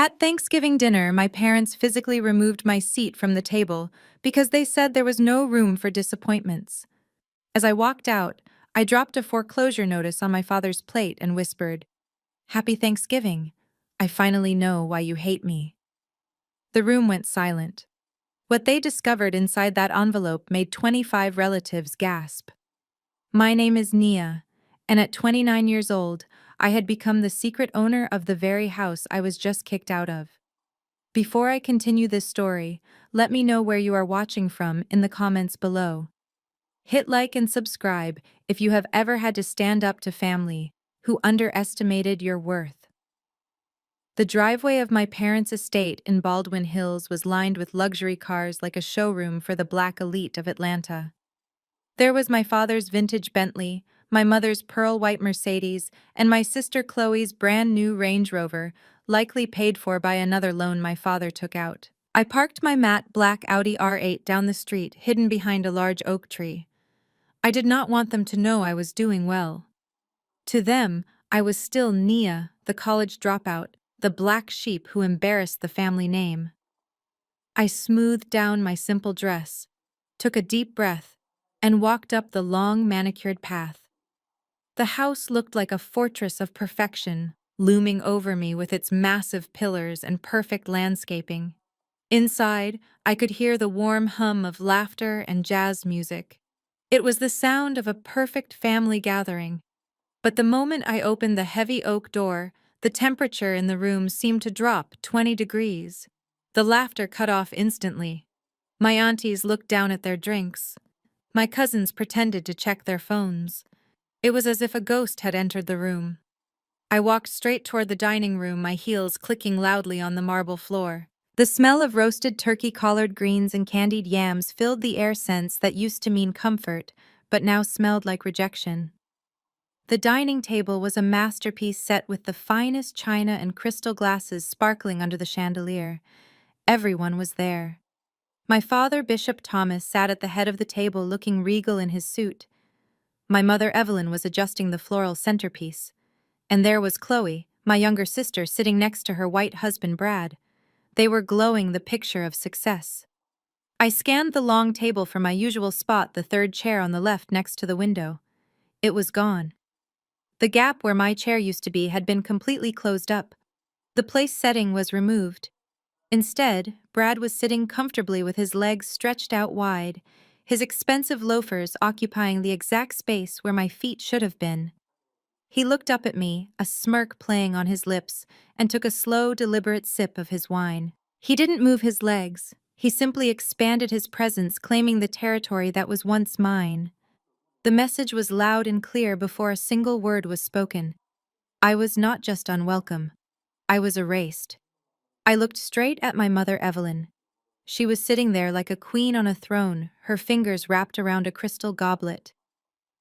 At Thanksgiving dinner, my parents physically removed my seat from the table because they said there was no room for disappointments. As I walked out, I dropped a foreclosure notice on my father's plate and whispered, "Happy Thanksgiving. I finally know why you hate me." The room went silent. What they discovered inside that envelope made 25 relatives gasp. My name is Nia, and at 29 years old, I had become the secret owner of the very house I was just kicked out of. Before I continue this story, let me know where you are watching from in the comments below. Hit like and subscribe if you have ever had to stand up to family who underestimated your worth. The driveway of my parents' estate in Baldwin Hills was lined with luxury cars like a showroom for the black elite of Atlanta. There was my father's vintage Bentley, my mother's pearl-white Mercedes, and my sister Chloe's brand-new Range Rover, likely paid for by another loan my father took out. I parked my matte black Audi R8 down the street, hidden behind a large oak tree. I did not want them to know I was doing well. To them, I was still Nia, the college dropout, the black sheep who embarrassed the family name. I smoothed down my simple dress, took a deep breath, and walked up the long manicured path. The house looked like a fortress of perfection, looming over me with its massive pillars and perfect landscaping. Inside, I could hear the warm hum of laughter and jazz music. It was the sound of a perfect family gathering. But the moment I opened the heavy oak door, the temperature in the room seemed to drop 20 degrees. The laughter cut off instantly. My aunties looked down at their drinks. My cousins pretended to check their phones. It was as if a ghost had entered the room. I walked straight toward the dining room, my heels clicking loudly on the marble floor. The smell of roasted turkey collard greens and candied yams filled the air, scents that used to mean comfort, but now smelled like rejection. The dining table was a masterpiece set with the finest china and crystal glasses sparkling under the chandelier. Everyone was there. My father, Bishop Thomas, sat at the head of the table looking regal in his suit. My mother, Evelyn, was adjusting the floral centerpiece. And there was Chloe, my younger sister, sitting next to her white husband, Brad. They were glowing, the picture of success. I scanned the long table for my usual spot, the third chair on the left next to the window. It was gone. The gap where my chair used to be had been completely closed up. The place setting was removed. Instead, Brad was sitting comfortably with his legs stretched out wide, his expensive loafers occupying the exact space where my feet should have been. He looked up at me, a smirk playing on his lips, and took a slow, deliberate sip of his wine. He didn't move his legs. He simply expanded his presence, claiming the territory that was once mine. The message was loud and clear before a single word was spoken. I was not just unwelcome. I was erased. I looked straight at my mother, Evelyn. She was sitting there like a queen on a throne, her fingers wrapped around a crystal goblet.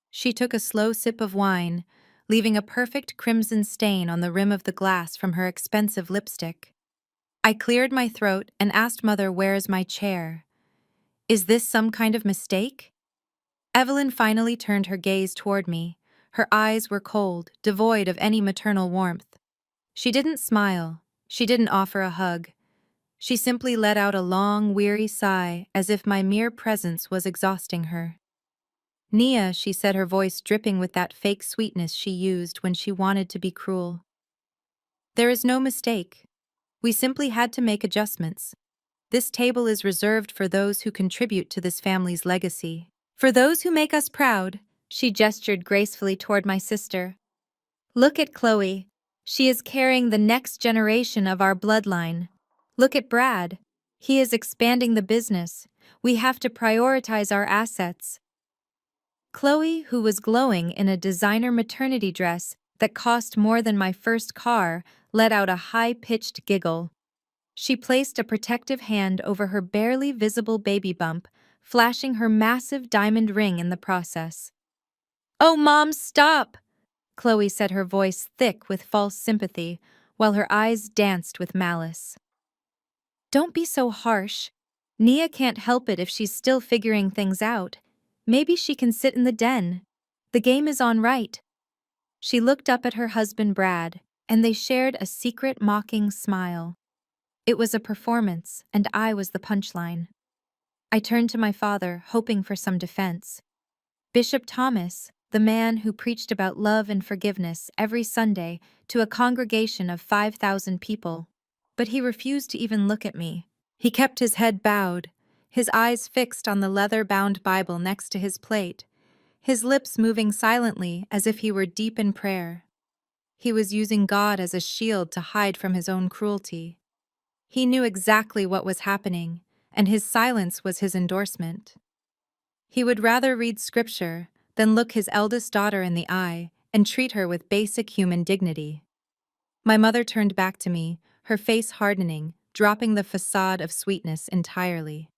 She took a slow sip of wine, leaving a perfect crimson stain on the rim of the glass from her expensive lipstick. I cleared my throat and asked Mother, "Where is my chair? Is this some kind of mistake?" Evelyn finally turned her gaze toward me. Her eyes were cold, devoid of any maternal warmth. She didn't smile. She didn't offer a hug. She simply let out a long, weary sigh, as if my mere presence was exhausting her. "Nia," she said, her voice dripping with that fake sweetness she used when she wanted to be cruel. "There is no mistake. We simply had to make adjustments. This table is reserved for those who contribute to this family's legacy. For those who make us proud." She gestured gracefully toward my sister. "Look at Chloe. She is carrying the next generation of our bloodline. Look at Brad. He is expanding the business. We have to prioritize our assets." Chloe, who was glowing in a designer maternity dress that cost more than my first car, let out a high-pitched giggle. She placed a protective hand over her barely visible baby bump, flashing her massive diamond ring in the process. "Oh, Mom, stop!" Chloe said, her voice thick with false sympathy, while her eyes danced with malice. "Don't be so harsh. Nia can't help it if she's still figuring things out. Maybe she can sit in the den. The game is on, right?" She looked up at her husband, Brad, and they shared a secret, mocking smile. It was a performance, and I was the punchline. I turned to my father, hoping for some defense. Bishop Thomas, the man who preached about love and forgiveness every Sunday to a congregation of 5,000 people. But he refused to even look at me. He kept his head bowed, his eyes fixed on the leather-bound Bible next to his plate, his lips moving silently as if he were deep in prayer. He was using God as a shield to hide from his own cruelty. He knew exactly what was happening, and his silence was his endorsement. He would rather read scripture than look his eldest daughter in the eye and treat her with basic human dignity. My mother turned back to me, her face hardening, dropping the facade of sweetness entirely.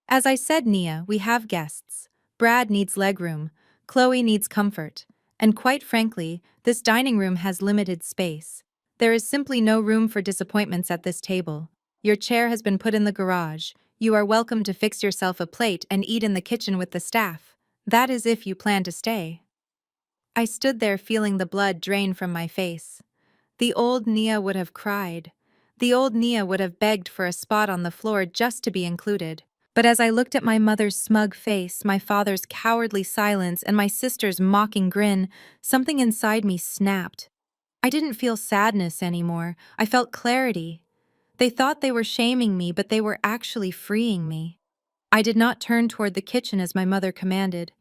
As I said, Nia, we have guests. Brad needs legroom, Chloe needs comfort, and quite frankly, this dining room has limited space. There is simply no room for disappointments at this table. Your chair has been put in the garage. You are welcome to fix yourself a plate and eat in the kitchen with the staff. That is if you plan to stay. I stood there feeling the blood drain from my face. The old Nia would have cried. The old Nia would have begged for a spot on the floor just to be included. But as I looked at my mother's smug face, my father's cowardly silence, and my sister's mocking grin, something inside me snapped. I didn't feel sadness anymore. I felt clarity. They thought they were shaming me, but they were actually freeing me. I did not turn toward the kitchen as my mother commanded.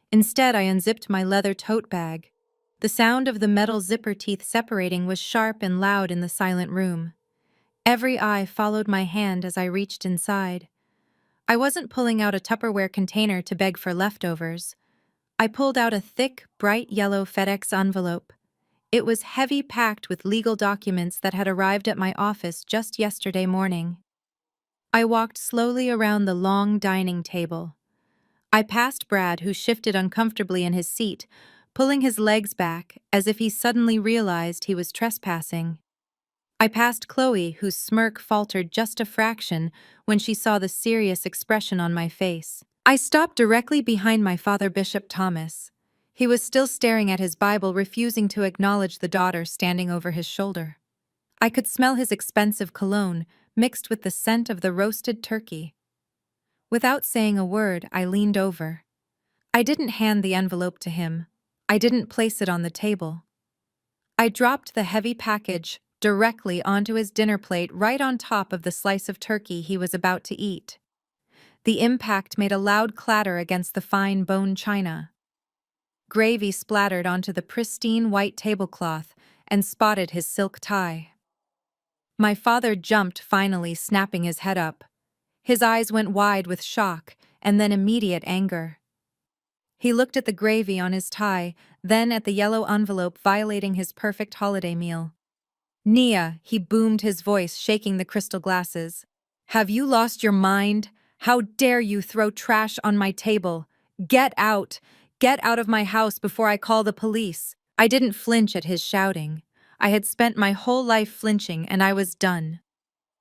Instead, I unzipped my leather tote bag. The sound of the metal zipper teeth separating was sharp and loud in the silent room. Every eye followed my hand as I reached inside. I wasn't pulling out a Tupperware container to beg for leftovers. I pulled out a thick, bright yellow FedEx envelope. It was heavy, packed with legal documents that had arrived at my office just yesterday morning. I walked slowly around the long dining table. I passed Brad, who shifted uncomfortably in his seat, pulling his legs back as if he suddenly realized he was trespassing. I passed Chloe, whose smirk faltered just a fraction when she saw the serious expression on my face. I stopped directly behind my father, Bishop Thomas. He was still staring at his Bible, refusing to acknowledge the daughter standing over his shoulder. I could smell his expensive cologne mixed with the scent of the roasted turkey. Without saying a word, I leaned over. I didn't hand the envelope to him. I didn't place it on the table. I dropped the heavy package directly onto his dinner plate, right on top of the slice of turkey he was about to eat. The impact made a loud clatter against the fine bone china. Gravy splattered onto the pristine white tablecloth and spotted his silk tie. My father jumped, finally snapping his head up. His eyes went wide with shock and then immediate anger. He looked at the gravy on his tie, then at the yellow envelope violating his perfect holiday meal. "Nia," he boomed, his voice shaking the crystal glasses. "Have you lost your mind? How dare you throw trash on my table? Get out! Get out of my house before I call the police." I didn't flinch at his shouting. I had spent my whole life flinching, and I was done.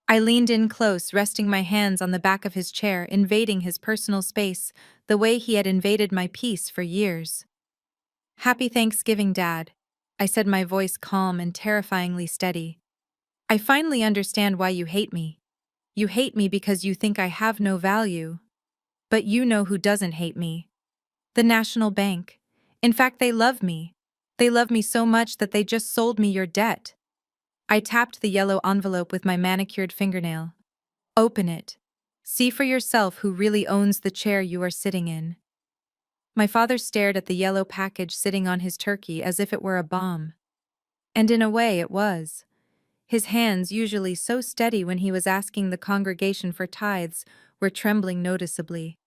I leaned in close, resting my hands on the back of his chair, invading his personal space the way he had invaded my peace for years. "Happy Thanksgiving, Dad," I said, my voice calm and terrifyingly steady. "I finally understand why you hate me. You hate me because you think I have no value. But you know who doesn't hate me. The National Bank. In fact, they love me. They love me so much that they just sold me your debt." I tapped the yellow envelope with my manicured fingernail. "Open it. See for yourself who really owns the chair you are sitting in." My father stared at the yellow package sitting on his turkey as if it were a bomb. And in a way it was. His hands, usually so steady when he was asking the congregation for tithes, were trembling noticeably.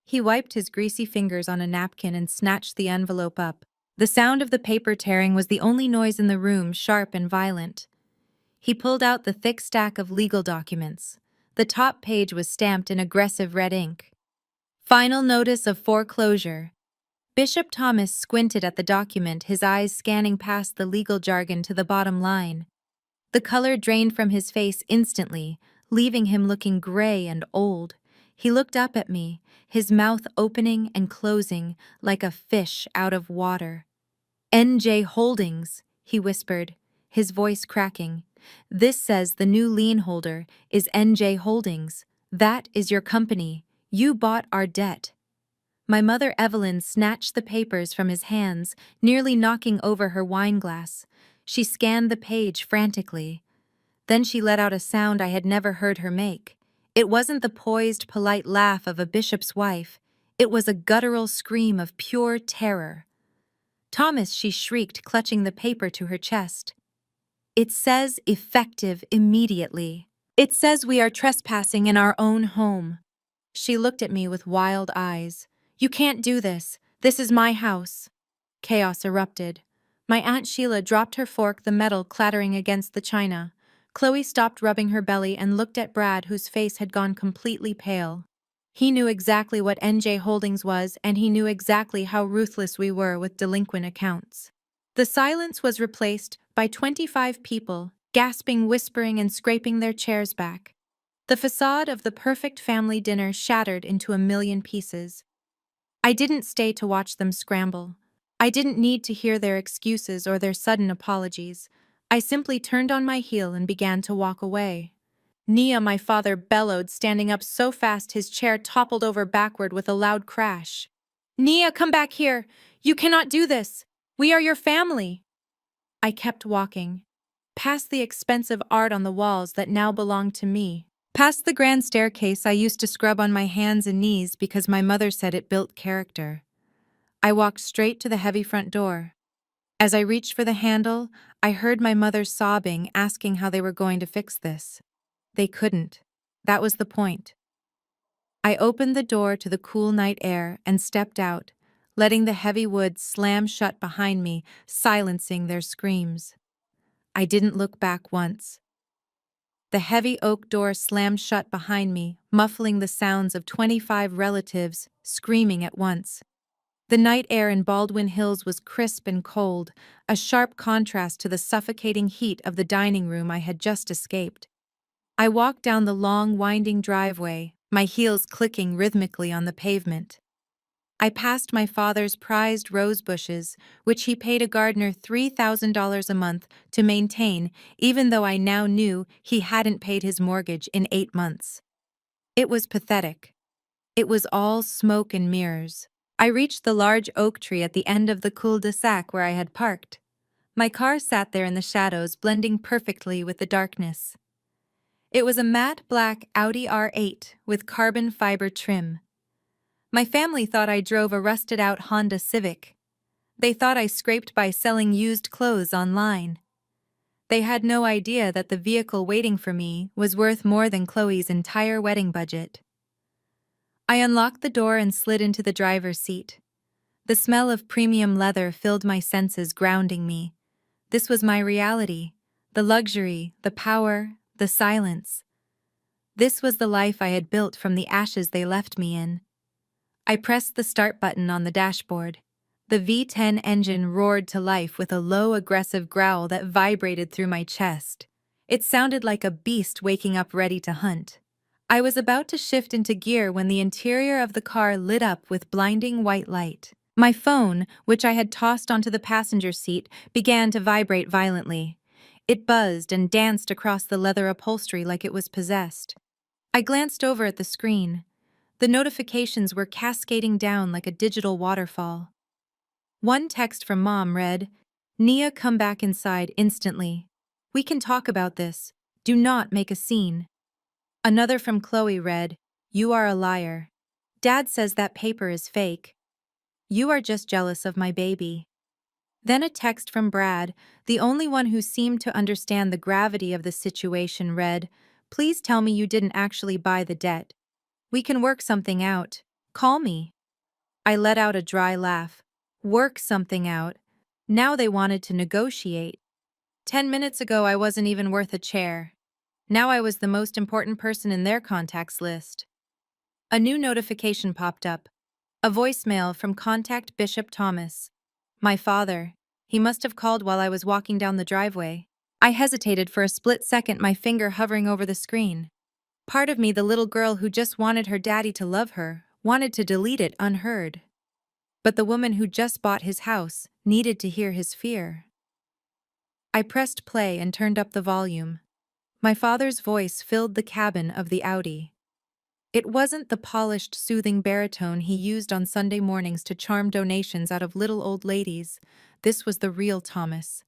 He wiped his greasy fingers on a napkin and snatched the envelope up. The sound of the paper tearing was the only noise in the room, sharp and violent. He pulled out the thick stack of legal documents. The top page was stamped in aggressive red ink. "Final notice of foreclosure." Bishop Thomas squinted at the document, his eyes scanning past the legal jargon to the bottom line. The color drained from his face instantly, leaving him looking gray and old. He looked up at me, his mouth opening and closing like a fish out of water. "NJ Holdings," he whispered, his voice cracking. "This says the new lien holder is NJ Holdings. That is your company. You bought our debt." My mother Evelyn snatched the papers from his hands, nearly knocking over her wine glass. She scanned the page frantically. Then she let out a sound I had never heard her make. It wasn't the poised, polite laugh of a bishop's wife. It was a guttural scream of pure terror. "Thomas," she shrieked, clutching the paper to her chest. "It says effective immediately. It says we are trespassing in our own home." She looked at me with wild eyes. "You can't do this. This is my house." Chaos erupted. My Aunt Sheila dropped her fork, the metal clattering against the china. Chloe stopped rubbing her belly and looked at Brad, whose face had gone completely pale. He knew exactly what NJ Holdings was, and he knew exactly how ruthless we were with delinquent accounts. The silence was replaced by 25 people, gasping, whispering, and scraping their chairs back. The facade of the perfect family dinner shattered into a million pieces. I didn't stay to watch them scramble. I didn't need to hear their excuses or their sudden apologies. I simply turned on my heel and began to walk away. "Nia," my father bellowed, standing up so fast his chair toppled over backward with a loud crash. "Nia, come back here! You cannot do this! We are your family!" I kept walking, past the expensive art on the walls that now belonged to me, past the grand staircase I used to scrub on my hands and knees because my mother said it built character. I walked straight to the heavy front door. As I reached for the handle, I heard my mother sobbing, asking how they were going to fix this. They couldn't. That was the point. I opened the door to the cool night air and stepped out, letting the heavy wood slam shut behind me, silencing their screams. I didn't look back once. The heavy oak door slammed shut behind me, muffling the sounds of 25 relatives screaming at once. The night air in Baldwin Hills was crisp and cold, a sharp contrast to the suffocating heat of the dining room I had just escaped. I walked down the long, winding driveway, my heels clicking rhythmically on the pavement. I passed my father's prized rose bushes, which he paid a gardener $3,000 a month to maintain, even though I now knew he hadn't paid his mortgage in 8 months. It was pathetic. It was all smoke and mirrors. I reached the large oak tree at the end of the cul-de-sac where I had parked. My car sat there in the shadows, blending perfectly with the darkness. It was a matte black Audi R8 with carbon fiber trim. My family thought I drove a rusted-out Honda Civic. They thought I scraped by selling used clothes online. They had no idea that the vehicle waiting for me was worth more than Chloe's entire wedding budget. I unlocked the door and slid into the driver's seat. The smell of premium leather filled my senses, grounding me. This was my reality. The luxury, the power, the silence. This was the life I had built from the ashes they left me in. I pressed the start button on the dashboard. The V10 engine roared to life with a low, aggressive growl that vibrated through my chest. It sounded like a beast waking up ready to hunt. I was about to shift into gear when the interior of the car lit up with blinding white light. My phone, which I had tossed onto the passenger seat, began to vibrate violently. It buzzed and danced across the leather upholstery like it was possessed. I glanced over at the screen. The notifications were cascading down like a digital waterfall. One text from Mom read, "Nia, come back inside instantly. We can talk about this. Do not make a scene." Another from Chloe read, "You are a liar. Dad says that paper is fake. You are just jealous of my baby." Then a text from Brad, the only one who seemed to understand the gravity of the situation, read, "Please tell me you didn't actually buy the debt. We can work something out. Call me." I let out a dry laugh. Work something out. Now they wanted to negotiate. 10 minutes ago I wasn't even worth a chair. Now I was the most important person in their contacts list. A new notification popped up. A voicemail from Contact Bishop Thomas. My father. He must have called while I was walking down the driveway. I hesitated for a split second, my finger hovering over the screen. Part of me, the little girl who just wanted her daddy to love her, wanted to delete it unheard. But the woman who just bought his house needed to hear his fear. I pressed play and turned up the volume. My father's voice filled the cabin of the Audi. It wasn't the polished, soothing baritone he used on Sunday mornings to charm donations out of little old ladies. This was the real Thomas.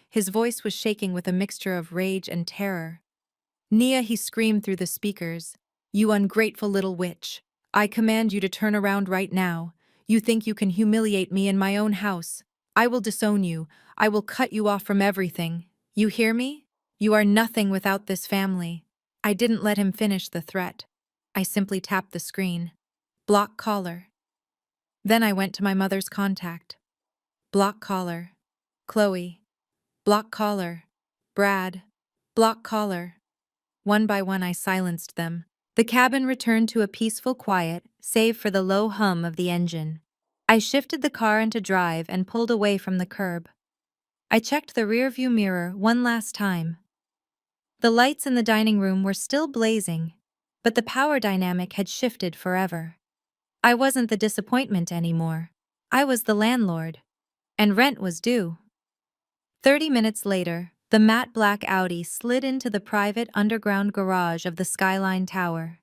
His voice was shaking with a mixture of rage and terror. "Nia," he screamed through the speakers. "You ungrateful little witch. I command you to turn around right now. You think you can humiliate me in my own house. I will disown you. I will cut you off from everything. You hear me? You are nothing without this family." I didn't let him finish the threat. I simply tapped the screen. Block caller. Then I went to my mother's contact. Block caller. Chloe. Block caller. Brad. Block caller. One by one I silenced them. The cabin returned to a peaceful quiet, save for the low hum of the engine. I shifted the car into drive and pulled away from the curb. I checked the rearview mirror one last time. The lights in the dining room were still blazing, but the power dynamic had shifted forever. I wasn't the disappointment anymore. I was the landlord. And rent was due. 30 minutes later, the matte black Audi slid into the private underground garage of the Skyline Tower.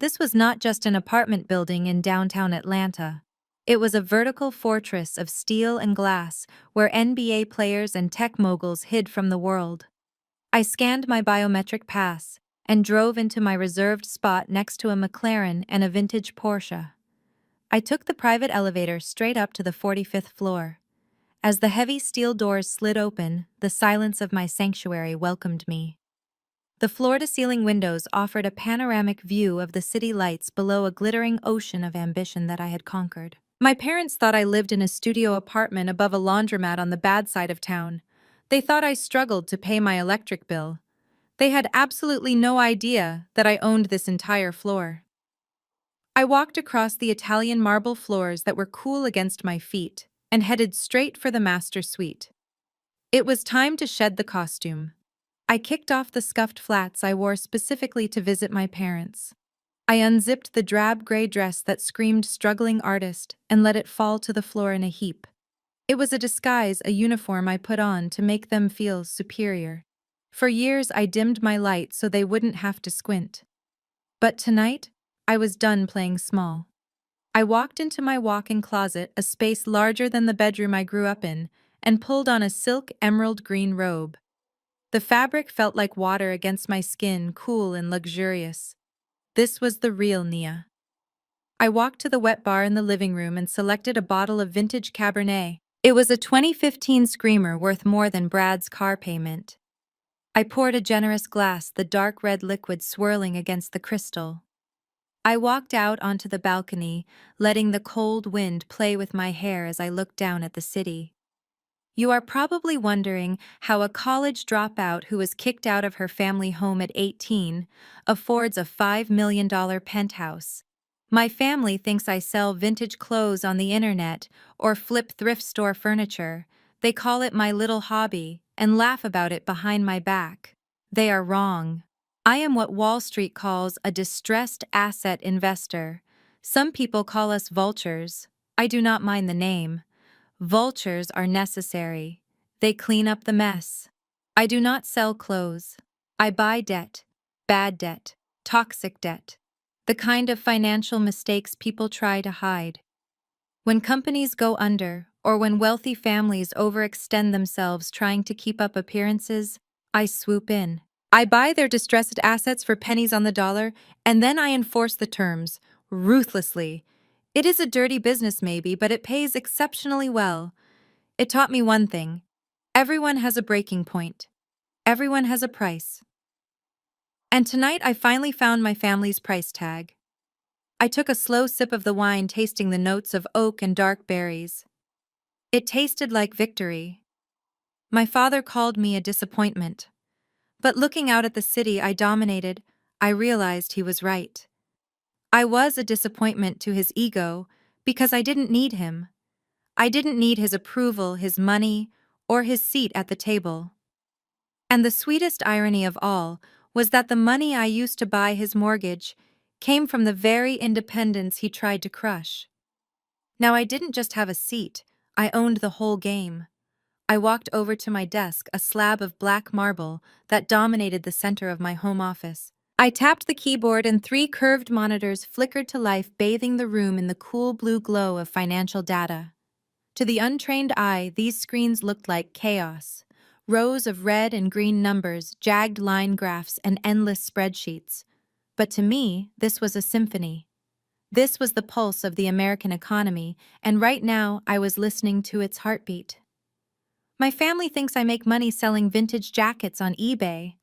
This was not just an apartment building in downtown Atlanta. It was a vertical fortress of steel and glass where NBA players and tech moguls hid from the world. I scanned my biometric pass and drove into my reserved spot next to a McLaren and a vintage Porsche. I took the private elevator straight up to the 45th floor. As the heavy steel doors slid open, the silence of my sanctuary welcomed me. The floor-to-ceiling windows offered a panoramic view of the city lights below a glittering ocean of ambition that I had conquered. My parents thought I lived in a studio apartment above a laundromat on the bad side of town. They thought I struggled to pay my electric bill. They had absolutely no idea that I owned this entire floor. I walked across the Italian marble floors that were cool against my feet and headed straight for the master suite. It was time to shed the costume. I kicked off the scuffed flats I wore specifically to visit my parents. I unzipped the drab gray dress that screamed struggling artist and let it fall to the floor in a heap. It was a disguise, a uniform I put on to make them feel superior. For years I dimmed my light so they wouldn't have to squint. But tonight, I was done playing small. I walked into my walk-in closet, a space larger than the bedroom I grew up in, and pulled on a silk emerald green robe. The fabric felt like water against my skin, cool and luxurious. This was the real Nia. I walked to the wet bar in the living room and selected a bottle of vintage Cabernet. It was a 2015 Screamer worth more than Brad's car payment. I poured a generous glass, the dark red liquid swirling against the crystal. I walked out onto the balcony, letting the cold wind play with my hair as I looked down at the city. You are probably wondering how a college dropout who was kicked out of her family home at 18 affords a $5 million penthouse. My family thinks I sell vintage clothes on the internet or flip thrift store furniture. They call it my little hobby and laugh about it behind my back. They are wrong. I am what Wall Street calls a distressed asset investor. Some people call us vultures. I do not mind the name. Vultures are necessary. They clean up the mess. I do not sell clothes. I buy debt, bad debt, toxic debt, the kind of financial mistakes people try to hide. When companies go under, or when wealthy families overextend themselves trying to keep up appearances, I swoop in. I buy their distressed assets for pennies on the dollar, and then I enforce the terms, ruthlessly. It is a dirty business maybe, but it pays exceptionally well. It taught me one thing. Everyone has a breaking point. Everyone has a price. And tonight I finally found my family's price tag. I took a slow sip of the wine, tasting the notes of oak and dark berries. It tasted like victory. My father called me a disappointment. But looking out at the city I dominated, I realized he was right. I was a disappointment to his ego because I didn't need him. I didn't need his approval, his money, or his seat at the table. And the sweetest irony of all was that the money I used to buy his mortgage came from the very independence he tried to crush. Now I didn't just have a seat, I owned the whole game. I walked over to my desk, a slab of black marble that dominated the center of my home office. I tapped the keyboard and three curved monitors flickered to life, bathing the room in the cool blue glow of financial data. To the untrained eye, these screens looked like chaos. Rows of red and green numbers, jagged line graphs, and endless spreadsheets. But to me, this was a symphony. This was the pulse of the American economy, and right now I was listening to its heartbeat. My family thinks I make money selling vintage jackets on eBay.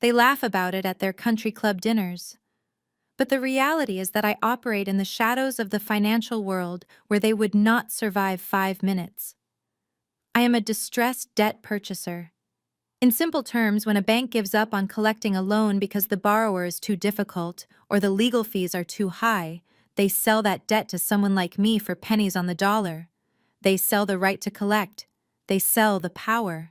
They laugh about it at their country club dinners. But the reality is that I operate in the shadows of the financial world where they would not survive 5 minutes. I am a distressed debt purchaser. In simple terms, when a bank gives up on collecting a loan because the borrower is too difficult or the legal fees are too high, they sell that debt to someone like me for pennies on the dollar. They sell the right to collect. They sell the power.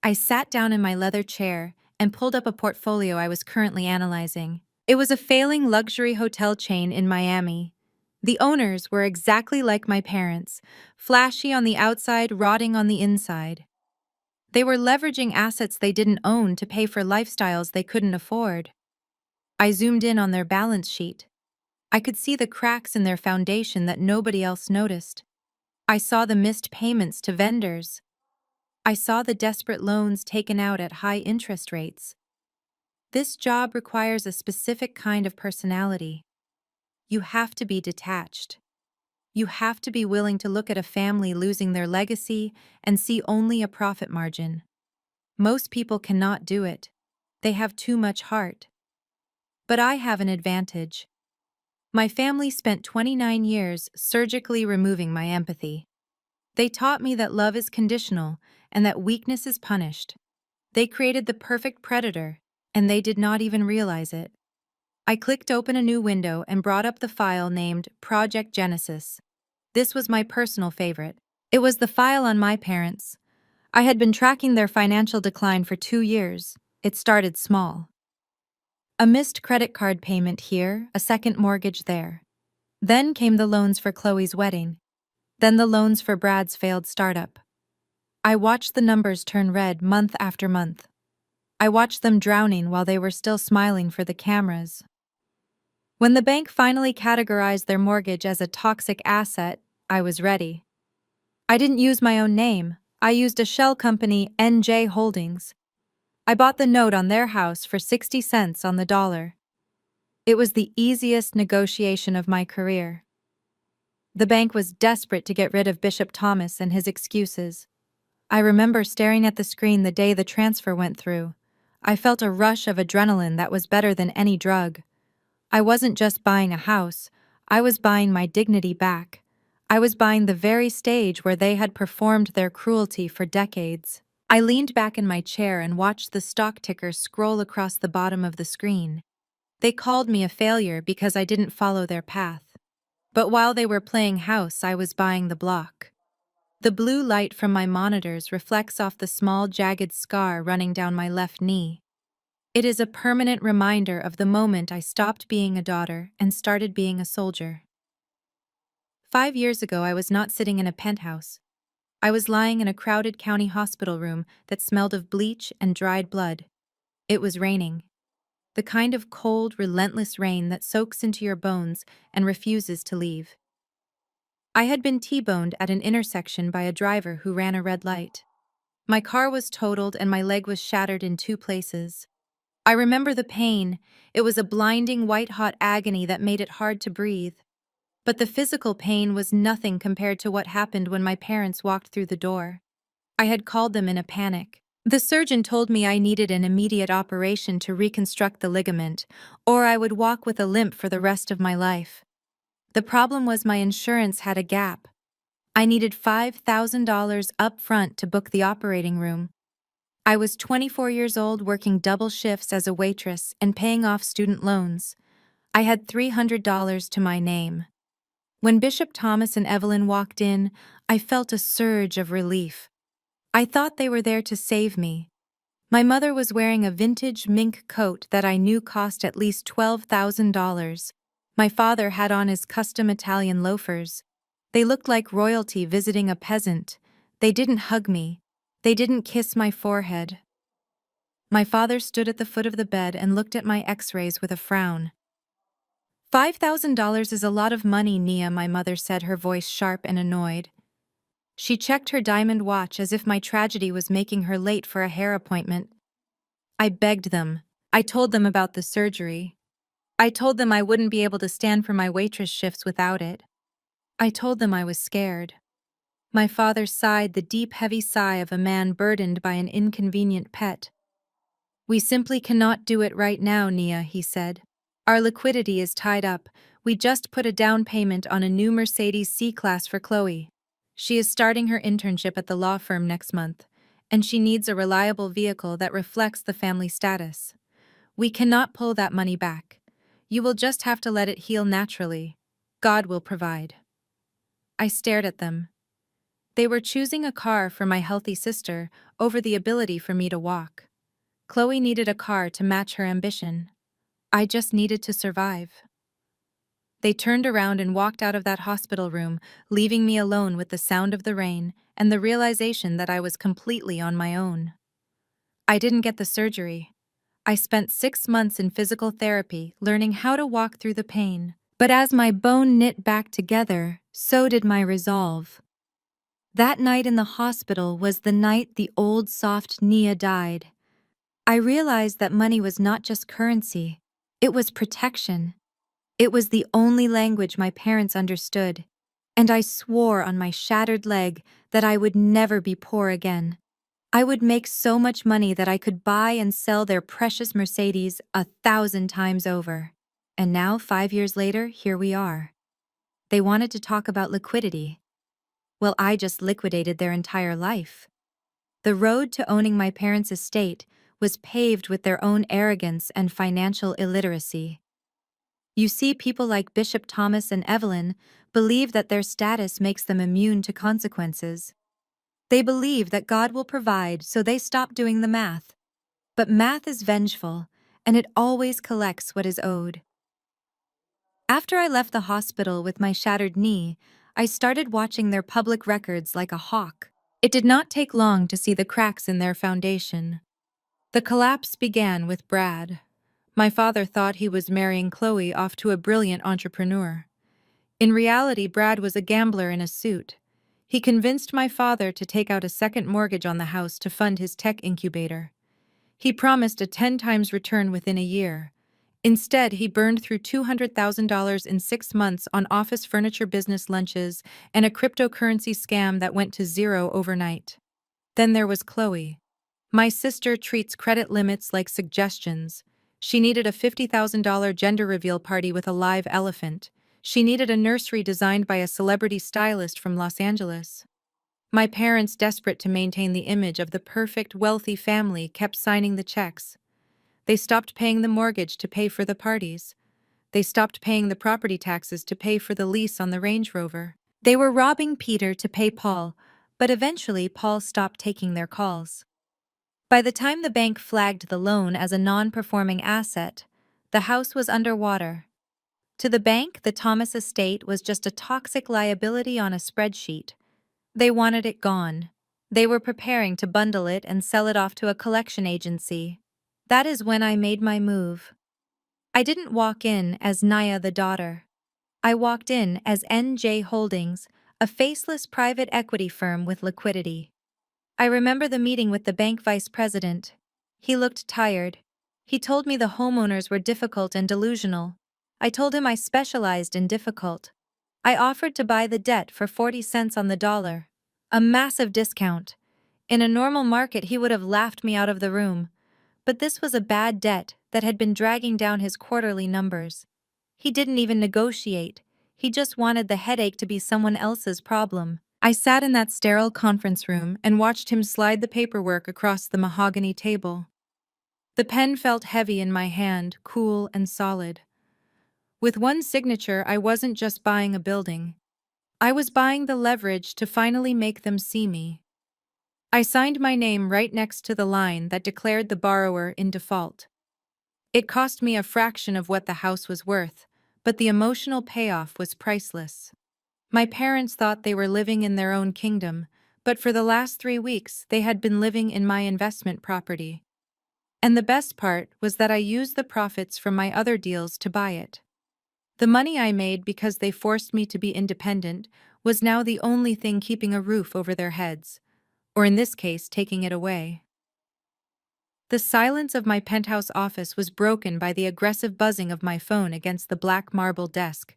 I sat down in my leather chair and pulled up a portfolio I was currently analyzing. It was a failing luxury hotel chain in Miami. The owners were exactly like my parents, flashy on the outside, rotting on the inside. They were leveraging assets they didn't own to pay for lifestyles they couldn't afford. I zoomed in on their balance sheet. I could see the cracks in their foundation that nobody else noticed. I saw the missed payments to vendors. I saw the desperate loans taken out at high interest rates. This job requires a specific kind of personality. You have to be detached. You have to be willing to look at a family losing their legacy and see only a profit margin. Most people cannot do it. They have too much heart. But I have an advantage. My family spent 29 years surgically removing my empathy. They taught me that love is conditional and that weakness is punished. They created the perfect predator, and they did not even realize it. I clicked open a new window and brought up the file named Project Genesis. This was my personal favorite. It was the file on my parents. I had been tracking their financial decline for 2 years. It started small. A missed credit card payment here, a second mortgage there. Then came the loans for Chloe's wedding. Then the loans for Brad's failed startup. I watched the numbers turn red month after month. I watched them drowning while they were still smiling for the cameras. When the bank finally categorized their mortgage as a toxic asset, I was ready. I didn't use my own name. I used a shell company, NJ Holdings. I bought the note on their house for 60 cents on the dollar. It was the easiest negotiation of my career. The bank was desperate to get rid of Bishop Thomas and his excuses. I remember staring at the screen the day the transfer went through. I felt a rush of adrenaline that was better than any drug. I wasn't just buying a house, I was buying my dignity back. I was buying the very stage where they had performed their cruelty for decades. I leaned back in my chair and watched the stock ticker scroll across the bottom of the screen. They called me a failure because I didn't follow their path. But while they were playing house, I was buying the block. The blue light from my monitors reflects off the small, jagged scar running down my left knee. It is a permanent reminder of the moment I stopped being a daughter and started being a soldier. 5 years ago, I was not sitting in a penthouse. I was lying in a crowded county hospital room that smelled of bleach and dried blood. It was raining. The kind of cold, relentless rain that soaks into your bones and refuses to leave. I had been T-boned at an intersection by a driver who ran a red light. My car was totaled and my leg was shattered in 2 places. I remember the pain. It was a blinding, white-hot agony that made it hard to breathe. But the physical pain was nothing compared to what happened when my parents walked through the door. I had called them in a panic. The surgeon told me I needed an immediate operation to reconstruct the ligament, or I would walk with a limp for the rest of my life. The problem was my insurance had a gap. I needed $5,000 up front to book the operating room. I was 24 years old, working double shifts as a waitress and paying off student loans. I had $300 to my name. When Bishop Thomas and Evelyn walked in, I felt a surge of relief. I thought they were there to save me. My mother was wearing a vintage mink coat that I knew cost at least $12,000. My father had on his custom Italian loafers. They looked like royalty visiting a peasant. They didn't hug me. They didn't kiss my forehead. My father stood at the foot of the bed and looked at my x-rays with a frown. $5,000 is a lot of money, Nia, my mother said, her voice sharp and annoyed. She checked her diamond watch as if my tragedy was making her late for a hair appointment. I begged them. I told them about the surgery. I told them I wouldn't be able to stand for my waitress shifts without it. I told them I was scared. My father sighed the deep, heavy sigh of a man burdened by an inconvenient pet. We simply cannot do it right now, Nia, he said. Our liquidity is tied up. We just put a down payment on a new Mercedes C-Class for Chloe. She is starting her internship at the law firm next month, and she needs a reliable vehicle that reflects the family status. We cannot pull that money back. You will just have to let it heal naturally. God will provide. I stared at them. They were choosing a car for my healthy sister over the ability for me to walk. Chloe needed a car to match her ambition. I just needed to survive. They turned around and walked out of that hospital room, leaving me alone with the sound of the rain and the realization that I was completely on my own. I didn't get the surgery. I spent 6 months in physical therapy learning how to walk through the pain. But as my bone knit back together, so did my resolve. That night in the hospital was the night the old soft Nia died. I realized that money was not just currency. It was protection. It was the only language my parents understood. And I swore on my shattered leg that I would never be poor again. I would make so much money that I could buy and sell their precious Mercedes 1,000 times over. And now, 5 years later, here we are. They wanted to talk about liquidity. Well, I just liquidated their entire life. The road to owning my parents' estate was paved with their own arrogance and financial illiteracy. You see, people like Bishop Thomas and Evelyn believe that their status makes them immune to consequences. They believe that God will provide, so they stop doing the math. But math is vengeful, and it always collects what is owed. After I left the hospital with my shattered knee, I started watching their public records like a hawk. It did not take long to see the cracks in their foundation. The collapse began with Brad. My father thought he was marrying Chloe off to a brilliant entrepreneur. In reality, Brad was a gambler in a suit. He convinced my father to take out a second mortgage on the house to fund his tech incubator. He promised a 10 times return within a year. Instead, he burned through $200,000 in 6 months on office furniture business lunches and a cryptocurrency scam that went to zero overnight. Then there was Chloe. My sister treats credit limits like suggestions. She needed a $50,000 gender reveal party with a live elephant. She needed a nursery designed by a celebrity stylist from Los Angeles. My parents, desperate to maintain the image of the perfect, wealthy family, kept signing the checks. They stopped paying the mortgage to pay for the parties. They stopped paying the property taxes to pay for the lease on the Range Rover. They were robbing Peter to pay Paul, but eventually Paul stopped taking their calls. By the time the bank flagged the loan as a non-performing asset, the house was underwater. To the bank, the Thomas estate was just a toxic liability on a spreadsheet. They wanted it gone. They were preparing to bundle it and sell it off to a collection agency. That is when I made my move. I didn't walk in as Naya the daughter. I walked in as NJ Holdings, a faceless private equity firm with liquidity. I remember the meeting with the bank vice president. He looked tired. He told me the homeowners were difficult and delusional. I told him I specialized in difficult. I offered to buy the debt for 40 cents on the dollar. A massive discount. In a normal market, he would have laughed me out of the room. But this was a bad debt that had been dragging down his quarterly numbers. He didn't even negotiate. He just wanted the headache to be someone else's problem. I sat in that sterile conference room and watched him slide the paperwork across the mahogany table. The pen felt heavy in my hand, cool and solid. With one signature, I wasn't just buying a building. I was buying the leverage to finally make them see me. I signed my name right next to the line that declared the borrower in default. It cost me a fraction of what the house was worth, but the emotional payoff was priceless. My parents thought they were living in their own kingdom, but for the last 3 weeks they had been living in my investment property. And the best part was that I used the profits from my other deals to buy it. The money I made because they forced me to be independent was now the only thing keeping a roof over their heads, or in this case, taking it away. The silence of my penthouse office was broken by the aggressive buzzing of my phone against the black marble desk.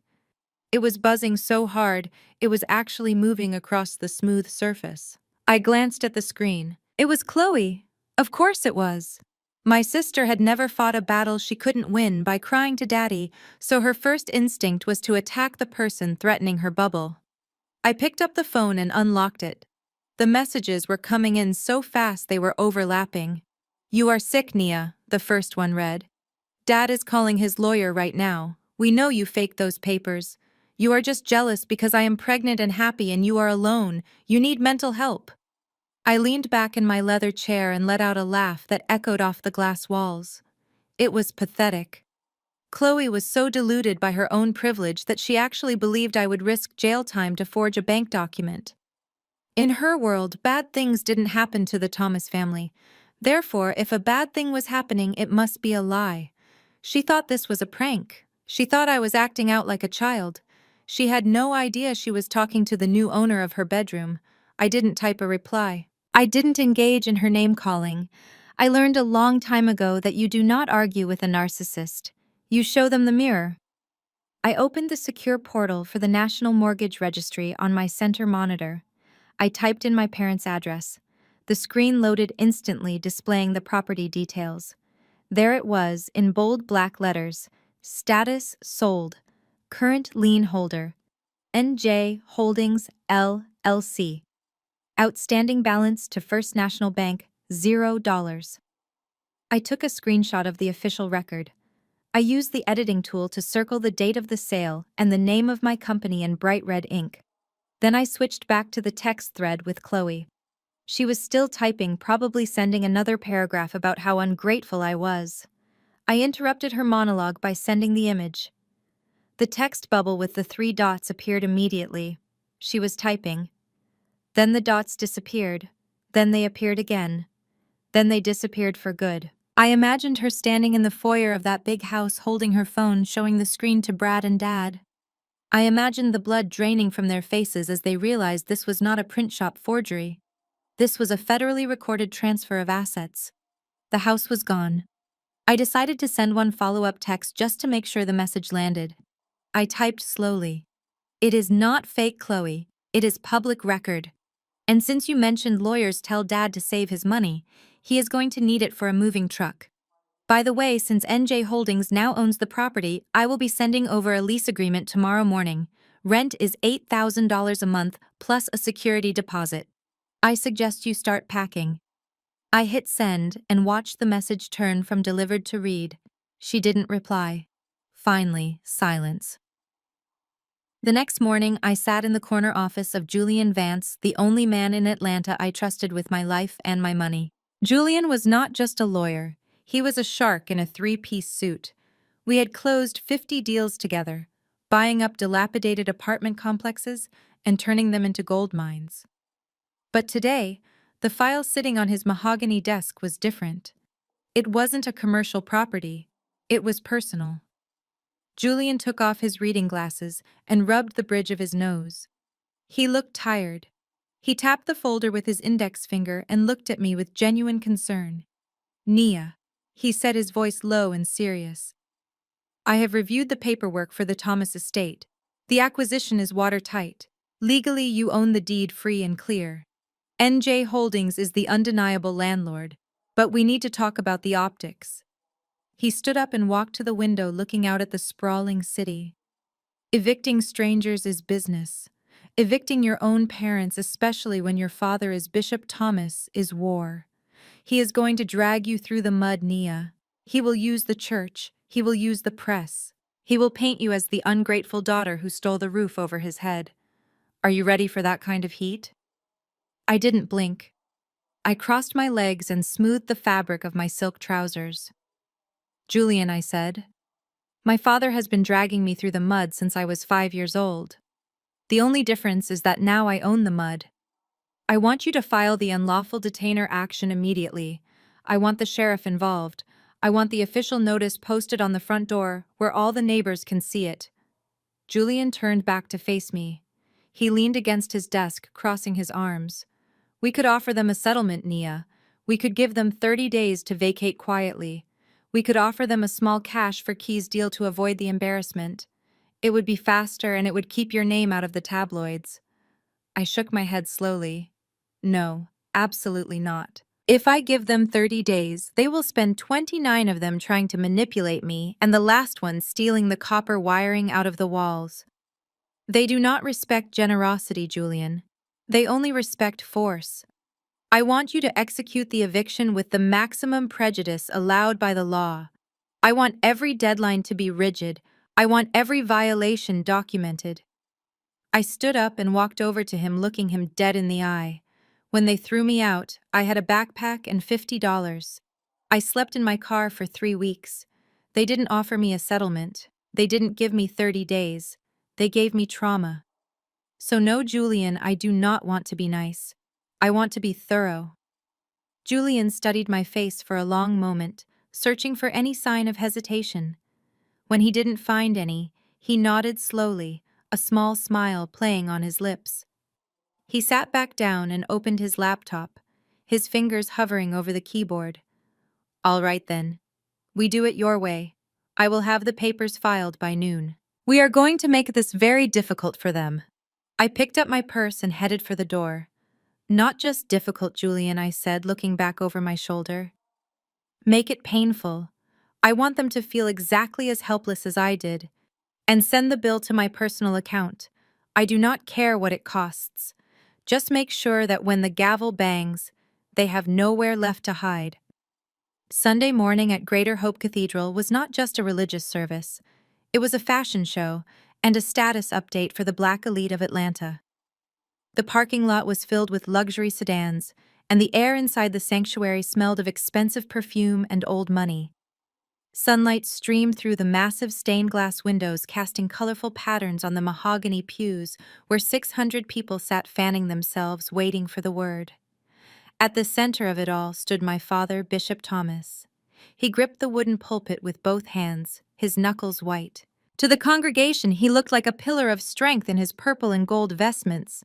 It was buzzing so hard, it was actually moving across the smooth surface. I glanced at the screen. It was Chloe. Of course it was. My sister had never fought a battle she couldn't win by crying to Daddy, so her first instinct was to attack the person threatening her bubble. I picked up the phone and unlocked it. The messages were coming in so fast they were overlapping. "You are sick, Nia," the first one read. "Dad is calling his lawyer right now. We know you faked those papers. You are just jealous because I am pregnant and happy and you are alone. You need mental help." I leaned back in my leather chair and let out a laugh that echoed off the glass walls. It was pathetic. Chloe was so deluded by her own privilege that she actually believed I would risk jail time to forge a bank document. In her world, bad things didn't happen to the Thomas family. Therefore, if a bad thing was happening, it must be a lie. She thought this was a prank. She thought I was acting out like a child. She had no idea she was talking to the new owner of her bedroom. I didn't type a reply. I didn't engage in her name-calling. I learned a long time ago that you do not argue with a narcissist. You show them the mirror. I opened the secure portal for the National Mortgage Registry on my center monitor. I typed in my parents' address. The screen loaded instantly, displaying the property details. There it was, in bold black letters. Status sold. Current lien holder. NJ Holdings LLC. Outstanding balance to First National Bank, $0. I took a screenshot of the official record. I used the editing tool to circle the date of the sale and the name of my company in bright red ink. Then I switched back to the text thread with Chloe. She was still typing, probably sending another paragraph about how ungrateful I was. I interrupted her monologue by sending the image. The text bubble with the 3 dots appeared immediately. She was typing. Then the dots disappeared. Then they appeared again. Then they disappeared for good. I imagined her standing in the foyer of that big house holding her phone, showing the screen to Brad and Dad. I imagined the blood draining from their faces as they realized this was not a print shop forgery. This was a federally recorded transfer of assets. The house was gone. I decided to send one follow-up text just to make sure the message landed. I typed slowly. "It is not fake, Chloe. It is public record. And since you mentioned lawyers tell Dad to save his money, he is going to need it for a moving truck. By the way, since NJ Holdings now owns the property, I will be sending over a lease agreement tomorrow morning. Rent is $8,000 a month plus a security deposit. I suggest you start packing." I hit send and watched the message turn from delivered to read. She didn't reply. Finally, silence. The next morning, I sat in the corner office of Julian Vance, the only man in Atlanta I trusted with my life and my money. Julian was not just a lawyer. He was a shark in a 3-piece suit. We had closed 50 deals together, buying up dilapidated apartment complexes and turning them into gold mines. But today, the file sitting on his mahogany desk was different. It wasn't a commercial property. It was personal. Julian took off his reading glasses and rubbed the bridge of his nose. He looked tired. He tapped the folder with his index finger and looked at me with genuine concern. "Nia," he said, his voice low and serious. "I have reviewed the paperwork for the Thomas estate. The acquisition is watertight. Legally, you own the deed free and clear. NJ Holdings is the undeniable landlord, but we need to talk about the optics." He stood up and walked to the window, looking out at the sprawling city. "Evicting strangers is business. Evicting your own parents, especially when your father is Bishop Thomas, is war. He is going to drag you through the mud, Nia. He will use the church. He will use the press. He will paint you as the ungrateful daughter who stole the roof over his head. Are you ready for that kind of heat?" I didn't blink. I crossed my legs and smoothed the fabric of my silk trousers. "Julian," I said, "my father has been dragging me through the mud since I was 5 years old. The only difference is that now I own the mud." I want you to file the unlawful detainer action immediately. I want the sheriff involved. I want the official notice posted on the front door where all the neighbors can see it. Julian turned back to face me. He leaned against his desk, crossing his arms. We could offer them a settlement, Nia. We could give them 30 days to vacate quietly. We could offer them a small cash for keys deal to avoid the embarrassment. It would be faster and it would keep your name out of the tabloids. I shook my head slowly. No, absolutely not. If I give them 30 days, they will spend 29 of them trying to manipulate me and the last one stealing the copper wiring out of the walls. They do not respect generosity, Julian. They only respect force. I want you to execute the eviction with the maximum prejudice allowed by the law. I want every deadline to be rigid. I want every violation documented. I stood up and walked over to him, looking him dead in the eye. When they threw me out, I had a backpack and $50. I slept in my car for 3 weeks. They didn't offer me a settlement. They didn't give me 30 days. They gave me trauma. So no, Julian, I do not want to be nice. I want to be thorough. Julian studied my face for a long moment, searching for any sign of hesitation. When he didn't find any, he nodded slowly, a small smile playing on his lips. He sat back down and opened his laptop, his fingers hovering over the keyboard. All right then. We do it your way. I will have the papers filed by noon. We are going to make this very difficult for them. I picked up my purse and headed for the door. Not just difficult, Julian, I said, looking back over my shoulder. Make it painful. I want them to feel exactly as helpless as I did. And send the bill to my personal account. I do not care what it costs. Just make sure that when the gavel bangs, they have nowhere left to hide. Sunday morning at Greater Hope Cathedral was not just a religious service. It was a fashion show and a status update for the Black elite of Atlanta. The parking lot was filled with luxury sedans, and the air inside the sanctuary smelled of expensive perfume and old money. Sunlight streamed through the massive stained glass windows, casting colorful patterns on the mahogany pews where 600 people sat fanning themselves, waiting for the word. At the center of it all stood my father, Bishop Thomas. He gripped the wooden pulpit with both hands, his knuckles white. To the congregation, he looked like a pillar of strength in his purple and gold vestments.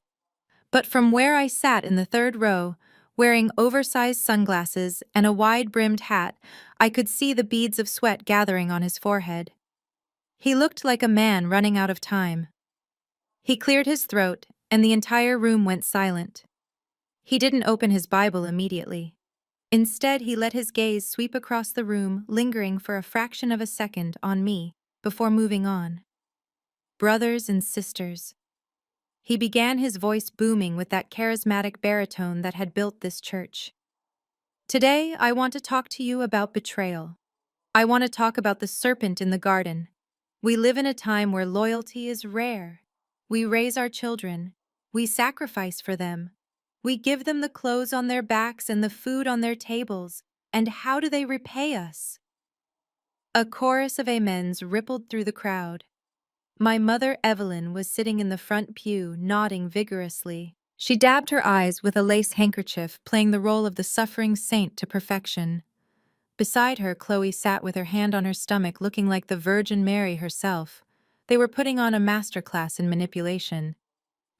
But from where I sat in the third row, wearing oversized sunglasses and a wide-brimmed hat, I could see the beads of sweat gathering on his forehead. He looked like a man running out of time. He cleared his throat, and the entire room went silent. He didn't open his Bible immediately. Instead, he let his gaze sweep across the room, lingering for a fraction of a second on me before moving on. Brothers and sisters. He began, his voice booming with that charismatic baritone that had built this church. Today, I want to talk to you about betrayal. I want to talk about the serpent in the garden. We live in a time where loyalty is rare. We raise our children. We sacrifice for them. We give them the clothes on their backs and the food on their tables. And how do they repay us? A chorus of amens rippled through the crowd. My mother, Evelyn, was sitting in the front pew, nodding vigorously. She dabbed her eyes with a lace handkerchief, playing the role of the suffering saint to perfection. Beside her, Chloe sat with her hand on her stomach, looking like the Virgin Mary herself. They were putting on a master class in manipulation.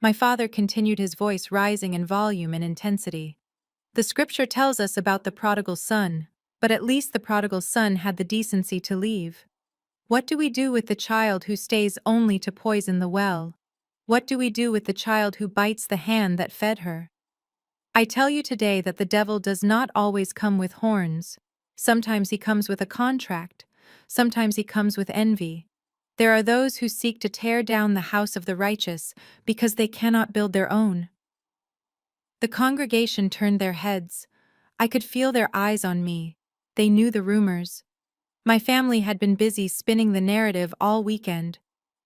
My father continued, his voice rising in volume and intensity. The scripture tells us about the prodigal son, but at least the prodigal son had the decency to leave. What do we do with the child who stays only to poison the well? What do we do with the child who bites the hand that fed her? I tell you today that the devil does not always come with horns. Sometimes he comes with a contract. Sometimes he comes with envy. There are those who seek to tear down the house of the righteous because they cannot build their own. The congregation turned their heads. I could feel their eyes on me. They knew the rumors. My family had been busy spinning the narrative all weekend.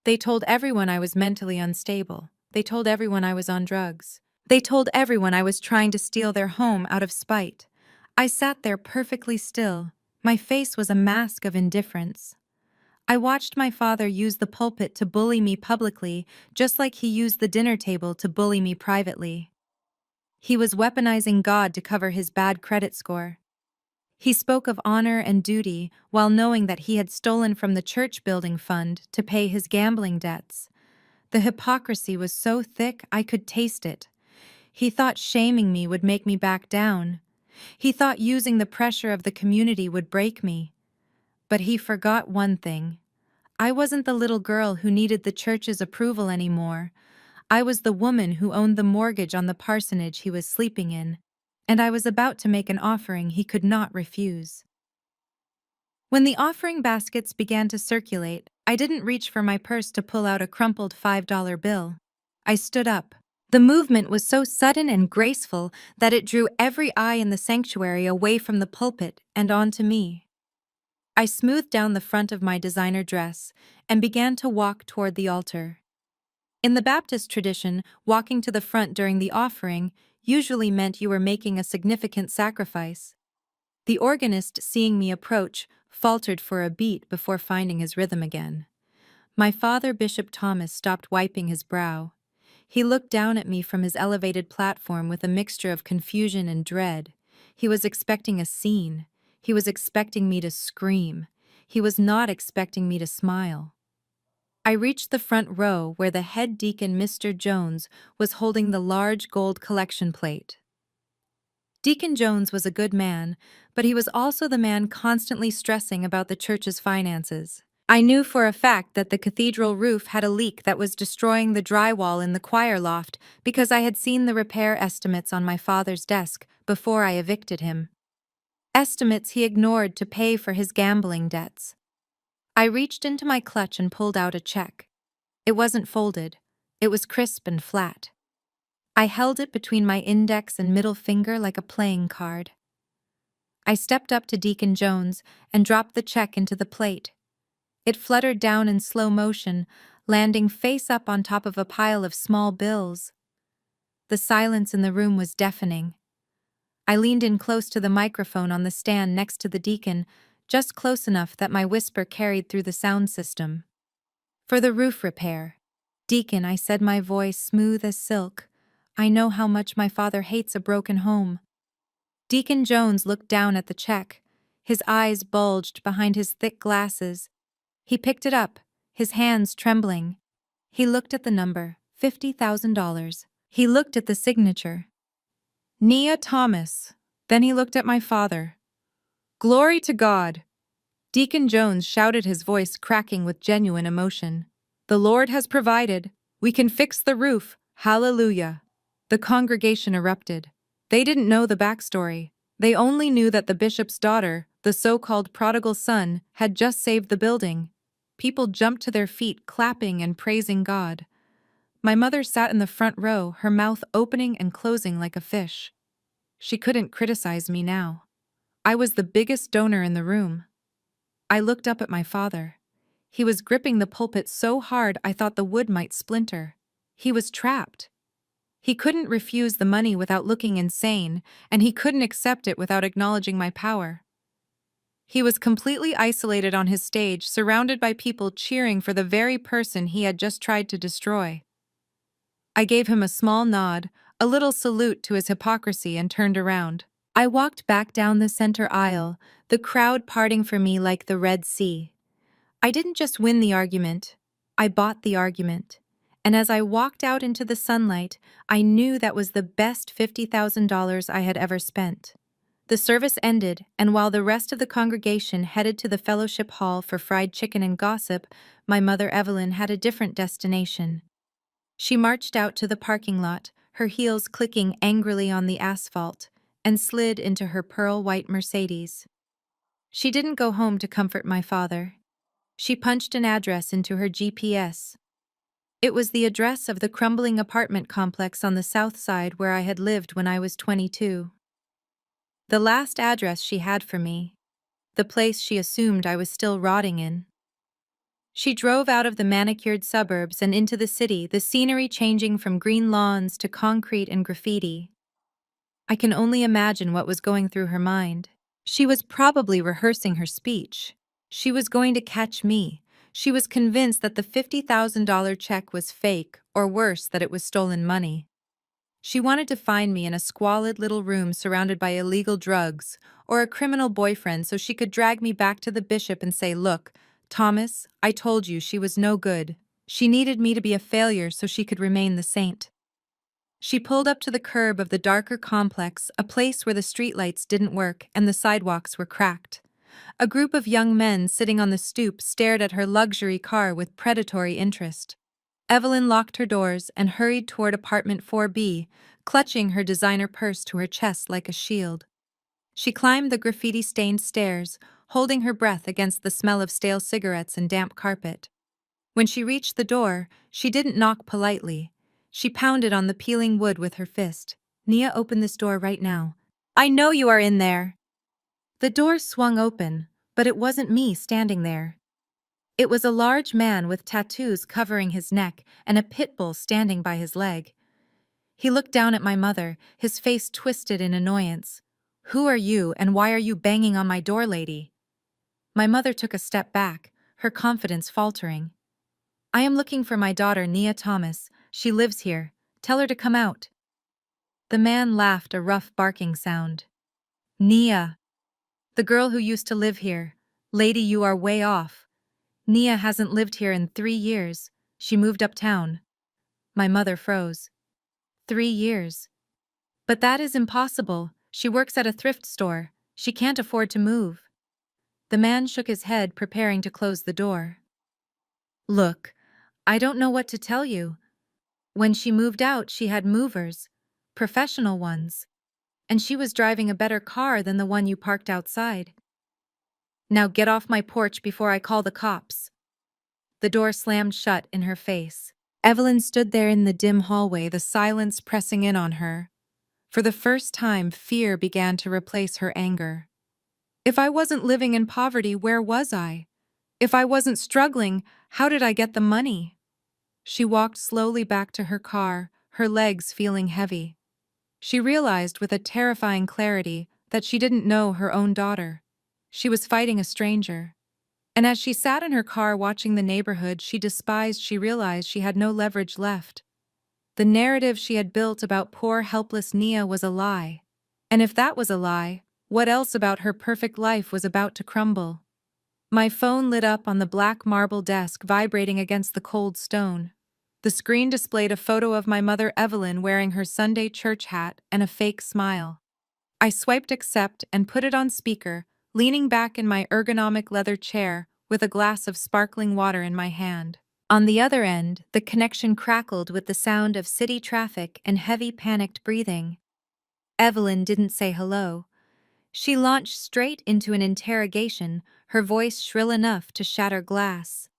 They told everyone I was mentally unstable. They told everyone I was on drugs. They told everyone I was trying to steal their home out of spite. I sat there perfectly still. My face was a mask of indifference. I watched my father use the pulpit to bully me publicly, just like he used the dinner table to bully me privately. He was weaponizing God to cover his bad credit score. He spoke of honor and duty while knowing that he had stolen from the church building fund to pay his gambling debts. The hypocrisy was so thick I could taste it. He thought shaming me would make me back down. He thought using the pressure of the community would break me. But he forgot one thing. I wasn't the little girl who needed the church's approval anymore. I was the woman who owned the mortgage on the parsonage he was sleeping in, and I was about to make an offering he could not refuse. When the offering baskets began to circulate, I didn't reach for my purse to pull out a crumpled $5 bill. I stood up. The movement was so sudden and graceful that it drew every eye in the sanctuary away from the pulpit and onto me. I smoothed down the front of my designer dress and began to walk toward the altar. In the Baptist tradition, walking to the front during the offering usually meant you were making a significant sacrifice. The organist, seeing me approach, faltered for a beat before finding his rhythm again. My father, Bishop Thomas, stopped wiping his brow. He looked down at me from his elevated platform with a mixture of confusion and dread. He was expecting a scene. He was expecting me to scream. He was not expecting me to smile. I reached the front row where the head deacon, Mr. Jones, was holding the large gold collection plate. Deacon Jones was a good man, but he was also the man constantly stressing about the church's finances. I knew for a fact that the cathedral roof had a leak that was destroying the drywall in the choir loft because I had seen the repair estimates on my father's desk before I evicted him. Estimates he ignored to pay for his gambling debts. I reached into my clutch and pulled out a check. It wasn't folded. It was crisp and flat. I held it between my index and middle finger like a playing card. I stepped up to Deacon Jones and dropped the check into the plate. It fluttered down in slow motion, landing face up on top of a pile of small bills. The silence in the room was deafening. I leaned in close to the microphone on the stand next to the deacon, just close enough that my whisper carried through the sound system. For the roof repair. Deacon, I said, my voice smooth as silk. I know how much my father hates a broken home. Deacon Jones looked down at the check. His eyes bulged behind his thick glasses. He picked it up, his hands trembling. He looked at the number, $50,000. He looked at the signature. Nia Thomas. Then he looked at my father. Glory to God! Deacon Jones shouted, his voice cracking with genuine emotion. The Lord has provided. We can fix the roof. Hallelujah. The congregation erupted. They didn't know the backstory. They only knew that the bishop's daughter, the so-called prodigal son, had just saved the building. People jumped to their feet, clapping and praising God. My mother sat in the front row, her mouth opening and closing like a fish. She couldn't criticize me now. I was the biggest donor in the room. I looked up at my father. He was gripping the pulpit so hard I thought the wood might splinter. He was trapped. He couldn't refuse the money without looking insane, and he couldn't accept it without acknowledging my power. He was completely isolated on his stage, surrounded by people cheering for the very person he had just tried to destroy. I gave him a small nod, a little salute to his hypocrisy, and turned around. I walked back down the center aisle, the crowd parting for me like the Red Sea. I didn't just win the argument, I bought the argument. And as I walked out into the sunlight, I knew that was the best $50,000 I had ever spent. The service ended, and while the rest of the congregation headed to the fellowship hall for fried chicken and gossip, my mother Evelyn had a different destination. She marched out to the parking lot, her heels clicking angrily on the asphalt, and slid into her pearl-white Mercedes. She didn't go home to comfort my father. She punched an address into her GPS. It was the address of the crumbling apartment complex on the south side where I had lived when I was 22. The last address she had for me. The place she assumed I was still rotting in. She drove out of the manicured suburbs and into the city, the scenery changing from green lawns to concrete and graffiti. I can only imagine what was going through her mind. She was probably rehearsing her speech. She was going to catch me. She was convinced that the $50,000 check was fake, or worse, that it was stolen money. She wanted to find me in a squalid little room surrounded by illegal drugs or a criminal boyfriend so she could drag me back to the bishop and say, "Look, Thomas, I told you she was no good. She needed me to be a failure so she could remain the saint." She pulled up to the curb of the darker complex, a place where the streetlights didn't work and the sidewalks were cracked. A group of young men sitting on the stoop stared at her luxury car with predatory interest. Evelyn locked her doors and hurried toward apartment 4B, clutching her designer purse to her chest like a shield. She climbed the graffiti-stained stairs, holding her breath against the smell of stale cigarettes and damp carpet. When she reached the door, she didn't knock politely. She pounded on the peeling wood with her fist. "Nia, open this door right now. I know you are in there." The door swung open, but it wasn't me standing there. It was a large man with tattoos covering his neck and a pit bull standing by his leg. He looked down at my mother, his face twisted in annoyance. "Who are you and why are you banging on my door, lady?" My mother took a step back, her confidence faltering. "I am looking for my daughter, Nia Thomas. She lives here. Tell her to come out." The man laughed, a rough barking sound. "Nia. The girl who used to live here. Lady, you are way off. Nia hasn't lived here in 3 years. She moved uptown." My mother froze. 3 years. But that is impossible. She works at a thrift store. She can't afford to move. The man shook his head, preparing to close the door. "Look, I don't know what to tell you. When she moved out, she had movers, professional ones, and she was driving a better car than the one you parked outside. Now get off my porch before I call the cops." The door slammed shut in her face. Evelyn stood there in the dim hallway, the silence pressing in on her. For the first time, fear began to replace her anger. If I wasn't living in poverty, where was I? If I wasn't struggling, how did I get the money? She walked slowly back to her car, her legs feeling heavy. She realized with a terrifying clarity that she didn't know her own daughter. She was fighting a stranger. And as she sat in her car watching the neighborhood she realized she had no leverage left. The narrative she had built about poor, helpless Nia was a lie. And if that was a lie, what else about her perfect life was about to crumble? My phone lit up on the black marble desk, vibrating against the cold stone. The screen displayed a photo of my mother Evelyn wearing her Sunday church hat and a fake smile. I swiped accept and put it on speaker, leaning back in my ergonomic leather chair with a glass of sparkling water in my hand. On the other end, the connection crackled with the sound of city traffic and heavy panicked breathing. Evelyn didn't say hello. She launched straight into an interrogation, her voice shrill enough to shatter glass.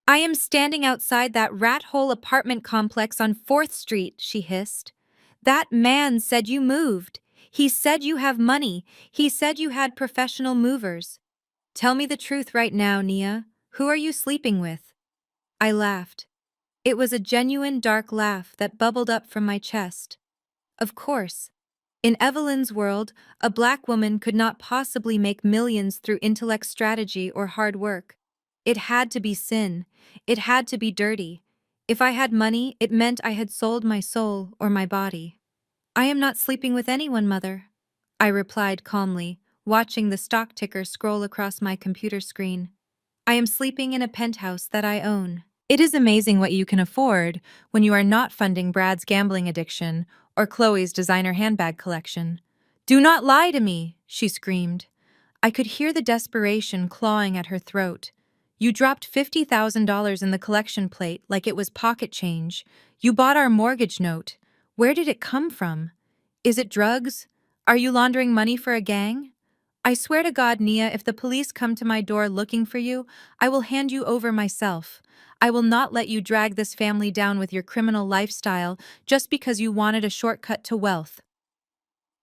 "I am standing outside that rat-hole apartment complex on 4th Street, she hissed. "That man said you moved. He said you have money. He said you had professional movers. Tell me the truth right now, Nia. Who are you sleeping with?" I laughed. It was a genuine dark laugh that bubbled up from my chest. Of course. In Evelyn's world, a black woman could not possibly make millions through intellect, strategy, or hard work. It had to be sin. It had to be dirty. If I had money, it meant I had sold my soul or my body. "I am not sleeping with anyone, Mother," I replied calmly, watching the stock ticker scroll across my computer screen. "I am sleeping in a penthouse that I own." It is amazing what you can afford when you are not funding Brad's gambling addiction or Chloe's designer handbag collection. "Do not lie to me," she screamed. I could hear the desperation clawing at her throat. "You dropped $50,000 in the collection plate like it was pocket change. You bought our mortgage note. Where did it come from? Is it drugs? Are you laundering money for a gang? I swear to God, Nia, if the police come to my door looking for you, I will hand you over myself. I will not let you drag this family down with your criminal lifestyle just because you wanted a shortcut to wealth."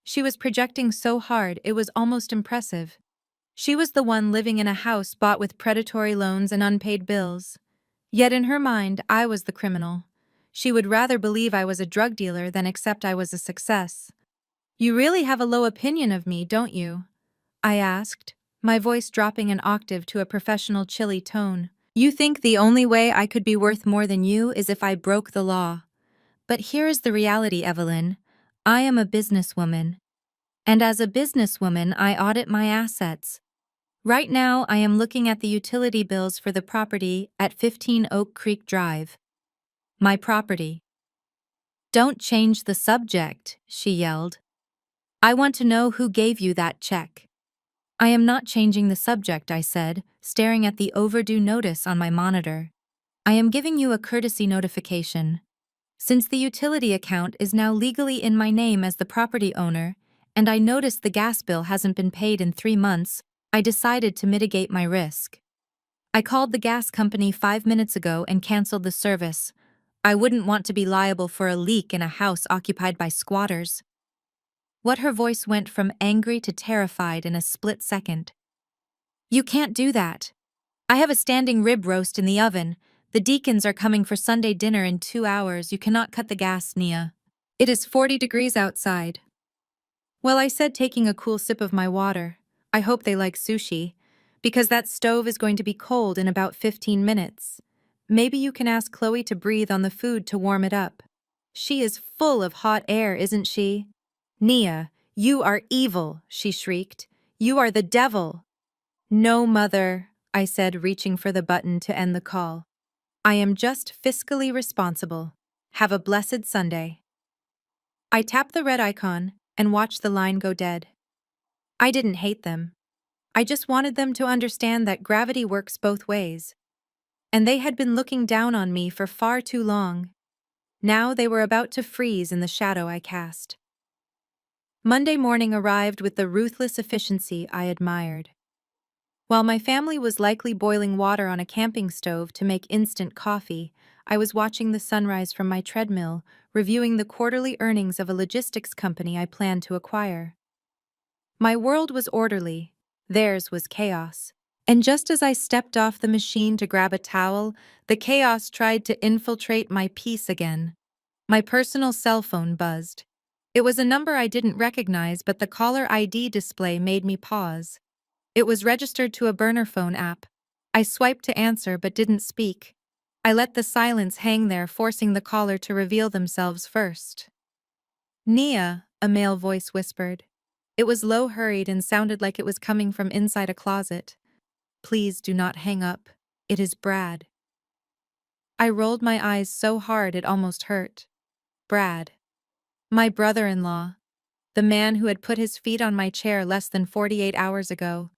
She was projecting so hard it was almost impressive. She was the one living in a house bought with predatory loans and unpaid bills. Yet in her mind, I was the criminal. She would rather believe I was a drug dealer than accept I was a success. "You really have a low opinion of me, don't you?" I asked, my voice dropping an octave to a professional chilly tone. "You think the only way I could be worth more than you is if I broke the law. But here is the reality, Evelyn. I am a businesswoman. And as a businesswoman, I audit my assets. Right now, I am looking at the utility bills for the property at 15 Oak Creek Drive. My property. Don't change the subject, she yelled. I want to know who gave you that check. I am not changing the subject, I said, staring at the overdue notice on my monitor. I am giving you a courtesy notification. Since the utility account is now legally in my name as the property owner, and I noticed the gas bill hasn't been paid in 3 months, I decided to mitigate my risk. I called the gas company 5 minutes ago and canceled the service. I wouldn't want to be liable for a leak in a house occupied by squatters. What her voice went from angry to terrified in a split second. You can't do that. I have a standing rib roast in the oven. The deacons are coming for Sunday dinner in 2 hours. You cannot cut the gas, Nia. It is 40 degrees outside. Well, I said, taking a cool sip of my water. I hope they like sushi, because that stove is going to be cold in about 15 minutes. Maybe you can ask Chloe to breathe on the food to warm it up. She is full of hot air, isn't she? Nia, you are evil, she shrieked. You are the devil. No, Mother, I said, reaching for the button to end the call. I am just fiscally responsible. Have a blessed Sunday. I tapped the red icon and watched the line go dead. I didn't hate them. I just wanted them to understand that gravity works both ways. And they had been looking down on me for far too long. Now they were about to freeze in the shadow I cast. Monday morning arrived with the ruthless efficiency I admired. While my family was likely boiling water on a camping stove to make instant coffee, I was watching the sunrise from my treadmill, reviewing the quarterly earnings of a logistics company I planned to acquire. My world was orderly, theirs was chaos. And just as I stepped off the machine to grab a towel, the chaos tried to infiltrate my peace again. My personal cell phone buzzed. It was a number I didn't recognize, but the caller ID display made me pause. It was registered to a burner phone app. I swiped to answer but didn't speak. I let the silence hang there, forcing the caller to reveal themselves first. Nia, a male voice whispered. It was low, hurried, and sounded like it was coming from inside a closet. Please do not hang up. It is Brad. I rolled my eyes so hard it almost hurt. Brad. My brother-in-law. The man who had put his feet on my chair less than 48 hours ago.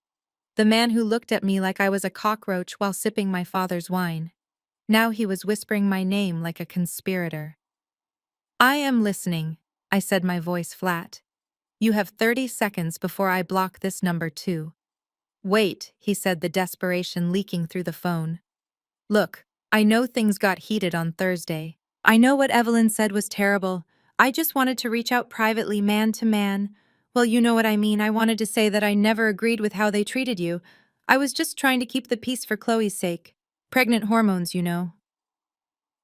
The man who looked at me like I was a cockroach while sipping my father's wine. Now he was whispering my name like a conspirator. I am listening, I said, my voice flat. You have 30 seconds before I block this number too. Wait, he said, the desperation leaking through the phone. Look, I know things got heated on Thursday. I know what Evelyn said was terrible. I just wanted to reach out privately, man to man. Well, you know what I mean. I wanted to say that I never agreed with how they treated you. I was just trying to keep the peace for Chloe's sake. Pregnant hormones, you know.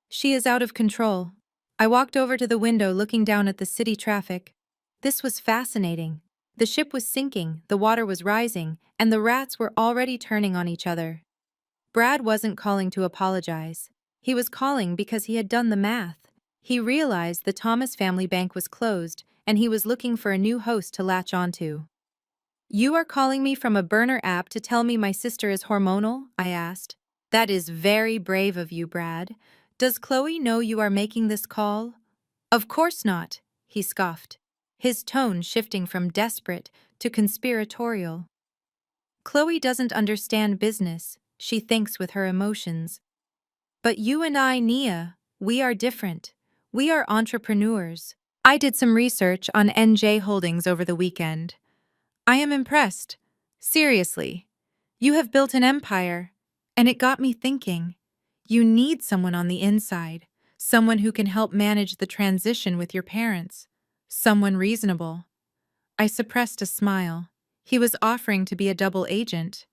She is out of control. I walked over to the window, looking down at the city traffic. This was fascinating. The ship was sinking, the water was rising, and the rats were already turning on each other. Brad wasn't calling to apologize. He was calling because he had done the math. He realized the Thomas family bank was closed, and he was looking for a new host to latch onto. You are calling me from a burner app to tell me my sister is hormonal? I asked. That is very brave of you, Brad. Does Chloe know you are making this call? Of course not, he scoffed, his tone shifting from desperate to conspiratorial. Chloe doesn't understand business. She thinks with her emotions. But you and I, Nia, we are different. We are entrepreneurs. I did some research on NJ Holdings over the weekend. I am impressed. Seriously. You have built an empire. And it got me thinking. You need someone on the inside. Someone who can help manage the transition with your parents. Someone reasonable. I suppressed a smile. He was offering to be a double agent.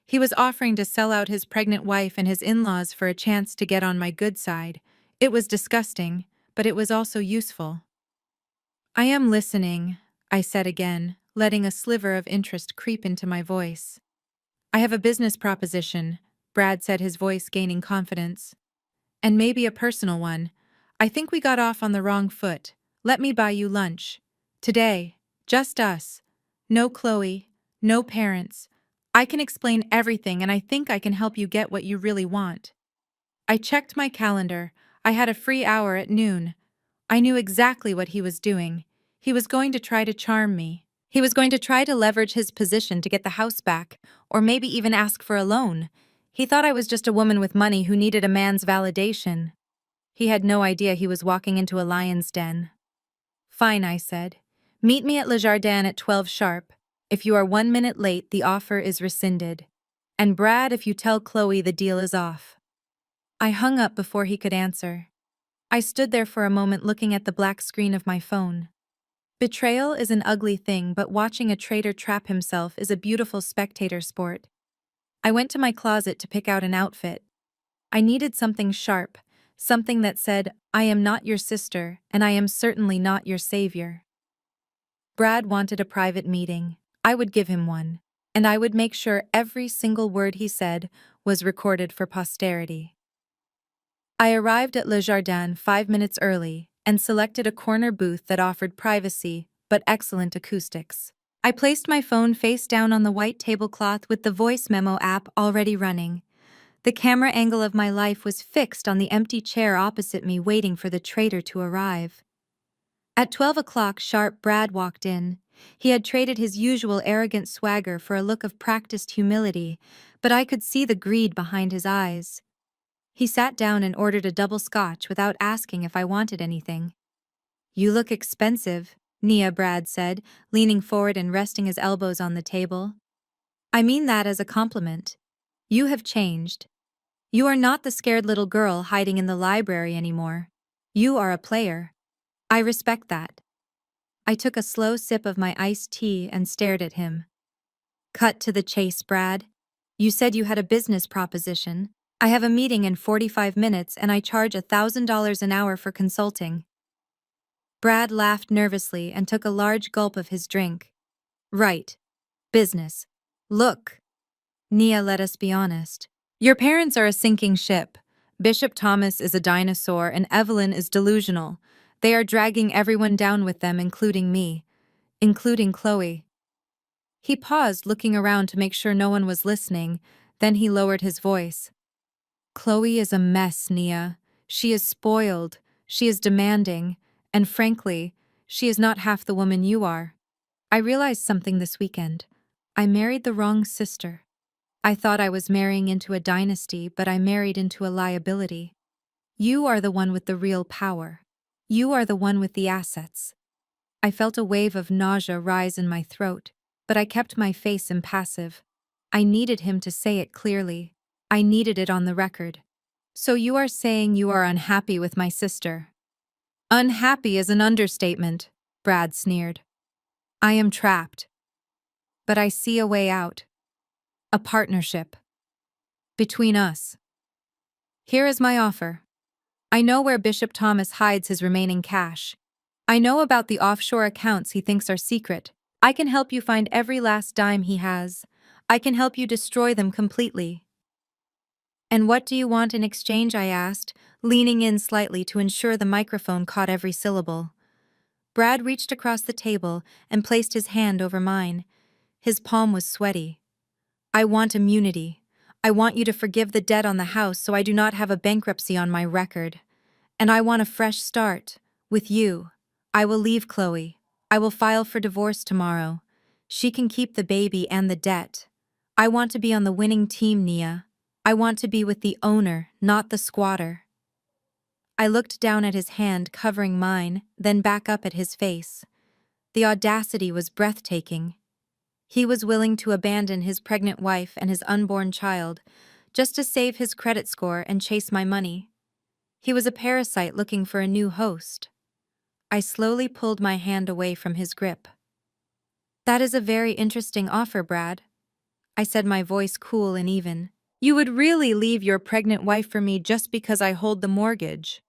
He was offering to sell out his pregnant wife and his in-laws for a chance to get on my good side. It was disgusting, but it was also useful. I am listening, I said again, letting a sliver of interest creep into my voice. I have a business proposition, Brad said, his voice gaining confidence. And maybe a personal one. I think we got off on the wrong foot. Let me buy you lunch. Today, just us. No Chloe, no parents. I can explain everything and I think I can help you get what you really want. I checked my calendar. I had a free hour at noon. I knew exactly what he was doing. He was going to try to charm me. He was going to try to leverage his position to get the house back, or maybe even ask for a loan. He thought I was just a woman with money who needed a man's validation. He had no idea he was walking into a lion's den. Fine, I said. Meet me at Le Jardin at 12 sharp. If you are 1 minute late, the offer is rescinded. And Brad, if you tell Chloe, the deal is off. I hung up before he could answer. I stood there for a moment looking at the black screen of my phone. Betrayal is an ugly thing, but watching a traitor trap himself is a beautiful spectator sport. I went to my closet to pick out an outfit. I needed something sharp, something that said, I am not your sister, and I am certainly not your savior. Brad wanted a private meeting. I would give him one, and I would make sure every single word he said was recorded for posterity. I arrived at Le Jardin 5 minutes early and selected a corner booth that offered privacy but excellent acoustics. I placed my phone face down on the white tablecloth with the voice memo app already running. The camera angle of my life was fixed on the empty chair opposite me, waiting for the traitor to arrive. At 12 o'clock sharp, Brad walked in. He had traded his usual arrogant swagger for a look of practiced humility, but I could see the greed behind his eyes. He sat down and ordered a double scotch without asking if I wanted anything. You look expensive, Nia, Brad said, leaning forward and resting his elbows on the table. I mean that as a compliment. You have changed. You are not the scared little girl hiding in the library anymore. You are a player. I respect that. I took a slow sip of my iced tea and stared at him. Cut to the chase, Brad. You said you had a business proposition. I have a meeting in 45 minutes and I charge $1,000 an hour for consulting. Brad laughed nervously and took a large gulp of his drink. Right. Business. Look. Nia, let us be honest. Your parents are a sinking ship. Bishop Thomas is a dinosaur and Evelyn is delusional. They are dragging everyone down with them, including me. Including Chloe. He paused, looking around to make sure no one was listening, then he lowered his voice. Chloe is a mess, Nia. She is spoiled, she is demanding, and frankly, she is not half the woman you are. I realized something this weekend. I married the wrong sister. I thought I was marrying into a dynasty, but I married into a liability. You are the one with the real power. You are the one with the assets. I felt a wave of nausea rise in my throat, but I kept my face impassive. I needed him to say it clearly. I needed it on the record. So you are saying you are unhappy with my sister? Unhappy is an understatement, Brad sneered. I am trapped. But I see a way out. A partnership. Between us. Here is my offer. I know where Bishop Thomas hides his remaining cash. I know about the offshore accounts he thinks are secret. I can help you find every last dime he has. I can help you destroy them completely. And what do you want in exchange? I asked, leaning in slightly to ensure the microphone caught every syllable. Brad reached across the table and placed his hand over mine. His palm was sweaty. I want immunity. I want you to forgive the debt on the house so I do not have a bankruptcy on my record. And I want a fresh start. With you. I will leave Chloe. I will file for divorce tomorrow. She can keep the baby and the debt. I want to be on the winning team, Nia. I want to be with the owner, not the squatter. I looked down at his hand covering mine, then back up at his face. The audacity was breathtaking. He was willing to abandon his pregnant wife and his unborn child, just to save his credit score and chase my money. He was a parasite looking for a new host. I slowly pulled my hand away from his grip. That is a very interesting offer, Brad. I said, my voice cool and even. You would really leave your pregnant wife for me just because I hold the mortgage?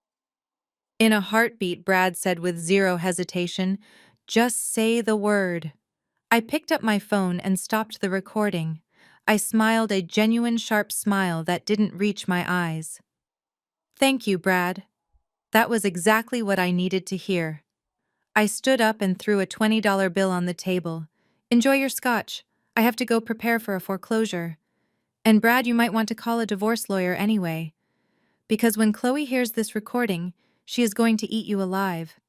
In a heartbeat, Brad said with zero hesitation, just say the word. I picked up my phone and stopped the recording. I smiled a genuine sharp smile that didn't reach my eyes. Thank you, Brad. That was exactly what I needed to hear. I stood up and threw a $20 bill on the table. Enjoy your scotch. I have to go prepare for a foreclosure. And Brad, you might want to call a divorce lawyer anyway. Because when Chloe hears this recording, she is going to eat you alive.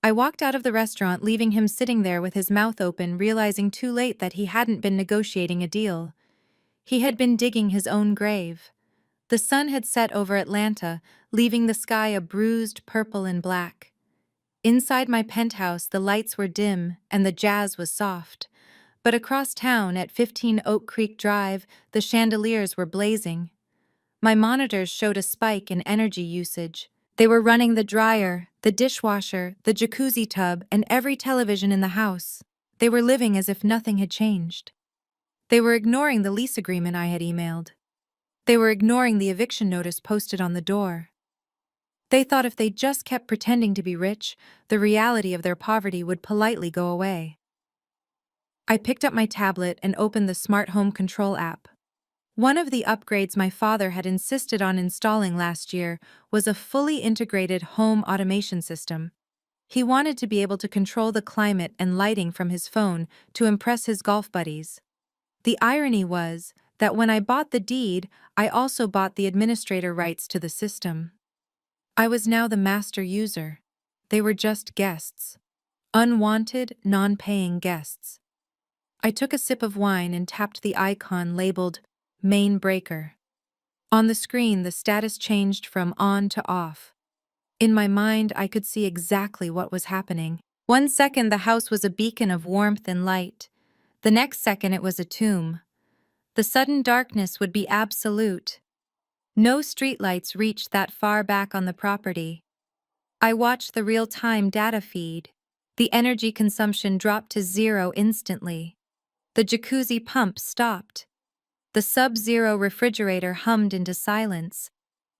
I walked out of the restaurant, leaving him sitting there with his mouth open, realizing too late that he hadn't been negotiating a deal. He had been digging his own grave. The sun had set over Atlanta, leaving the sky a bruised purple and black. Inside my penthouse, the lights were dim and the jazz was soft. But across town at 15 Oak Creek Drive, the chandeliers were blazing. My monitors showed a spike in energy usage. They were running the dryer, the dishwasher, the jacuzzi tub, and every television in the house. They were living as if nothing had changed. They were ignoring the lease agreement I had emailed. They were ignoring the eviction notice posted on the door. They thought if they just kept pretending to be rich, the reality of their poverty would politely go away. I picked up my tablet and opened the smart home control app. One of the upgrades my father had insisted on installing last year was a fully integrated home automation system. He wanted to be able to control the climate and lighting from his phone to impress his golf buddies. The irony was that when I bought the deed, I also bought the administrator rights to the system. I was now the master user. They were just guests. Unwanted, non-paying guests. I took a sip of wine and tapped the icon labeled Main Breaker. On the screen, the status changed from on to off. In my mind, I could see exactly what was happening. 1 second, the house was a beacon of warmth and light. The next second, it was a tomb. The sudden darkness would be absolute. No streetlights reached that far back on the property. I watched the real-time data feed. The energy consumption dropped to zero instantly. The jacuzzi pump stopped. The sub-zero refrigerator hummed into silence.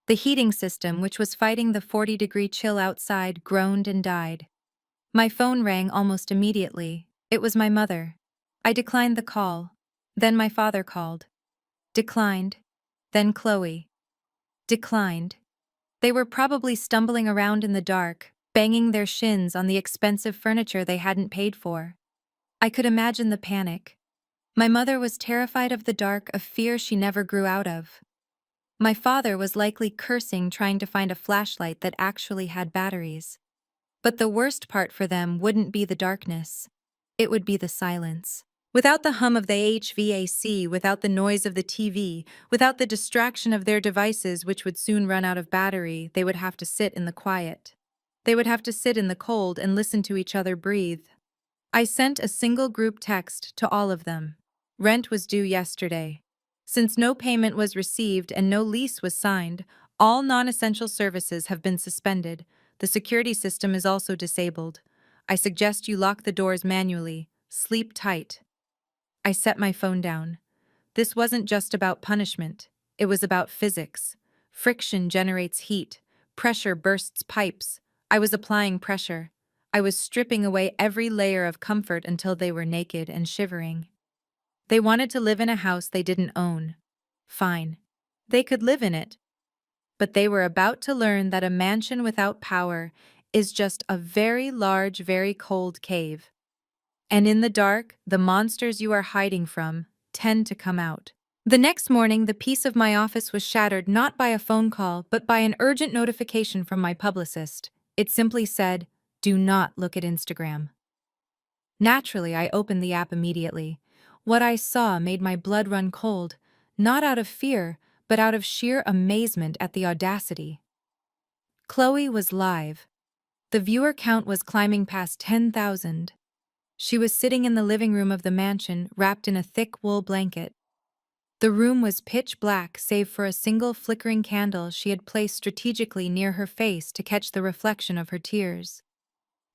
The heating system, which was fighting the 40-degree chill outside, groaned and died. My phone rang almost immediately. It was my mother. I declined the call. Then my father called. Declined. Then Chloe. Declined. They were probably stumbling around in the dark, banging their shins on the expensive furniture they hadn't paid for. I could imagine the panic. My mother was terrified of the dark, a fear she never grew out of. My father was likely cursing, trying to find a flashlight that actually had batteries. But the worst part for them wouldn't be the darkness. It would be the silence. Without the hum of the HVAC, without the noise of the TV, without the distraction of their devices which would soon run out of battery, they would have to sit in the quiet. They would have to sit in the cold and listen to each other breathe. I sent a single group text to all of them. Rent was due yesterday. Since no payment was received and no lease was signed, all non-essential services have been suspended. The security system is also disabled. I suggest you lock the doors manually. Sleep tight. I set my phone down. This wasn't just about punishment. It was about physics. Friction generates heat. Pressure bursts pipes. I was applying pressure. I was stripping away every layer of comfort until they were naked and shivering. They wanted to live in a house they didn't own. Fine. They could live in it. But they were about to learn that a mansion without power is just a very large, very cold cave. And in the dark, the monsters you are hiding from tend to come out. The next morning, the peace of my office was shattered not by a phone call, but by an urgent notification from my publicist. It simply said, "Do not look at Instagram." Naturally, I opened the app immediately. What I saw made my blood run cold, not out of fear, but out of sheer amazement at the audacity. Chloe was live. The viewer count was climbing past 10,000. She was sitting in the living room of the mansion, wrapped in a thick wool blanket. The room was pitch black save for a single flickering candle she had placed strategically near her face to catch the reflection of her tears.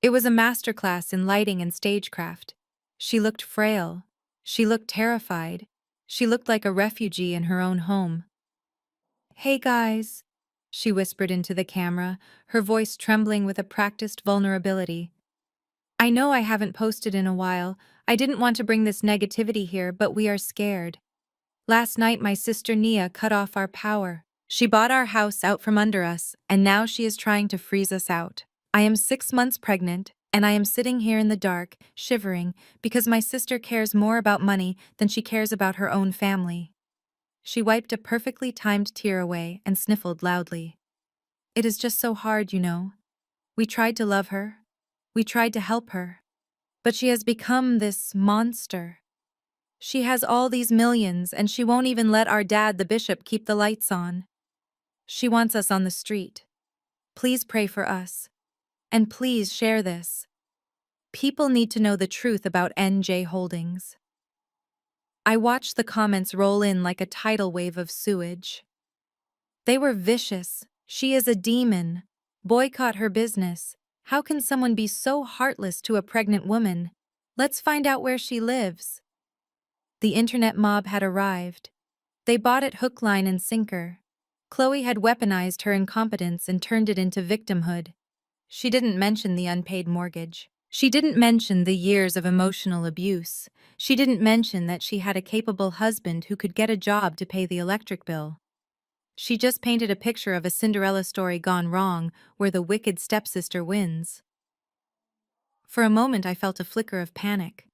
It was a masterclass in lighting and stagecraft. She looked frail. She looked terrified. She looked like a refugee in her own home. "Hey guys," she whispered into the camera, her voice trembling with a practiced vulnerability. "I know I haven't posted in a while. I didn't want to bring this negativity here, but we are scared. Last night my sister Nia cut off our power. She bought our house out from under us, and now she is trying to freeze us out. I am 6 months pregnant, and I am sitting here in the dark, shivering, because my sister cares more about money than she cares about her own family. She wiped a perfectly timed tear away and sniffled loudly. It is just so hard, you know. We tried to love her. We tried to help her. But she has become this monster. She has all these millions, and she won't even let our dad, the bishop, keep the lights on. She wants us on the street. Please pray for us. And please share this. People need to know the truth about NJ Holdings. I watched the comments roll in like a tidal wave of sewage. They were vicious. She is a demon. Boycott her business. How can someone be so heartless to a pregnant woman? Let's find out where she lives. The internet mob had arrived. They bought it hook, line, and sinker. Chloe had weaponized her incompetence and turned it into victimhood. She didn't mention the unpaid mortgage. She didn't mention the years of emotional abuse. She didn't mention that she had a capable husband who could get a job to pay the electric bill. She just painted a picture of a Cinderella story gone wrong, where the wicked stepsister wins. For a moment, I felt a flicker of panic.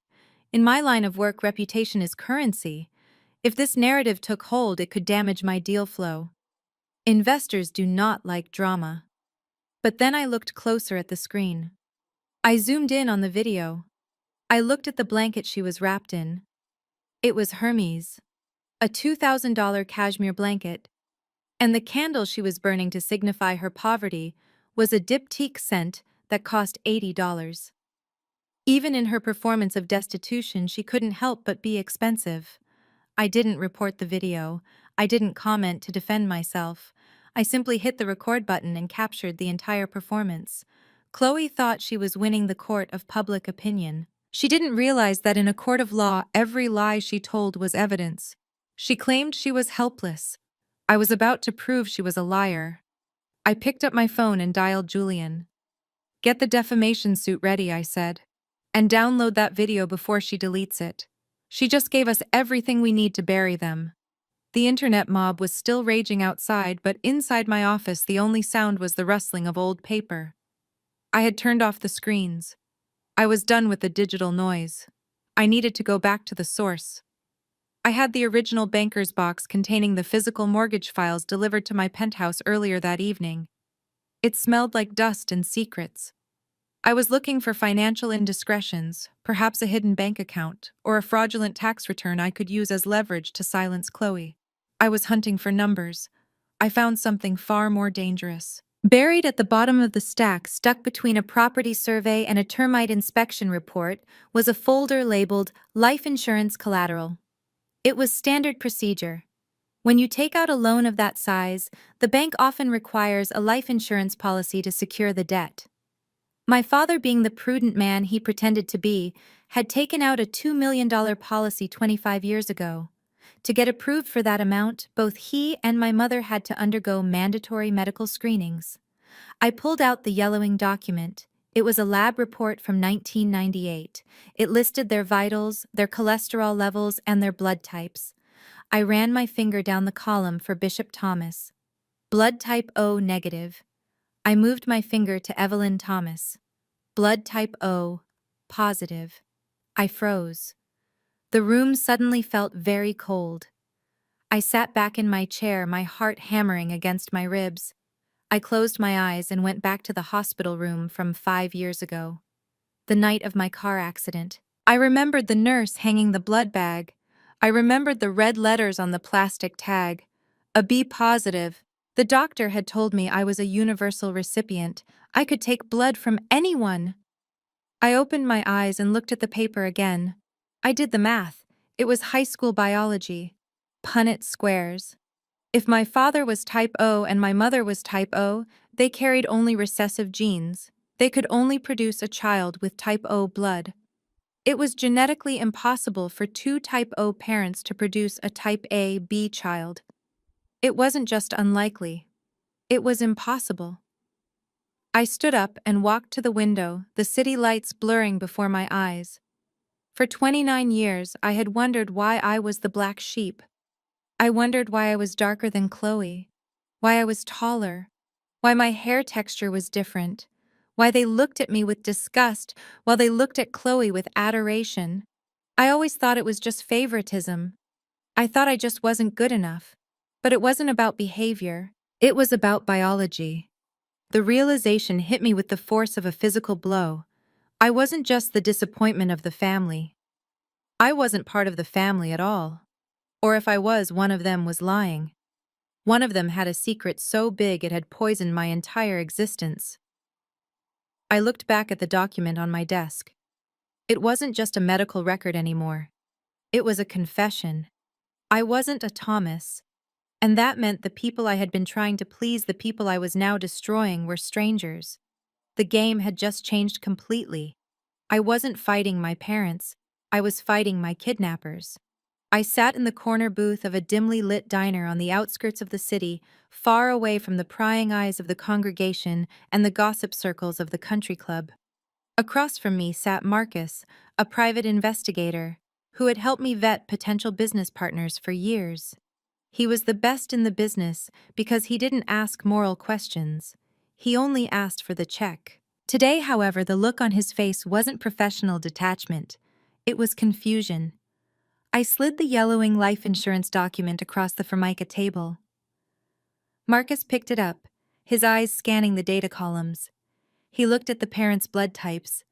In my line of work, reputation is currency. If this narrative took hold, it could damage my deal flow. Investors do not like drama. But then I looked closer at the screen. I zoomed in on the video. I looked at the blanket she was wrapped in. It was Hermes, a $2,000 cashmere blanket, and the candle she was burning to signify her poverty was a diptyque scent that cost $80. Even in her performance of destitution, she couldn't help but be expensive. I didn't report the video. I didn't comment to defend myself. I simply hit the record button and captured the entire performance. Chloe thought she was winning the court of public opinion. She didn't realize that in a court of law, every lie she told was evidence. She claimed she was helpless. I was about to prove she was a liar. I picked up my phone and dialed Julian. "Get the defamation suit ready," I said. "And download that video before she deletes it. She just gave us everything we need to bury them." The internet mob was still raging outside, but inside my office the only sound was the rustling of old paper. I had turned off the screens. I was done with the digital noise. I needed to go back to the source. I had the original banker's box containing the physical mortgage files delivered to my penthouse earlier that evening. It smelled like dust and secrets. I was looking for financial indiscretions, perhaps a hidden bank account, or a fraudulent tax return I could use as leverage to silence Chloe. I was hunting for numbers. I found something far more dangerous. Buried at the bottom of the stack, stuck between a property survey and a termite inspection report, was a folder labeled Life Insurance Collateral. It was standard procedure. When you take out a loan of that size, the bank often requires a life insurance policy to secure the debt. My father, being the prudent man he pretended to be, had taken out a $2 million policy 25 years ago. To get approved for that amount, both he and my mother had to undergo mandatory medical screenings. I pulled out the yellowing document. It was a lab report from 1998. It listed their vitals, their cholesterol levels, and their blood types. I ran my finger down the column for Bishop Thomas. Blood type O negative. I moved my finger to Evelyn Thomas. Blood type O positive. I froze. The room suddenly felt very cold. I sat back in my chair, my heart hammering against my ribs. I closed my eyes and went back to the hospital room from 5 years ago. The night of my car accident. I remembered the nurse hanging the blood bag. I remembered the red letters on the plastic tag. A B positive. The doctor had told me I was a universal recipient. I could take blood from anyone. I opened my eyes and looked at the paper again. I did the math. It was high school biology. Punnett squares. If my father was type O and my mother was type O, they carried only recessive genes. They could only produce a child with type O blood. It was genetically impossible for two type O parents to produce a type A/B child. It wasn't just unlikely. It was impossible. I stood up and walked to the window, the city lights blurring before my eyes. For 29 years, I had wondered why I was the black sheep. I wondered why I was darker than Chloe. why I was taller, why my hair texture was different, why they looked at me with disgust while they looked at Chloe with adoration. I always thought it was just favoritism. I thought I just wasn't good enough. But it wasn't about behavior, it was about biology. The realization hit me with the force of a physical blow. I wasn't just the disappointment of the family. I wasn't part of the family at all. Or if I was, one of them was lying. One of them had a secret so big it had poisoned my entire existence. I looked back at the document on my desk. It wasn't just a medical record anymore. It was a confession. I wasn't a Thomas, and that meant the people I had been trying to please, the people I was now destroying, were strangers. The game had just changed completely. I wasn't fighting my parents, I was fighting my kidnappers. I sat in the corner booth of a dimly lit diner on the outskirts of the city, far away from the prying eyes of the congregation and the gossip circles of the country club. Across from me sat Marcus, a private investigator, who had helped me vet potential business partners for years. He was the best in the business because he didn't ask moral questions. He only asked for the check. Today, however, the look on his face wasn't professional detachment. It was confusion. I slid the yellowing life insurance document across the Formica table. Marcus picked it up, his eyes scanning the data columns. He looked at the parents' blood types.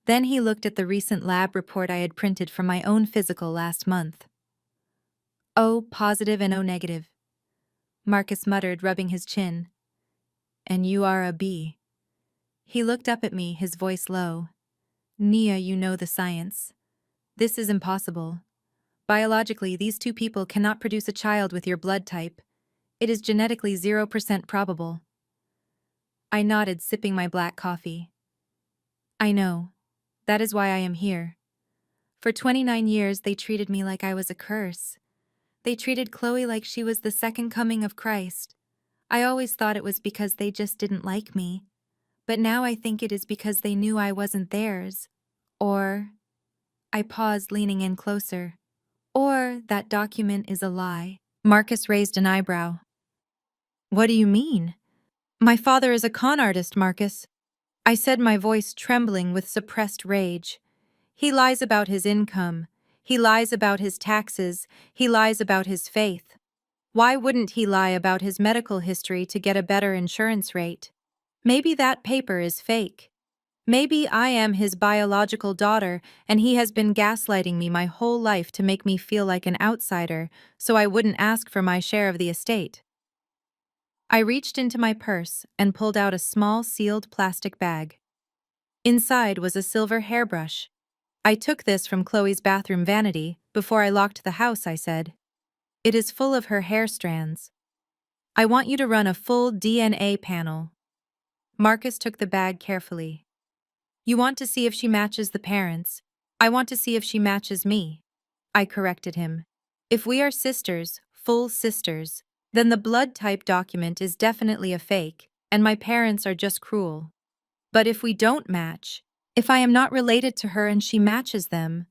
Then he looked at the recent lab report I had printed from my own physical last month. O positive and O negative, Marcus muttered, rubbing his chin. And you are a B. He looked up at me, his voice low. Nia, you know the science. This is impossible. Biologically, these two people cannot produce a child with your blood type. It is genetically 0% probable. I nodded, sipping my black coffee. I know. That is why I am here. For 29 years, they treated me like I was a curse. They treated Chloe like she was the second coming of Christ. I always thought it was because they just didn't like me. But now I think it is because they knew I wasn't theirs. Or, I paused, leaning in closer. Or that document is a lie. Marcus raised an eyebrow. What do you mean? My father is a con artist, Marcus. I said, my voice trembling with suppressed rage. He lies about his income. He lies about his taxes. He lies about his faith. Why wouldn't he lie about his medical history to get a better insurance rate? Maybe that paper is fake. Maybe I am his biological daughter and he has been gaslighting me my whole life to make me feel like an outsider so I wouldn't ask for my share of the estate. I reached into my purse and pulled out a small sealed plastic bag. Inside was a silver hairbrush. I took this from Chloe's bathroom vanity before I locked the house, I said. It is full of her hair strands. I want you to run a full DNA panel. Marcus took the bag carefully. You want to see if she matches the parents. I want to see if she matches me. I corrected him. If we are sisters, full sisters, then the blood type document is definitely a fake, and my parents are just cruel. But if we don't match, if I am not related to her and she matches them,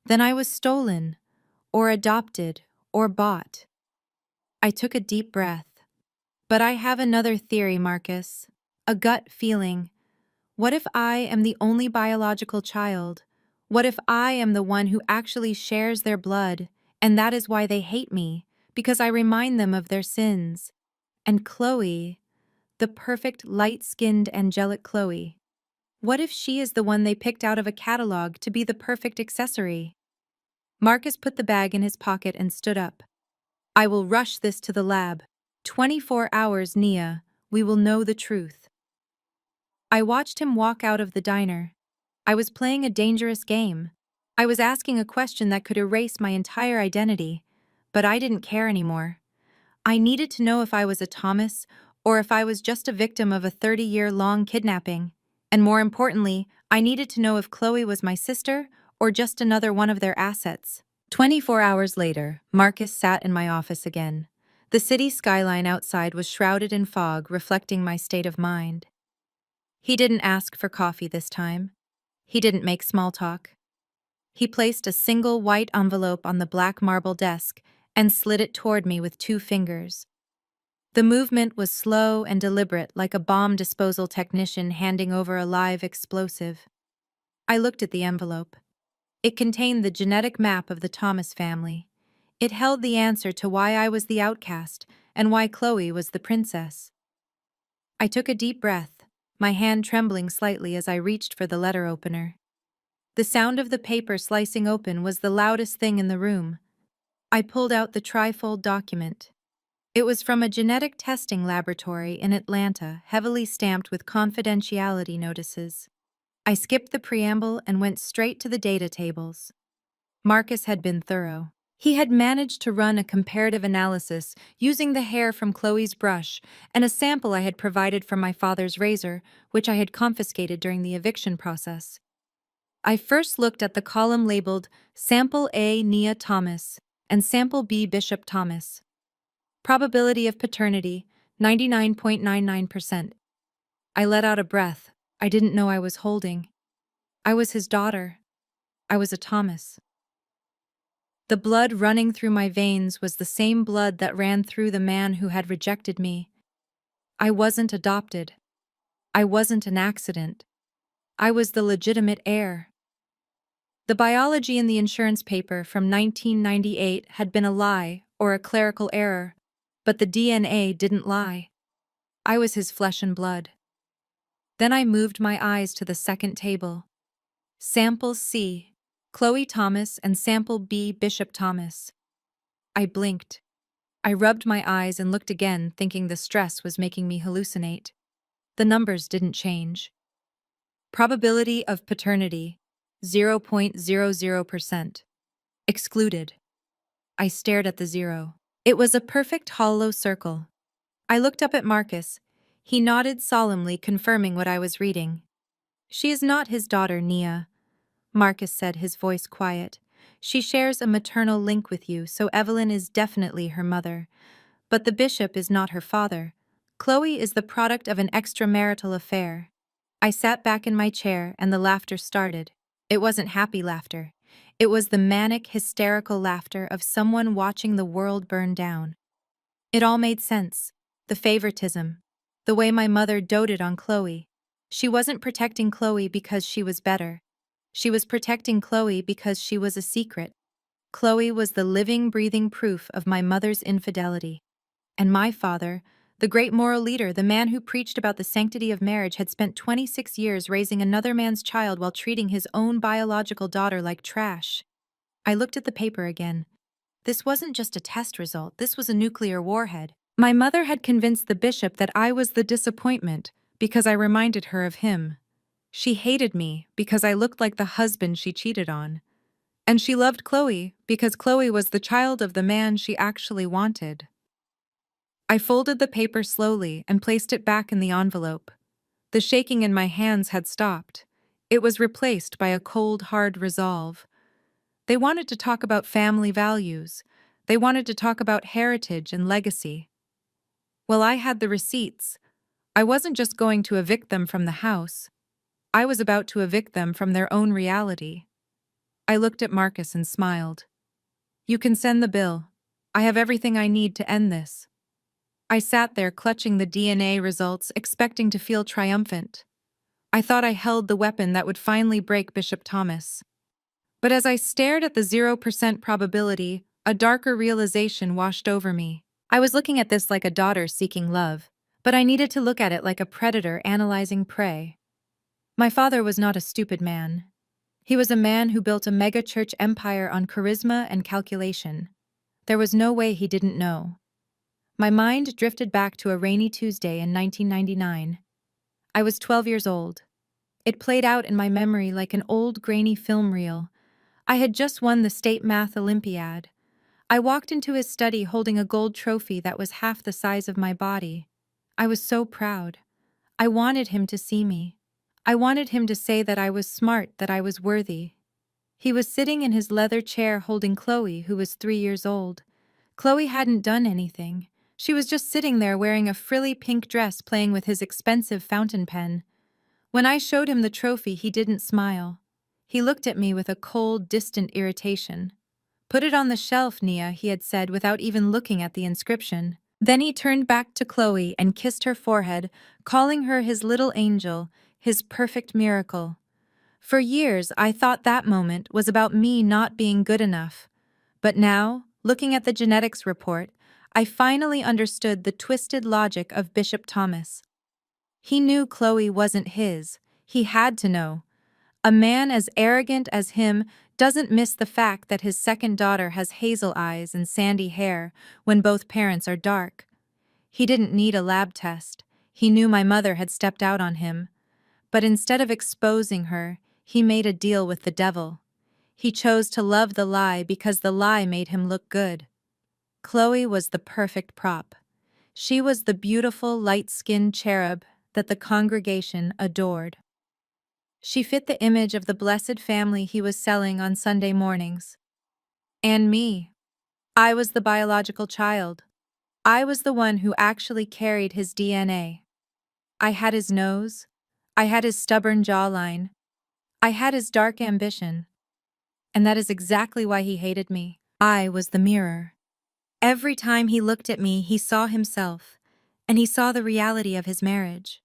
then I was stolen, or adopted, or bought. I took a deep breath. But I have another theory, Marcus. A gut feeling. What if I am the only biological child? What if I am the one who actually shares their blood, and that is why they hate me, because I remind them of their sins? And Chloe, the perfect light-skinned angelic Chloe, what if she is the one they picked out of a catalog to be the perfect accessory? Marcus put the bag in his pocket and stood up. I will rush this to the lab. 24 hours, Nia, we will know the truth. I watched him walk out of the diner. I was playing a dangerous game. I was asking a question that could erase my entire identity, but I didn't care anymore. I needed to know if I was a Thomas or if I was just a victim of a 30-year-long kidnapping. And more importantly, I needed to know if Chloe was my sister or just another one of their assets. 24 hours later, Marcus sat in my office again. The city skyline outside was shrouded in fog, reflecting my state of mind. He didn't ask for coffee this time. He didn't make small talk. He placed a single white envelope on the black marble desk and slid it toward me with 2 fingers. The movement was slow and deliberate, like a bomb disposal technician handing over a live explosive. I looked at the envelope. It contained the genetic map of the Thomas family. It held the answer to why I was the outcast and why Chloe was the princess. I took a deep breath, my hand trembling slightly as I reached for the letter opener. The sound of the paper slicing open was the loudest thing in the room. I pulled out the trifold document. It was from a genetic testing laboratory in Atlanta, heavily stamped with confidentiality notices. I skipped the preamble and went straight to the data tables. Marcus had been thorough. He had managed to run a comparative analysis using the hair from Chloe's brush and a sample I had provided from my father's razor, which I had confiscated during the eviction process. I first looked at the column labeled Sample A Nia Thomas and Sample B Bishop Thomas. Probability of paternity, 99.99%. I let out a breath I didn't know I was holding. I was his daughter. I was a Thomas. The blood running through my veins was the same blood that ran through the man who had rejected me. I wasn't adopted. I wasn't an accident. I was the legitimate heir. The biology in the insurance paper from 1998 had been a lie or a clerical error, but the DNA didn't lie. I was his flesh and blood. Then I moved my eyes to the second table. Sample C, Chloe Thomas, and Sample B, Bishop Thomas. I blinked. I rubbed my eyes and looked again, thinking the stress was making me hallucinate. The numbers didn't change. Probability of paternity, 0.00%. Excluded. I stared at the zero. It was a perfect hollow circle. I looked up at Marcus. He nodded solemnly, confirming what I was reading. She is not his daughter, Nia, Marcus said, his voice quiet. She shares a maternal link with you, so Evelyn is definitely her mother. But the bishop is not her father. Chloe is the product of an extramarital affair. I sat back in my chair and the laughter started. It wasn't happy laughter. It was the manic, hysterical laughter of someone watching the world burn down. It all made sense. The favoritism. The way my mother doted on Chloe. She wasn't protecting Chloe because she was better. She was protecting Chloe because she was a secret. Chloe was the living, breathing proof of my mother's infidelity. And my father, the great moral leader, the man who preached about the sanctity of marriage, had spent 26 years raising another man's child while treating his own biological daughter like trash. I looked at the paper again. This wasn't just a test result, this was a nuclear warhead. My mother had convinced the bishop that I was the disappointment because I reminded her of him. She hated me because I looked like the husband she cheated on. And she loved Chloe because Chloe was the child of the man she actually wanted. I folded the paper slowly and placed it back in the envelope. The shaking in my hands had stopped. It was replaced by a cold, hard resolve. They wanted to talk about family values. They wanted to talk about heritage and legacy. Well, I had the receipts. I wasn't just going to evict them from the house. I was about to evict them from their own reality. I looked at Marcus and smiled. You can send the bill. I have everything I need to end this. I sat there clutching the DNA results, expecting to feel triumphant. I thought I held the weapon that would finally break Bishop Thomas. But as I stared at the 0% probability, a darker realization washed over me. I was looking at this like a daughter seeking love, but I needed to look at it like a predator analyzing prey. My father was not a stupid man. He was a man who built a mega-church empire on charisma and calculation. There was no way he didn't know. My mind drifted back to a rainy Tuesday in 1999. I was 12 years old. It played out in my memory like an old grainy film reel. I had just won the state math Olympiad. I walked into his study holding a gold trophy that was half the size of my body. I was so proud. I wanted him to see me. I wanted him to say that I was smart, that I was worthy. He was sitting in his leather chair holding Chloe, who was 3 years old. Chloe hadn't done anything. She was just sitting there wearing a frilly pink dress playing with his expensive fountain pen. When I showed him the trophy, he didn't smile. He looked at me with a cold, distant irritation. Put it on the shelf, Nia, he had said without even looking at the inscription. Then he turned back to Chloe and kissed her forehead, calling her his little angel, his perfect miracle. For years, I thought that moment was about me not being good enough. But now, looking at the genetics report, I finally understood the twisted logic of Bishop Thomas. He knew Chloe wasn't his. He had to know. A man as arrogant as him doesn't miss the fact that his second daughter has hazel eyes and sandy hair when both parents are dark. He didn't need a lab test. He knew my mother had stepped out on him. But instead of exposing her, he made a deal with the devil. He chose to love the lie because the lie made him look good. Chloe was the perfect prop. She was the beautiful, light-skinned cherub that the congregation adored. She fit the image of the blessed family he was selling on Sunday mornings. And me. I was the biological child. I was the one who actually carried his DNA. I had his nose. I had his stubborn jawline. I had his dark ambition. And that is exactly why he hated me. I was the mirror. Every time he looked at me, he saw himself, and he saw the reality of his marriage.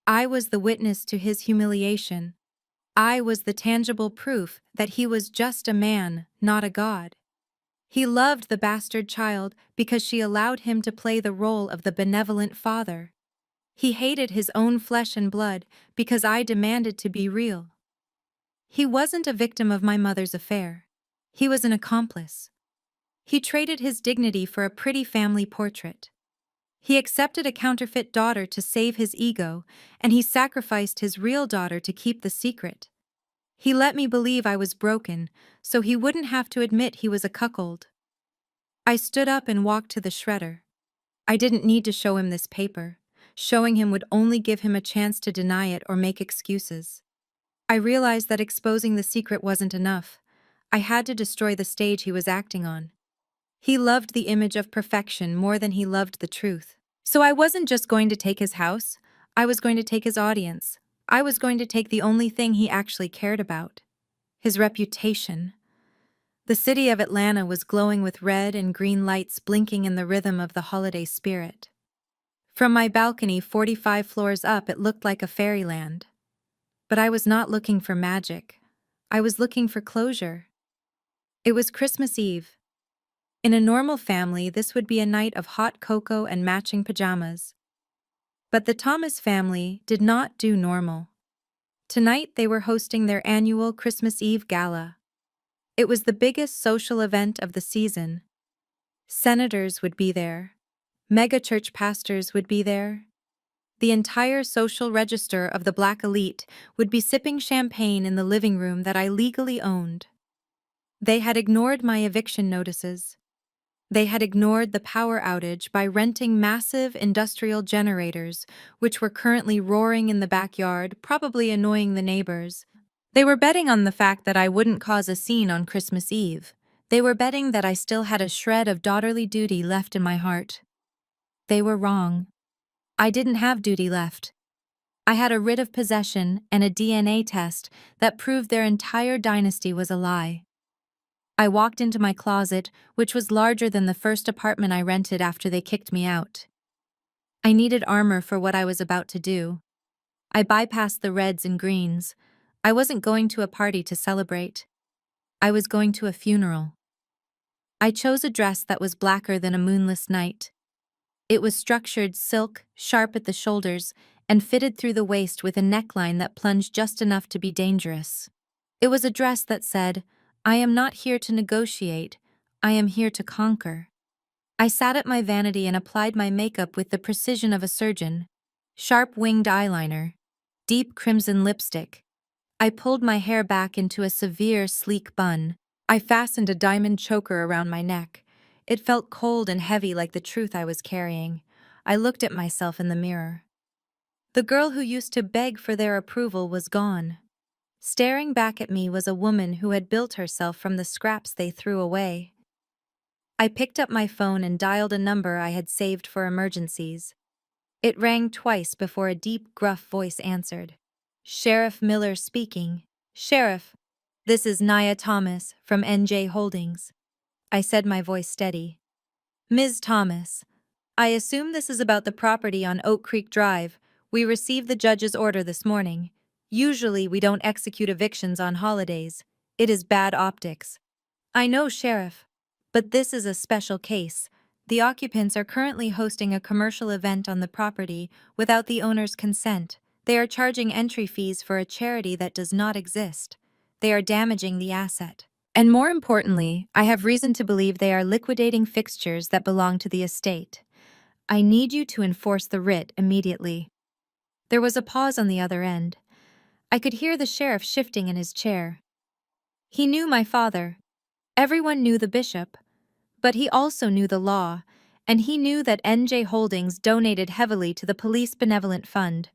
I was the witness to his humiliation. I was the tangible proof that he was just a man, not a god. He loved the bastard child because she allowed him to play the role of the benevolent father. He hated his own flesh and blood because I demanded to be real. He wasn't a victim of my mother's affair. He was an accomplice. He traded his dignity for a pretty family portrait. He accepted a counterfeit daughter to save his ego, and he sacrificed his real daughter to keep the secret. He let me believe I was broken, so he wouldn't have to admit he was a cuckold. I stood up and walked to the shredder. I didn't need to show him this paper. Showing him would only give him a chance to deny it or make excuses. I realized that exposing the secret wasn't enough. I had to destroy the stage he was acting on. He loved the image of perfection more than he loved the truth. So I wasn't just going to take his house, I was going to take his audience. I was going to take the only thing he actually cared about. His reputation. The city of Atlanta was glowing with red and green lights blinking in the rhythm of the holiday spirit. From my balcony 45 floors up, it looked like a fairyland. But I was not looking for magic. I was looking for closure. It was Christmas Eve. In a normal family, this would be a night of hot cocoa and matching pajamas. But the Thomas family did not do normal. Tonight, they were hosting their annual Christmas Eve gala. It was the biggest social event of the season. Senators would be there. Megachurch pastors would be there. The entire social register of the black elite would be sipping champagne in the living room that I legally owned. They had ignored my eviction notices. They had ignored the power outage by renting massive industrial generators, which were currently roaring in the backyard, probably annoying the neighbors. They were betting on the fact that I wouldn't cause a scene on Christmas Eve. They were betting that I still had a shred of daughterly duty left in my heart. They were wrong. I didn't have duty left. I had a writ of possession and a DNA test that proved their entire dynasty was a lie. I walked into my closet, which was larger than the first apartment I rented after they kicked me out. I needed armor for what I was about to do. I bypassed the reds and greens. I wasn't going to a party to celebrate. I was going to a funeral. I chose a dress that was blacker than a moonless night. It was structured silk, sharp at the shoulders, and fitted through the waist with a neckline that plunged just enough to be dangerous. It was a dress that said, "I am not here to negotiate, I am here to conquer." I sat at my vanity and applied my makeup with the precision of a surgeon. Sharp winged eyeliner, deep crimson lipstick. I pulled my hair back into a severe, sleek bun. I fastened a diamond choker around my neck. It felt cold and heavy like the truth I was carrying. I looked at myself in the mirror. The girl who used to beg for their approval was gone. Staring back at me was a woman who had built herself from the scraps they threw away. I picked up my phone and dialed a number I had saved for emergencies. It rang twice before a deep, gruff voice answered. "Sheriff Miller speaking." "Sheriff, this is Nia Thomas from NJ Holdings." I said, my voice steady. "Ms. Thomas, I assume this is about the property on Oak Creek Drive. We received the judge's order this morning. Usually we don't execute evictions on holidays. It is bad optics. I know, Sheriff. But this is a special case. The occupants are currently hosting a commercial event on the property without the owner's consent. They are charging entry fees for a charity that does not exist. They are damaging the asset. And more importantly, I have reason to believe they are liquidating fixtures that belong to the estate. I need you to enforce the writ immediately. There was a pause on the other end. I could hear the sheriff shifting in his chair. He knew my father. Everyone knew the bishop. But he also knew the law, and he knew that NJ Holdings donated heavily to the Police Benevolent Fund.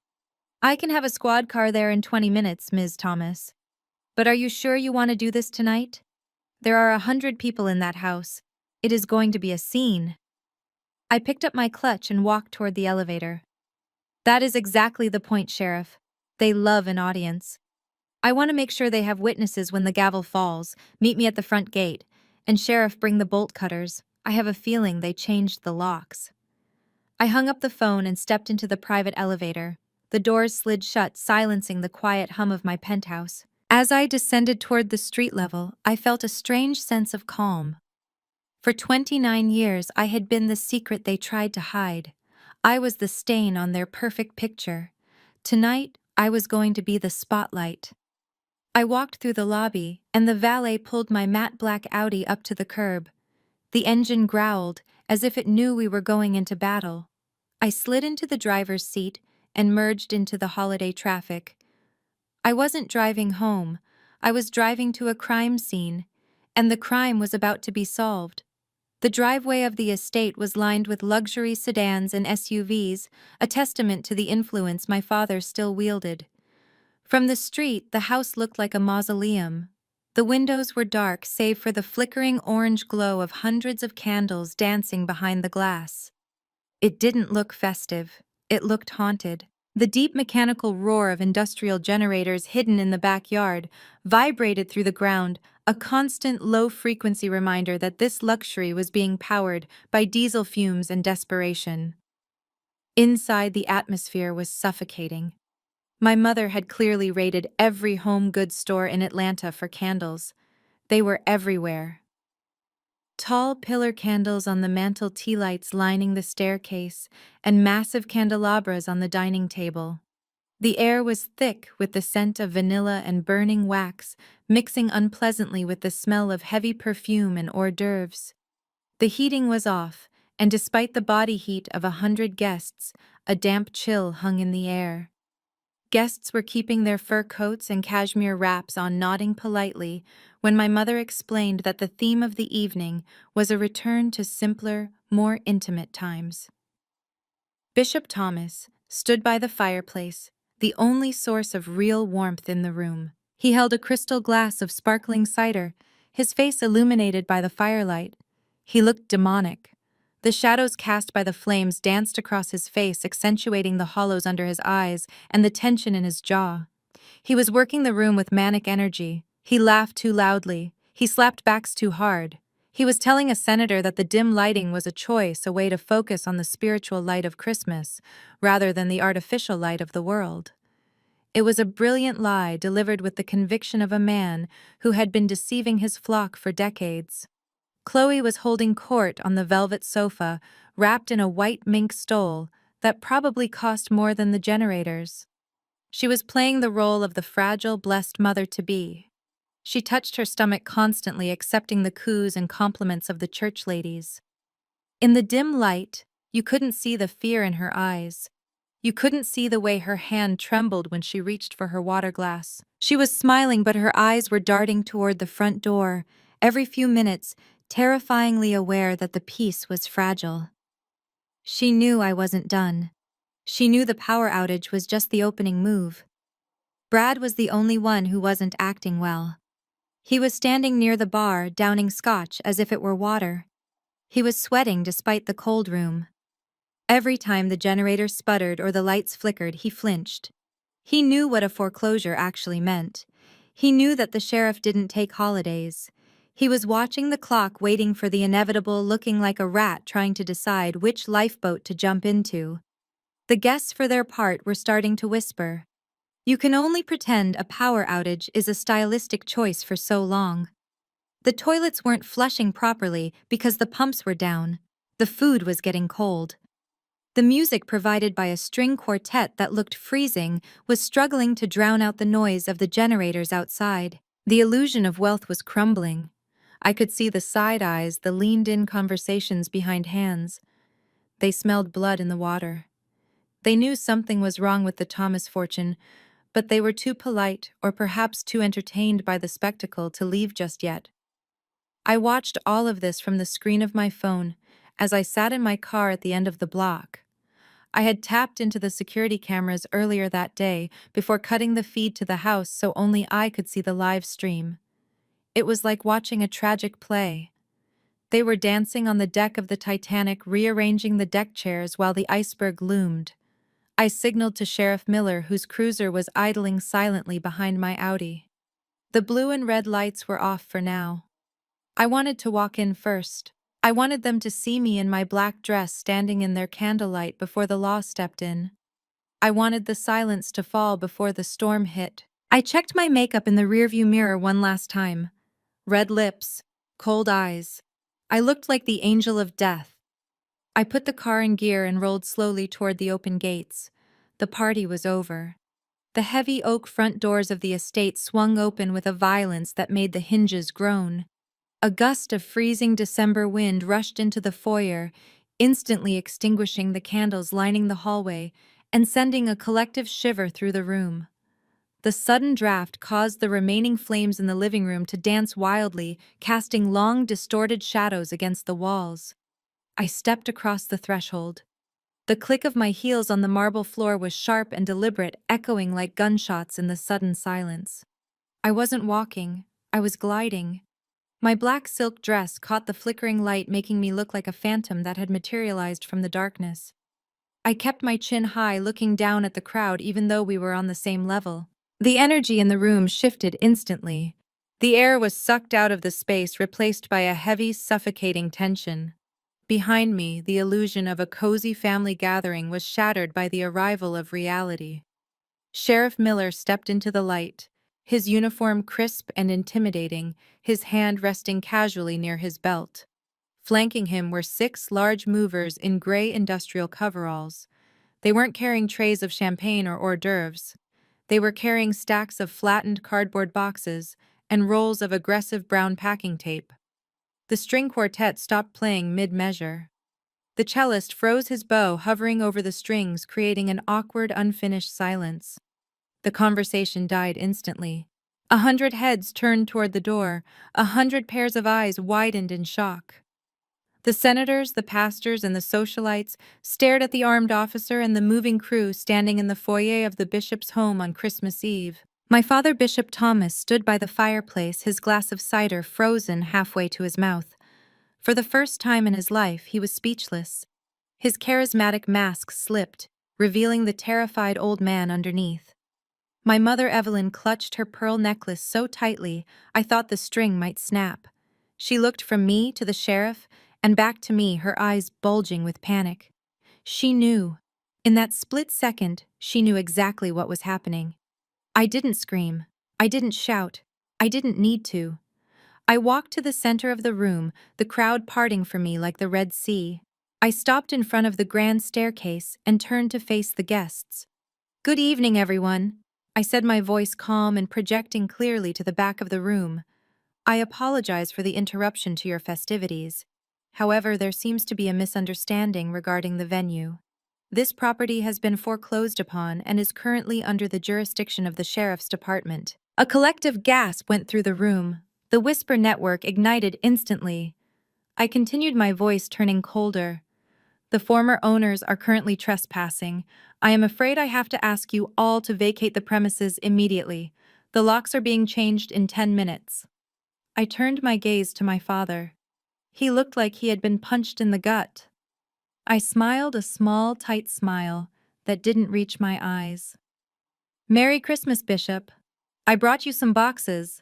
I can have a squad car there in 20 minutes, Ms. Thomas. But are you sure you want to do this tonight? There are 100 people in that house. It is going to be a scene. I picked up my clutch and walked toward the elevator. That is exactly the point, Sheriff. They love an audience. I want to make sure they have witnesses when the gavel falls. Meet me at the front gate. And Sheriff, bring the bolt cutters. I have a feeling they changed the locks. I hung up the phone and stepped into the private elevator. The doors slid shut, silencing the quiet hum of my penthouse. As I descended toward the street level, I felt a strange sense of calm. For 29 years, I had been the secret they tried to hide. I was the stain on their perfect picture. Tonight, I was going to be the spotlight. I walked through the lobby, and the valet pulled my matte black Audi up to the curb. The engine growled, as if it knew we were going into battle. I slid into the driver's seat and merged into the holiday traffic. I wasn't driving home. I was driving to a crime scene, and the crime was about to be solved. The driveway of the estate was lined with luxury sedans and SUVs, a testament to the influence my father still wielded. From the street, the house looked like a mausoleum. The windows were dark save for the flickering orange glow of hundreds of candles dancing behind the glass. It didn't look festive. It looked haunted. The deep mechanical roar of industrial generators hidden in the backyard vibrated through the ground, a constant low-frequency reminder that this luxury was being powered by diesel fumes and desperation. Inside, the atmosphere was suffocating. My mother had clearly raided every home goods store in Atlanta for candles. They were everywhere. Tall pillar candles on the mantel, tea lights lining the staircase, and massive candelabras on the dining table. The air was thick with the scent of vanilla and burning wax, mixing unpleasantly with the smell of heavy perfume and hors d'oeuvres. The heating was off, and despite the body heat of 100 guests, a damp chill hung in the air. Guests were keeping their fur coats and cashmere wraps on, nodding politely, when my mother explained that the theme of the evening was a return to simpler, more intimate times. Bishop Thomas stood by the fireplace, the only source of real warmth in the room. He held a crystal glass of sparkling cider, his face illuminated by the firelight. He looked demonic. The shadows cast by the flames danced across his face, accentuating the hollows under his eyes and the tension in his jaw. He was working the room with manic energy. He laughed too loudly. He slapped backs too hard. He was telling a senator that the dim lighting was a choice, a way to focus on the spiritual light of Christmas, rather than the artificial light of the world. It was a brilliant lie delivered with the conviction of a man who had been deceiving his flock for decades. Chloe was holding court on the velvet sofa, wrapped in a white mink stole that probably cost more than the generators. She was playing the role of the fragile, blessed mother-to-be. She touched her stomach constantly, accepting the coos and compliments of the church ladies. In the dim light, you couldn't see the fear in her eyes. You couldn't see the way her hand trembled when she reached for her water glass. She was smiling, but her eyes were darting toward the front door, every few minutes, terrifyingly aware that the peace was fragile. She knew I wasn't done. She knew the power outage was just the opening move. Brad was the only one who wasn't acting well. He was standing near the bar, downing scotch as if it were water. He was sweating despite the cold room. Every time the generator sputtered or the lights flickered, he flinched. He knew what a foreclosure actually meant. He knew that the sheriff didn't take holidays. He was watching the clock, waiting for the inevitable, looking like a rat trying to decide which lifeboat to jump into. The guests, for their part, were starting to whisper. You can only pretend a power outage is a stylistic choice for so long. The toilets weren't flushing properly because the pumps were down. The food was getting cold. The music provided by a string quartet that looked freezing was struggling to drown out the noise of the generators outside. The illusion of wealth was crumbling. I could see the side eyes, the leaned-in conversations behind hands. They smelled blood in the water. They knew something was wrong with the Thomas fortune, but they were too polite or perhaps too entertained by the spectacle to leave just yet. I watched all of this from the screen of my phone as I sat in my car at the end of the block. I had tapped into the security cameras earlier that day before cutting the feed to the house so only I could see the live stream. It was like watching a tragic play. They were dancing on the deck of the Titanic, rearranging the deck chairs while the iceberg loomed. I signaled to Sheriff Miller, whose cruiser was idling silently behind my Audi. The blue and red lights were off for now. I wanted to walk in first. I wanted them to see me in my black dress standing in their candlelight before the law stepped in. I wanted the silence to fall before the storm hit. I checked my makeup in the rearview mirror one last time. Red lips, cold eyes. I looked like the angel of death. I put the car in gear and rolled slowly toward the open gates. The party was over. The heavy oak front doors of the estate swung open with a violence that made the hinges groan. A gust of freezing December wind rushed into the foyer, instantly extinguishing the candles lining the hallway and sending a collective shiver through the room. The sudden draft caused the remaining flames in the living room to dance wildly, casting long, distorted shadows against the walls. I stepped across the threshold. The click of my heels on the marble floor was sharp and deliberate, echoing like gunshots in the sudden silence. I wasn't walking, I was gliding. My black silk dress caught the flickering light, making me look like a phantom that had materialized from the darkness. I kept my chin high, looking down at the crowd even though we were on the same level. The energy in the room shifted instantly. The air was sucked out of the space, replaced by a heavy, suffocating tension. Behind me, the illusion of a cozy family gathering was shattered by the arrival of reality. Sheriff Miller stepped into the light, his uniform crisp and intimidating, his hand resting casually near his belt. Flanking him were 6 large movers in gray industrial coveralls. They weren't carrying trays of champagne or hors d'oeuvres. They were carrying stacks of flattened cardboard boxes and rolls of aggressive brown packing tape. The string quartet stopped playing mid-measure. The cellist froze his bow, hovering over the strings, creating an awkward, unfinished silence. The conversation died instantly. 100 heads turned toward the door, 100 pairs of eyes widened in shock. The senators, the pastors, and the socialites stared at the armed officer and the moving crew standing in the foyer of the bishop's home on Christmas Eve. My father, Bishop Thomas, stood by the fireplace, his glass of cider frozen halfway to his mouth. For the first time in his life, he was speechless. His charismatic mask slipped, revealing the terrified old man underneath. My mother, Evelyn, clutched her pearl necklace so tightly I thought the string might snap. She looked from me to the sheriff and back to me, her eyes bulging with panic. She knew. In that split second, she knew exactly what was happening. I didn't scream. I didn't shout. I didn't need to. I walked to the center of the room, the crowd parting for me like the Red Sea. I stopped in front of the grand staircase and turned to face the guests. "Good evening, everyone," I said, my voice calm and projecting clearly to the back of the room. "I apologize for the interruption to your festivities. However, there seems to be a misunderstanding regarding the venue. This property has been foreclosed upon and is currently under the jurisdiction of the sheriff's department." A collective gasp went through the room. The whisper network ignited instantly. I continued, my voice turning colder. "The former owners are currently trespassing. I am afraid I have to ask you all to vacate the premises immediately. The locks are being changed in 10 minutes. I turned my gaze to my father. He looked like he had been punched in the gut. I smiled a small, tight smile that didn't reach my eyes. "Merry Christmas, Bishop. I brought you some boxes.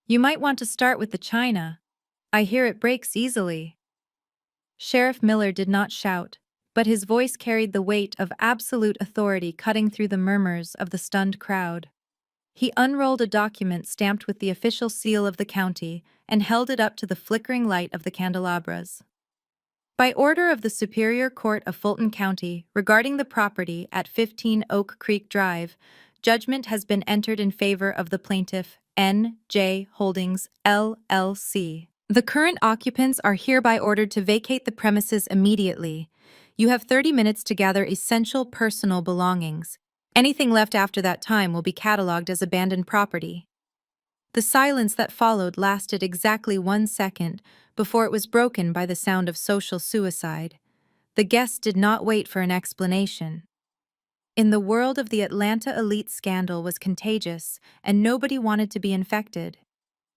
You might want to start with the china." I hear it breaks easily. Sheriff Miller did not shout, but his voice carried the weight of absolute authority cutting through the murmurs of the stunned crowd. He unrolled a document stamped with the official seal of the county and held it up to the flickering light of the candelabras. By order of the Superior Court of Fulton County regarding the property at 15 Oak Creek Drive, judgment has been entered in favor of the plaintiff, N.J. Holdings, LLC. The current occupants are hereby ordered to vacate the premises immediately. You have 30 minutes to gather essential personal belongings. Anything left after that time will be catalogued as abandoned property. The silence that followed lasted exactly 1 second before it was broken by the sound of social suicide. The guests did not wait for an explanation. In the world of the Atlanta elite, scandal was contagious, and nobody wanted to be infected.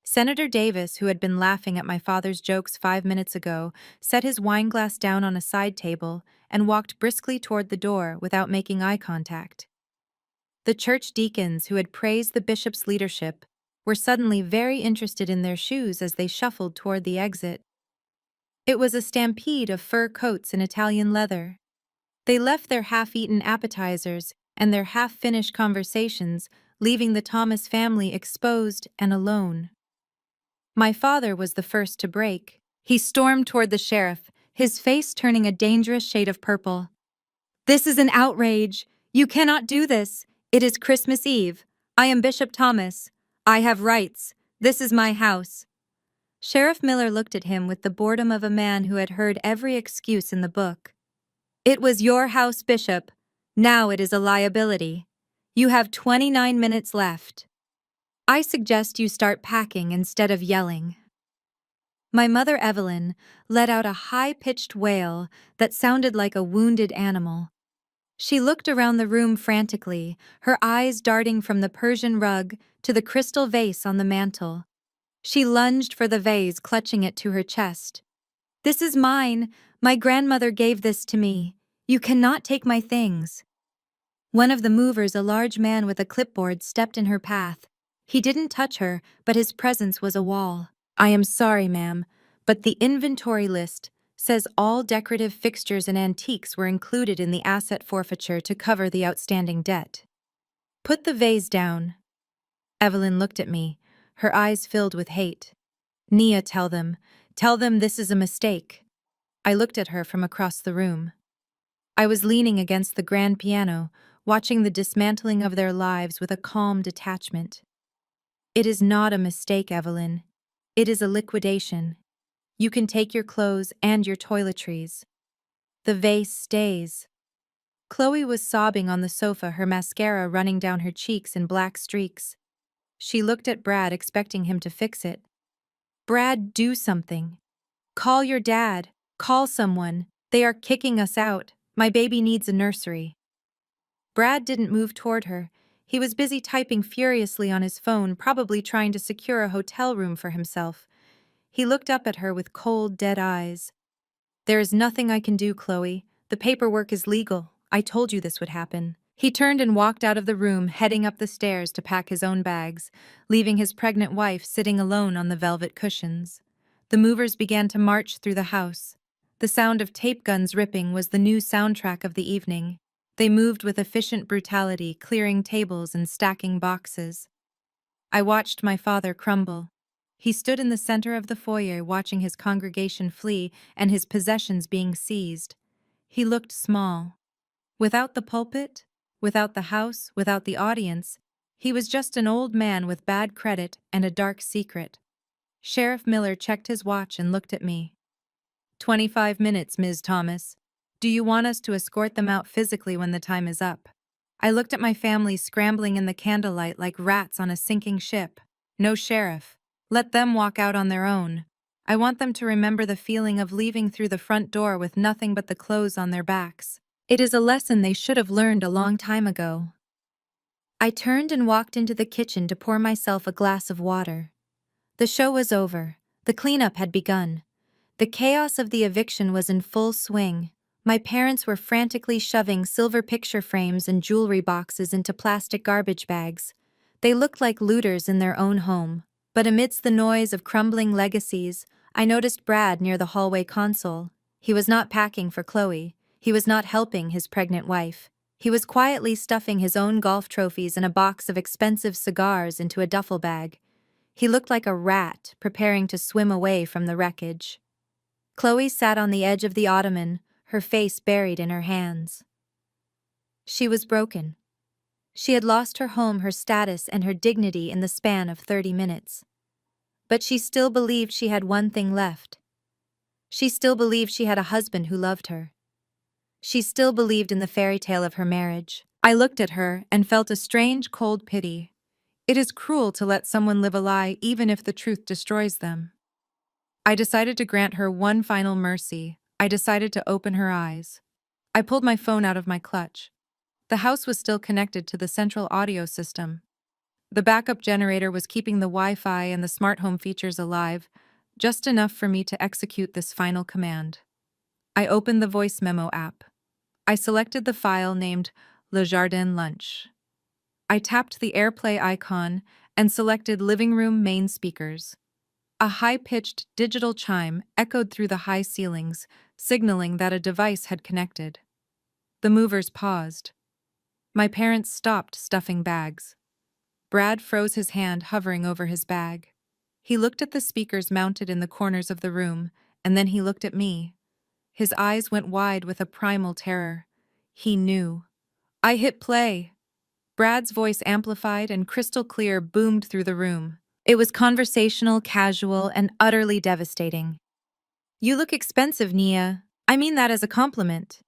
Senator Davis, who had been laughing at my father's jokes 5 minutes ago, set his wineglass down on a side table and walked briskly toward the door without making eye contact. The church deacons, who had praised the bishop's leadership, were suddenly very interested in their shoes as they shuffled toward the exit. It was a stampede of fur coats and Italian leather. They left their half-eaten appetizers and their half-finished conversations, leaving the Thomas family exposed and alone. My father was the first to break. He stormed toward the sheriff, his face turning a dangerous shade of purple. "This is an outrage! You cannot do this! It is Christmas Eve. I am Bishop Thomas. I have rights. This is my house." Sheriff Miller looked at him with the boredom of a man who had heard every excuse in the book. "It was your house, Bishop. Now it is a liability. You have 29 minutes left. I suggest you start packing instead of yelling." My mother, Evelyn, let out a high-pitched wail that sounded like a wounded animal. She looked around the room frantically, her eyes darting from the Persian rug to the crystal vase on the mantel. She lunged for the vase, clutching it to her chest. "This is mine. My grandmother gave this to me. You cannot take my things." One of the movers, a large man with a clipboard, stepped in her path. He didn't touch her, but his presence was a wall. "I am sorry, ma'am, but the inventory list says all decorative fixtures and antiques were included in the asset forfeiture to cover the outstanding debt." "Put the vase down." Evelyn looked at me, her eyes filled with hate. "Nia, tell them this is a mistake." I looked at her from across the room. I was leaning against the grand piano, watching the dismantling of their lives with a calm detachment. "It is not a mistake, Evelyn. It is a liquidation. You can take your clothes and your toiletries. The vase stays." Chloe was sobbing on the sofa, her mascara running down her cheeks in black streaks. She looked at Brad, expecting him to fix it. "Brad, do something. Call your dad. Call someone. They are kicking us out. My baby needs a nursery." Brad didn't move toward her. He was busy typing furiously on his phone, probably trying to secure a hotel room for himself. He looked up at her with cold, dead eyes. "There is nothing I can do, Chloe. The paperwork is legal. I told you this would happen." He turned and walked out of the room, heading up the stairs to pack his own bags, leaving his pregnant wife sitting alone on the velvet cushions. The movers began to march through the house. The sound of tape guns ripping was the new soundtrack of the evening. They moved with efficient brutality, clearing tables and stacking boxes. I watched my father crumble. He stood in the center of the foyer, watching his congregation flee and his possessions being seized. He looked small. Without the pulpit, without the house, without the audience, he was just an old man with bad credit and a dark secret. Sheriff Miller checked his watch and looked at me. 25 minutes, Ms. Thomas. Do you want us to escort them out physically when the time is up?" I looked at my family scrambling in the candlelight like rats on a sinking ship. "No, Sheriff. Let them walk out on their own. I want them to remember the feeling of leaving through the front door with nothing but the clothes on their backs. It is a lesson they should have learned a long time ago." I turned and walked into the kitchen to pour myself a glass of water. The show was over. The cleanup had begun. The chaos of the eviction was in full swing. My parents were frantically shoving silver picture frames and jewelry boxes into plastic garbage bags. They looked like looters in their own home. But amidst the noise of crumbling legacies, I noticed Brad near the hallway console. He was not packing for Chloe. He was not helping his pregnant wife. He was quietly stuffing his own golf trophies and a box of expensive cigars into a duffel bag. He looked like a rat preparing to swim away from the wreckage. Chloe sat on the edge of the ottoman, her face buried in her hands. She was broken. She had lost her home, her status, and her dignity in the span of 30 minutes. But she still believed she had one thing left. She still believed she had a husband who loved her. She still believed in the fairy tale of her marriage. I looked at her and felt a strange, cold pity. It is cruel to let someone live a lie even if the truth destroys them. I decided to grant her one final mercy. I decided to open her eyes. I pulled my phone out of my clutch. The house was still connected to the central audio system. The backup generator was keeping the Wi-Fi and the smart home features alive, just enough for me to execute this final command. I opened the voice memo app. I selected the file named Le Jardin Lunch. I tapped the AirPlay icon and selected Living Room Main Speakers. A high-pitched digital chime echoed through the high ceilings, signaling that a device had connected. The movers paused. My parents stopped stuffing bags. Brad froze his hand hovering over his bag. He looked at the speakers mounted in the corners of the room, and then he looked at me. His eyes went wide with a primal terror. He knew. I hit play. Brad's voice amplified and crystal clear boomed through the room. It was conversational, casual, and utterly devastating. "You look expensive, Nia. I mean that as a compliment."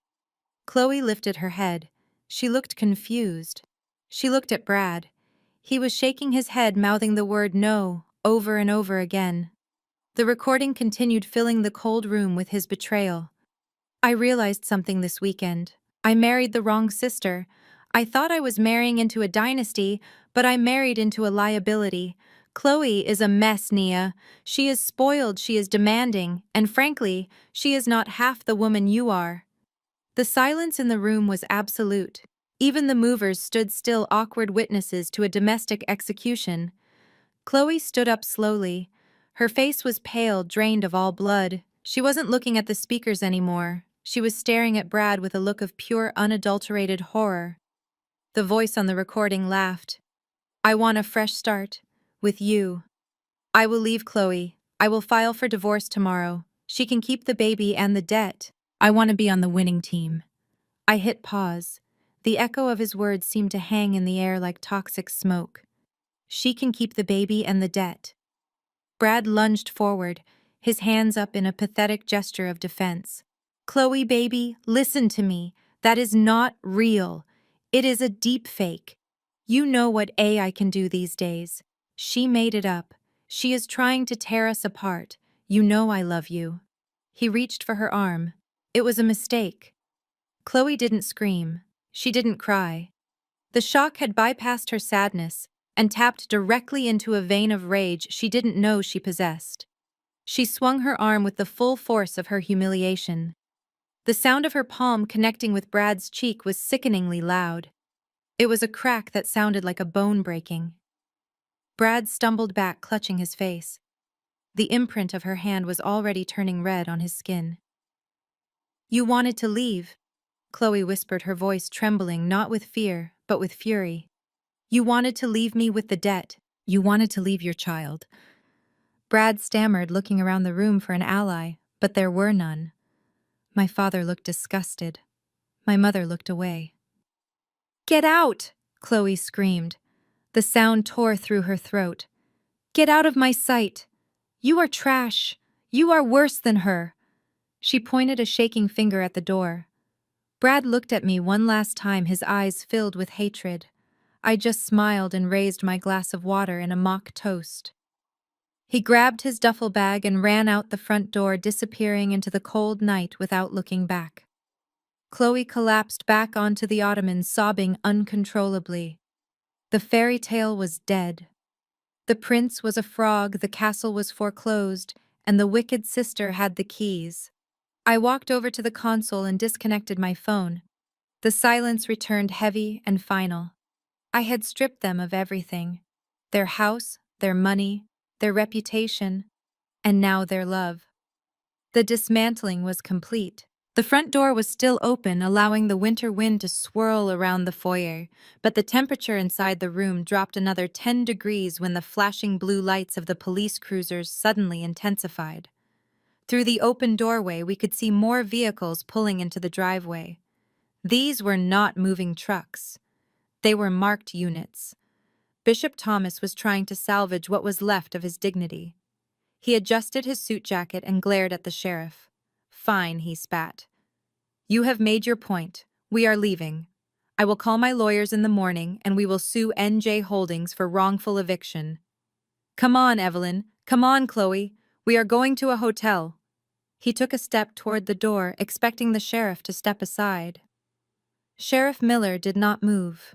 Chloe lifted her head. She looked confused. She looked at Brad. He was shaking his head, mouthing the word no over and over again. The recording continued, filling the cold room with his betrayal. I realized something this weekend. I married the wrong sister. I thought I was marrying into a dynasty, but I married into a liability. Chloe is a mess, Nia. She is spoiled, she is demanding, and frankly, she is not half the woman you are. The silence in the room was absolute. Even the movers stood still, awkward witnesses to a domestic execution. Chloe stood up slowly. Her face was pale, drained of all blood. She wasn't looking at the speakers anymore. She was staring at Brad with a look of pure, unadulterated horror. The voice on the recording laughed. "I want a fresh start. With you. I will leave Chloe. I will file for divorce tomorrow. She can keep the baby and the debt. I want to be on the winning team." I hit pause. The echo of his words seemed to hang in the air like toxic smoke. She can keep the baby and the debt. Brad lunged forward, his hands up in a pathetic gesture of defense. "Chloe, baby, listen to me. That is not real. It is a deep fake. You know what AI can do these days. She made it up. She is trying to tear us apart. You know I love you." He reached for her arm. It was a mistake. Chloe didn't scream. She didn't cry. The shock had bypassed her sadness and tapped directly into a vein of rage she didn't know she possessed. She swung her arm with the full force of her humiliation. The sound of her palm connecting with Brad's cheek was sickeningly loud. It was a crack that sounded like a bone breaking. Brad stumbled back, clutching his face. The imprint of her hand was already turning red on his skin. "You wanted to leave," Chloe whispered, her voice trembling not with fear, but with fury. "You wanted to leave me with the debt. You wanted to leave your child." Brad stammered, looking around the room for an ally, but there were none. My father looked disgusted. My mother looked away. "Get out!" Chloe screamed. The sound tore through her throat. "Get out of my sight! You are trash! You are worse than her!" She pointed a shaking finger at the door. Brad looked at me one last time, his eyes filled with hatred. I just smiled and raised my glass of water in a mock toast. He grabbed his duffel bag and ran out the front door, disappearing into the cold night without looking back. Chloe collapsed back onto the ottoman, sobbing uncontrollably. The fairy tale was dead. The prince was a frog, the castle was foreclosed, and the wicked sister had the keys. I walked over to the console and disconnected my phone. The silence returned heavy and final. I had stripped them of everything. Their house, their money, their reputation, and now their love. The dismantling was complete. The front door was still open, allowing the winter wind to swirl around the foyer, but the temperature inside the room dropped another 10 degrees when the flashing blue lights of the police cruisers suddenly intensified. Through the open doorway, we could see more vehicles pulling into the driveway. These were not moving trucks. They were marked units. Bishop Thomas was trying to salvage what was left of his dignity. He adjusted his suit jacket and glared at the sheriff. "Fine," he spat. "You have made your point. We are leaving. I will call my lawyers in the morning and we will sue NJ Holdings for wrongful eviction." "Come on, Evelyn. Come on, Chloe. We are going to a hotel." He took a step toward the door, expecting the sheriff to step aside. Sheriff Miller did not move.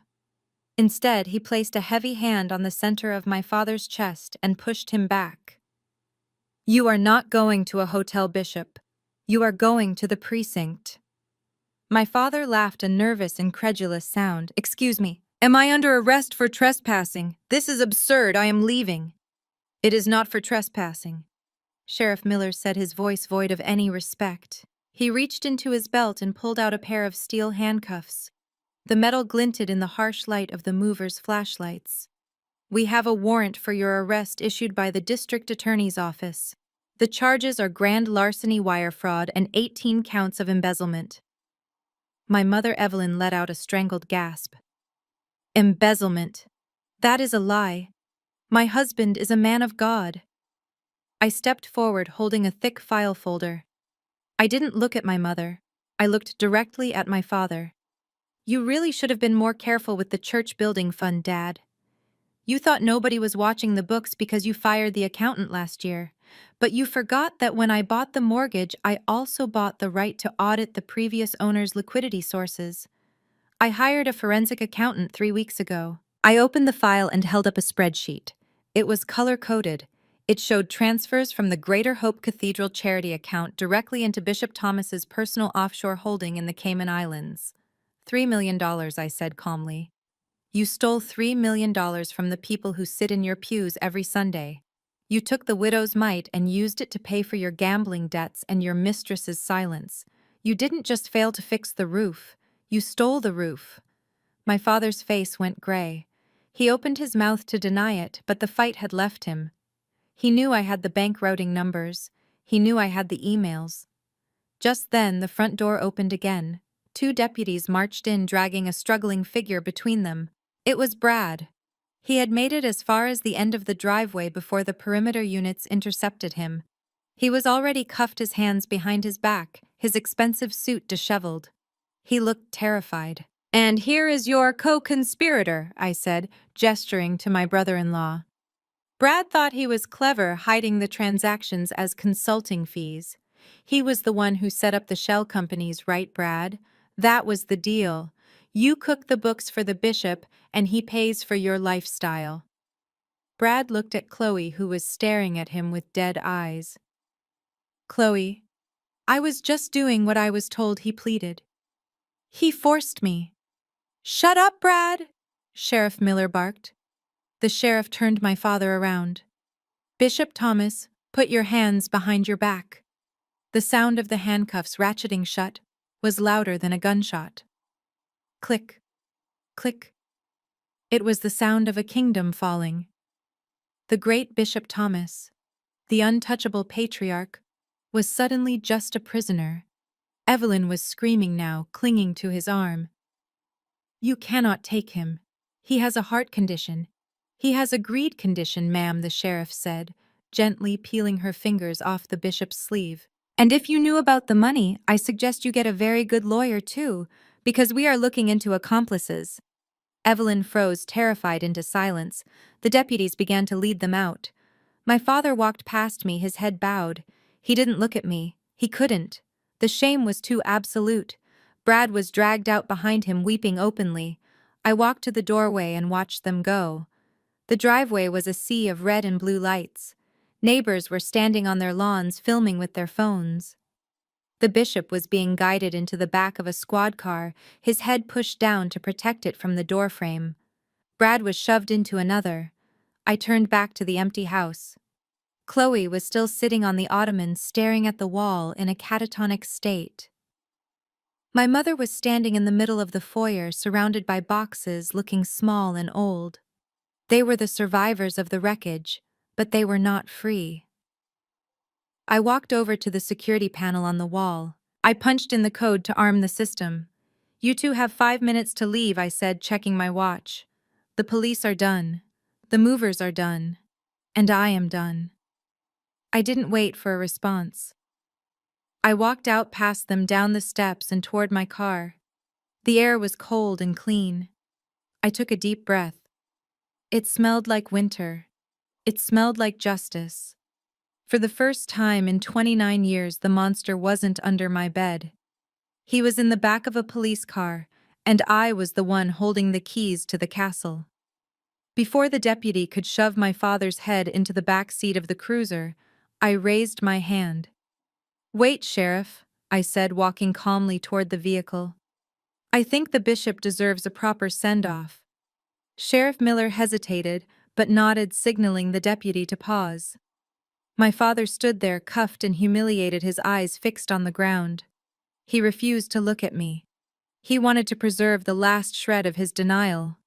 Instead, he placed a heavy hand on the center of my father's chest and pushed him back. "You are not going to a hotel, Bishop. You are going to the precinct." My father laughed a nervous, incredulous sound. "Excuse me. Am I under arrest for trespassing? This is absurd. I am leaving." "It is not for trespassing," Sheriff Miller said, his voice void of any respect. He reached into his belt and pulled out a pair of steel handcuffs. The metal glinted in the harsh light of the movers' flashlights. "We have a warrant for your arrest issued by the district attorney's office. The charges are grand larceny, wire fraud, and 18 counts of embezzlement." My mother Evelyn let out a strangled gasp. "Embezzlement. That is a lie. My husband is a man of God." I stepped forward holding a thick file folder. I didn't look at my mother. I looked directly at my father. "You really should have been more careful with the church building fund, Dad. You thought nobody was watching the books because you fired the accountant last year. But you forgot that when I bought the mortgage, I also bought the right to audit the previous owner's liquidity sources. I hired a forensic accountant 3 weeks ago." I opened the file and held up a spreadsheet. It was color-coded. It showed transfers from the Greater Hope Cathedral charity account directly into Bishop Thomas's personal offshore holding in the Cayman Islands. $3 million, I said calmly. "You stole $3 million from the people who sit in your pews every Sunday. You took the widow's mite and used it to pay for your gambling debts and your mistress's silence. You didn't just fail to fix the roof. You stole the roof." My father's face went gray. He opened his mouth to deny it, but the fight had left him. He knew I had the bank routing numbers. He knew I had the emails. Just then, the front door opened again. 2 deputies marched in, dragging a struggling figure between them. It was Brad. He had made it as far as the end of the driveway before the perimeter units intercepted him. He was already cuffed, his hands behind his back, his expensive suit disheveled. He looked terrified. "And here is your co-conspirator," I said, gesturing to my brother-in-law. Brad thought he was clever, hiding the transactions as consulting fees. He was the one who set up the shell companies, right, Brad? That was the deal. You cook the books for the bishop, and he pays for your lifestyle. Brad looked at Chloe, who was staring at him with dead eyes. "Chloe, I was just doing what I was told," he pleaded. "He forced me." "Shut up, Brad!" Sheriff Miller barked. The sheriff turned my father around. "Bishop Thomas, put your hands behind your back." The sound of the handcuffs ratcheting shut was louder than a gunshot. Click, click. It was the sound of a kingdom falling. The great Bishop Thomas, the untouchable patriarch, was suddenly just a prisoner. Evelyn was screaming now, clinging to his arm. "You cannot take him. He has a heart condition. He has a greed condition, ma'am," the sheriff said, gently peeling her fingers off the bishop's sleeve. "And if you knew about the money, I suggest you get a very good lawyer too, because we are looking into accomplices." Evelyn froze, terrified, into silence. The deputies began to lead them out. My father walked past me, his head bowed. He didn't look at me. He couldn't. The shame was too absolute. Brad was dragged out behind him, weeping openly. I walked to the doorway and watched them go. The driveway was a sea of red and blue lights. Neighbors were standing on their lawns, filming with their phones. The bishop was being guided into the back of a squad car, his head pushed down to protect it from the doorframe. Brad was shoved into another. I turned back to the empty house. Chloe was still sitting on the ottoman staring at the wall in a catatonic state. My mother was standing in the middle of the foyer surrounded by boxes looking small and old. They were the survivors of the wreckage, but they were not free. I walked over to the security panel on the wall. I punched in the code to arm the system. "You two have 5 minutes to leave," I said, checking my watch. "The police are done. The movers are done. And I am done." I didn't wait for a response. I walked out past them down the steps and toward my car. The air was cold and clean. I took a deep breath. It smelled like winter. It smelled like justice. For the first time in 29 years, the monster wasn't under my bed. He was in the back of a police car, and I was the one holding the keys to the castle. Before the deputy could shove my father's head into the back seat of the cruiser, I raised my hand. "Wait, Sheriff," I said, walking calmly toward the vehicle. "I think the bishop deserves a proper send-off." Sheriff Miller hesitated, but nodded, signaling the deputy to pause. My father stood there, cuffed and humiliated, his eyes fixed on the ground. He refused to look at me. He wanted to preserve the last shred of his denial.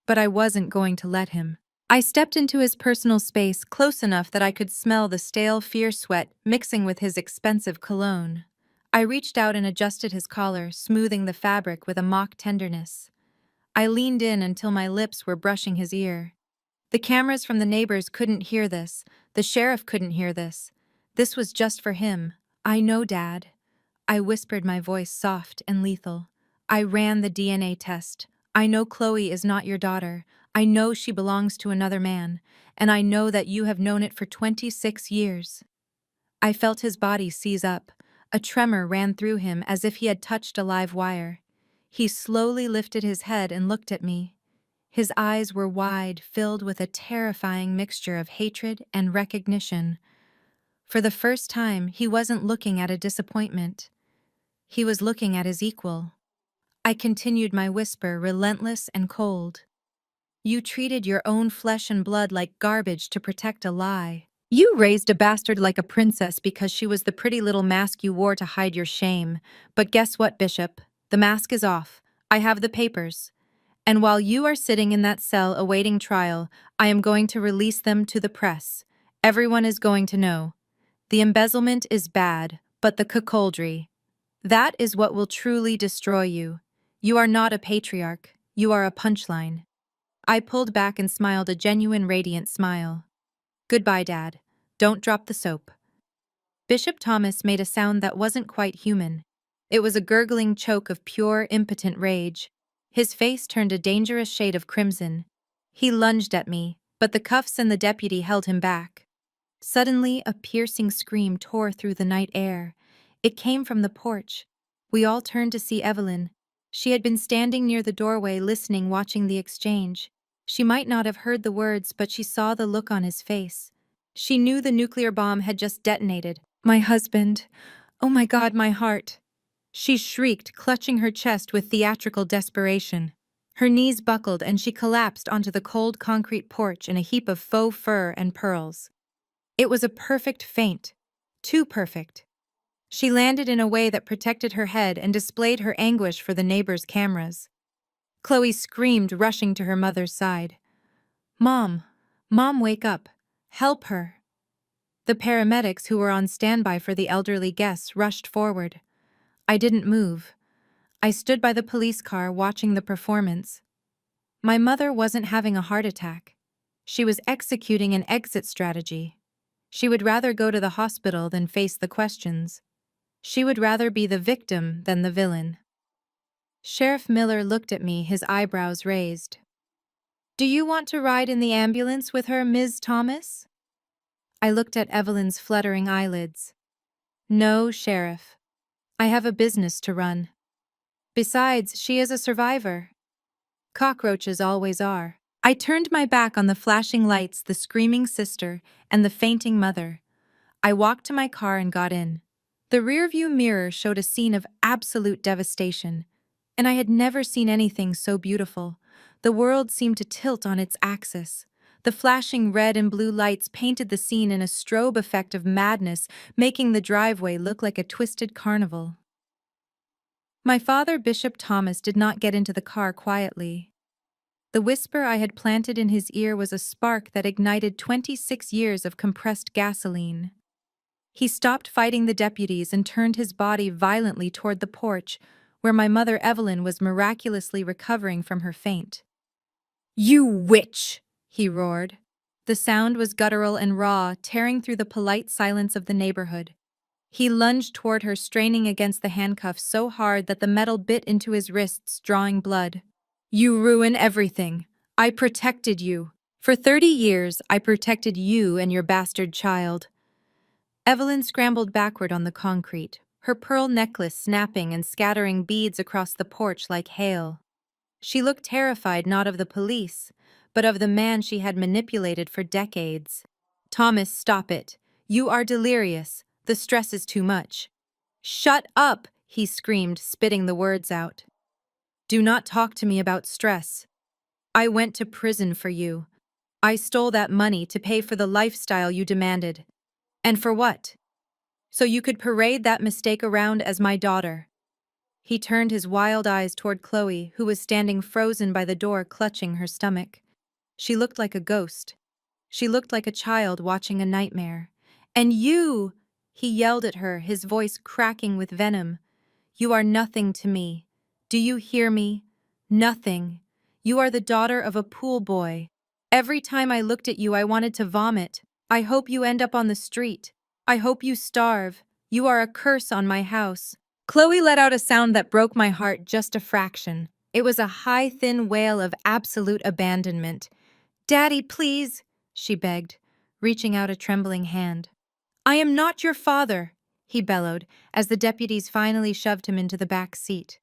But I wasn't going to let him. I stepped into his personal space close enough that I could smell the stale fear sweat mixing with his expensive cologne. I reached out and adjusted his collar, smoothing the fabric with a mock tenderness. I leaned in until my lips were brushing his ear. The cameras from the neighbors couldn't hear this. The sheriff couldn't hear this. This was just for him. "I know, Dad." I whispered, my voice soft and lethal. "I ran the DNA test. I know Chloe is not your daughter. I know she belongs to another man. And I know that you have known it for 26 years. I felt his body seize up. A tremor ran through him as if he had touched a live wire. He slowly lifted his head and looked at me. His eyes were wide, filled with a terrifying mixture of hatred and recognition. For the first time, he wasn't looking at a disappointment. He was looking at his equal. I continued my whisper, relentless and cold. "You treated your own flesh and blood like garbage to protect a lie. You raised a bastard like a princess because she was the pretty little mask you wore to hide your shame. But guess what, Bishop? The mask is off. I have the papers. And while you are sitting in that cell awaiting trial, I am going to release them to the press. Everyone is going to know. The embezzlement is bad, but the cuckoldry, that is what will truly destroy you. You are not a patriarch. You are a punchline." I pulled back and smiled, a genuine, radiant smile. "Goodbye, Dad. Don't drop the soap." Bishop Thomas made a sound that wasn't quite human. It was a gurgling choke of pure, impotent rage. His face turned a dangerous shade of crimson. He lunged at me, but the cuffs and the deputy held him back. Suddenly, a piercing scream tore through the night air. It came from the porch. We all turned to see Evelyn. She had been standing near the doorway, listening, watching the exchange. She might not have heard the words, but she saw the look on his face. She knew the nuclear bomb had just detonated. "My husband. Oh my God, my heart." She shrieked, clutching her chest with theatrical desperation. Her knees buckled and she collapsed onto the cold concrete porch in a heap of faux fur and pearls. It was a perfect faint. Too perfect. She landed in a way that protected her head and displayed her anguish for the neighbors' cameras. Chloe screamed, rushing to her mother's side. "Mom! Mom, wake up! Help her!" The paramedics who were on standby for the elderly guests rushed forward. I didn't move. I stood by the police car watching the performance. My mother wasn't having a heart attack. She was executing an exit strategy. She would rather go to the hospital than face the questions. She would rather be the victim than the villain. Sheriff Miller looked at me, his eyebrows raised. "Do you want to ride in the ambulance with her, Ms. Thomas?" I looked at Evelyn's fluttering eyelids. "No, Sheriff. I have a business to run. Besides, she is a survivor. Cockroaches always are." I turned my back on the flashing lights, the screaming sister, and the fainting mother. I walked to my car and got in. The rearview mirror showed a scene of absolute devastation, and I had never seen anything so beautiful. The world seemed to tilt on its axis. The flashing red and blue lights painted the scene in a strobe effect of madness, making the driveway look like a twisted carnival. My father, Bishop Thomas, did not get into the car quietly. The whisper I had planted in his ear was a spark that ignited 26 years of compressed gasoline. He stopped fighting the deputies and turned his body violently toward the porch, where my mother Evelyn was miraculously recovering from her faint. "You witch!" he roared. The sound was guttural and raw, tearing through the polite silence of the neighborhood. He lunged toward her, straining against the handcuffs so hard that the metal bit into his wrists, drawing blood. "You ruin everything. I protected you. For 30 years, I protected you and your bastard child." Evelyn scrambled backward on the concrete, her pearl necklace snapping and scattering beads across the porch like hail. She looked terrified not of the police, but of the man she had manipulated for decades. "Thomas, stop it. You are delirious. The stress is too much." "Shut up!" he screamed, spitting the words out. "Do not talk to me about stress. I went to prison for you. I stole that money to pay for the lifestyle you demanded. And for what? So you could parade that mistake around as my daughter." He turned his wild eyes toward Chloe, who was standing frozen by the door, clutching her stomach. She looked like a ghost. She looked like a child watching a nightmare. "And you!" he yelled at her, his voice cracking with venom. "You are nothing to me. Do you hear me? Nothing. You are the daughter of a pool boy. Every time I looked at you, I wanted to vomit. I hope you end up on the street. I hope you starve. You are a curse on my house." Chloe let out a sound that broke my heart just a fraction. It was a high, thin wail of absolute abandonment. "Daddy, please," she begged, reaching out a trembling hand. "I am not your father," he bellowed, as the deputies finally shoved him into the back seat.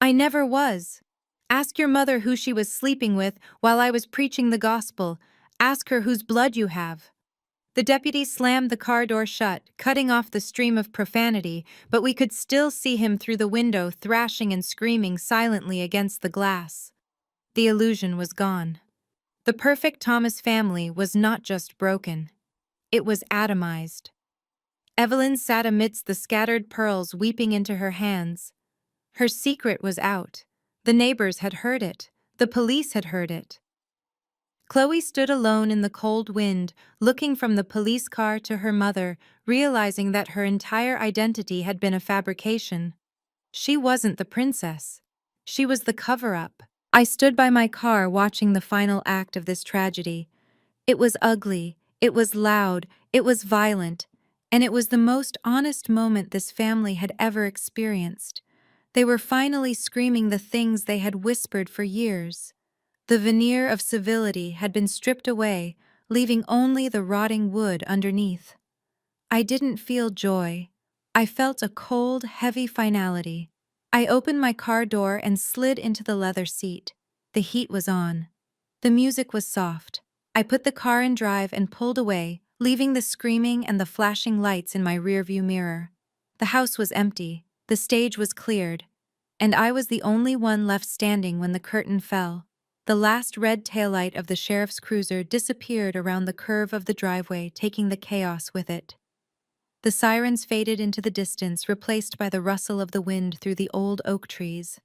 "I never was. Ask your mother who she was sleeping with while I was preaching the gospel. Ask her whose blood you have." The deputy slammed the car door shut, cutting off the stream of profanity, but we could still see him through the window, thrashing and screaming silently against the glass. The illusion was gone. The perfect Thomas family was not just broken. It was atomized. Evelyn sat amidst the scattered pearls, weeping into her hands. Her secret was out. The neighbors had heard it. The police had heard it. Chloe stood alone in the cold wind, looking from the police car to her mother, realizing that her entire identity had been a fabrication. She wasn't the princess. She was the cover-up. I stood by my car watching the final act of this tragedy. It was ugly, it was loud, it was violent, and it was the most honest moment this family had ever experienced. They were finally screaming the things they had whispered for years. The veneer of civility had been stripped away, leaving only the rotting wood underneath. I didn't feel joy. I felt a cold, heavy finality. I opened my car door and slid into the leather seat. The heat was on. The music was soft. I put the car in drive and pulled away, leaving the screaming and the flashing lights in my rearview mirror. The house was empty. The stage was cleared. And I was the only one left standing when the curtain fell. The last red taillight of the sheriff's cruiser disappeared around the curve of the driveway, taking the chaos with it. The sirens faded into the distance, replaced by the rustle of the wind through the old oak trees.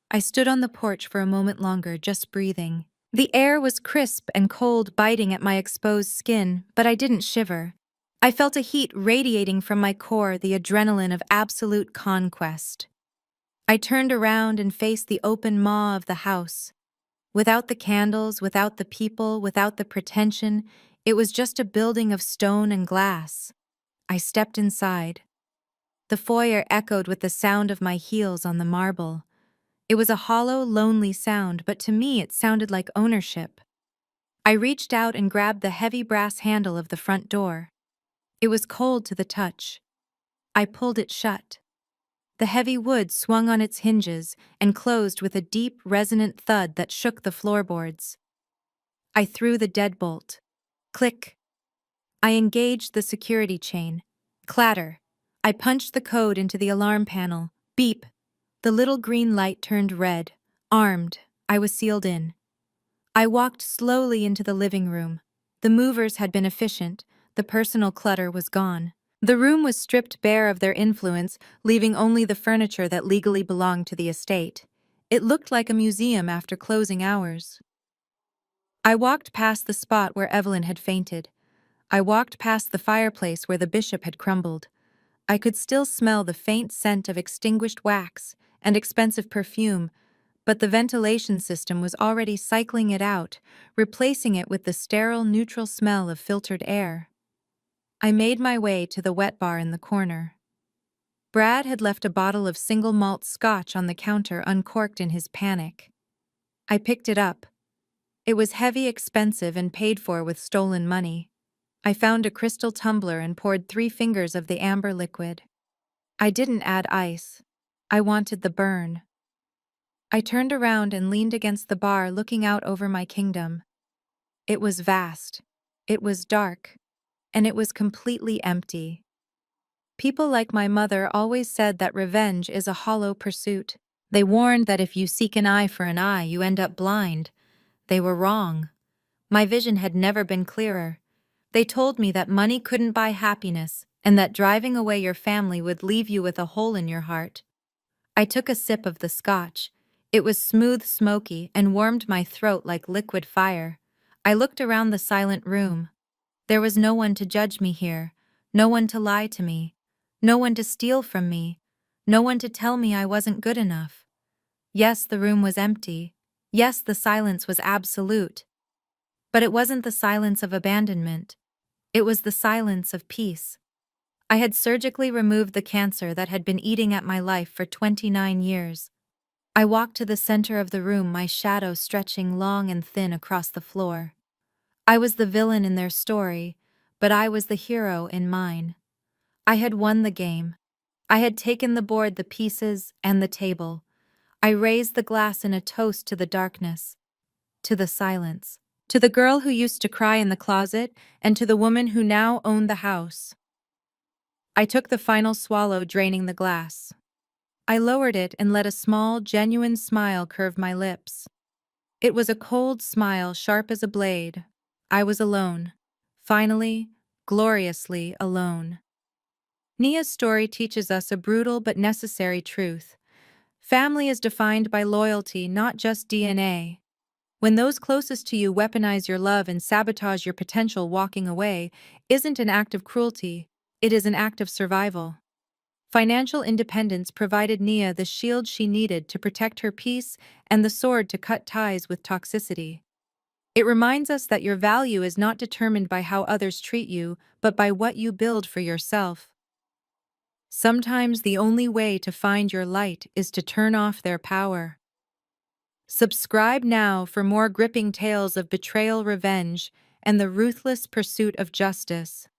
I stood on the porch for a moment longer, just breathing. The air was crisp and cold, biting at my exposed skin, but I didn't shiver. I felt a heat radiating from my core, the adrenaline of absolute conquest. I turned around and faced the open maw of the house. Without the candles, without the people, without the pretension, it was just a building of stone and glass. I stepped inside. The foyer echoed with the sound of my heels on the marble. It was a hollow, lonely sound, but to me it sounded like ownership. I reached out and grabbed the heavy brass handle of the front door. It was cold to the touch. I pulled it shut. The heavy wood swung on its hinges and closed with a deep, resonant thud that shook the floorboards. I threw the deadbolt. Click. I engaged the security chain. Clatter. I punched the code into the alarm panel. Beep. The little green light turned red. Armed, I was sealed in. I walked slowly into the living room. The movers had been efficient, the personal clutter was gone. The room was stripped bare of their influence, leaving only the furniture that legally belonged to the estate. It looked like a museum after closing hours. I walked past the spot where Evelyn had fainted. I walked past the fireplace where the bishop had crumbled. I could still smell the faint scent of extinguished wax and expensive perfume, but the ventilation system was already cycling it out, replacing it with the sterile, neutral smell of filtered air. I made my way to the wet bar in the corner. Brad had left a bottle of single malt scotch on the counter uncorked in his panic. I picked it up. It was heavy, expensive, and paid for with stolen money. I found a crystal tumbler and poured 3 fingers of the amber liquid. I didn't add ice. I wanted the burn. I turned around and leaned against the bar, looking out over my kingdom. It was vast. It was dark. And it was completely empty. People like my mother always said that revenge is a hollow pursuit. They warned that if you seek an eye for an eye, you end up blind. They were wrong. My vision had never been clearer. They told me that money couldn't buy happiness, and that driving away your family would leave you with a hole in your heart. I took a sip of the scotch. It was smooth, smoky, and warmed my throat like liquid fire. I looked around the silent room. There was no one to judge me here, no one to lie to me, no one to steal from me, no one to tell me I wasn't good enough. Yes, the room was empty. Yes, the silence was absolute. But it wasn't the silence of abandonment. It was the silence of peace. I had surgically removed the cancer that had been eating at my life for 29 years. I walked to the center of the room, my shadow stretching long and thin across the floor. I was the villain in their story, but I was the hero in mine. I had won the game. I had taken the board, the pieces, and the table. I raised the glass in a toast to the darkness, to the silence, to the girl who used to cry in the closet, and to the woman who now owned the house. I took the final swallow, draining the glass. I lowered it and let a small, genuine smile curve my lips. It was a cold smile, sharp as a blade. I was alone. Finally, gloriously alone. Nia's story teaches us a brutal but necessary truth. Family is defined by loyalty, not just DNA. When those closest to you weaponize your love and sabotage your potential, walking away isn't an act of cruelty, it is an act of survival. Financial independence provided Nia the shield she needed to protect her peace and the sword to cut ties with toxicity. It reminds us that your value is not determined by how others treat you, but by what you build for yourself. Sometimes the only way to find your light is to turn off their power. Subscribe now for more gripping tales of betrayal, revenge, and the ruthless pursuit of justice.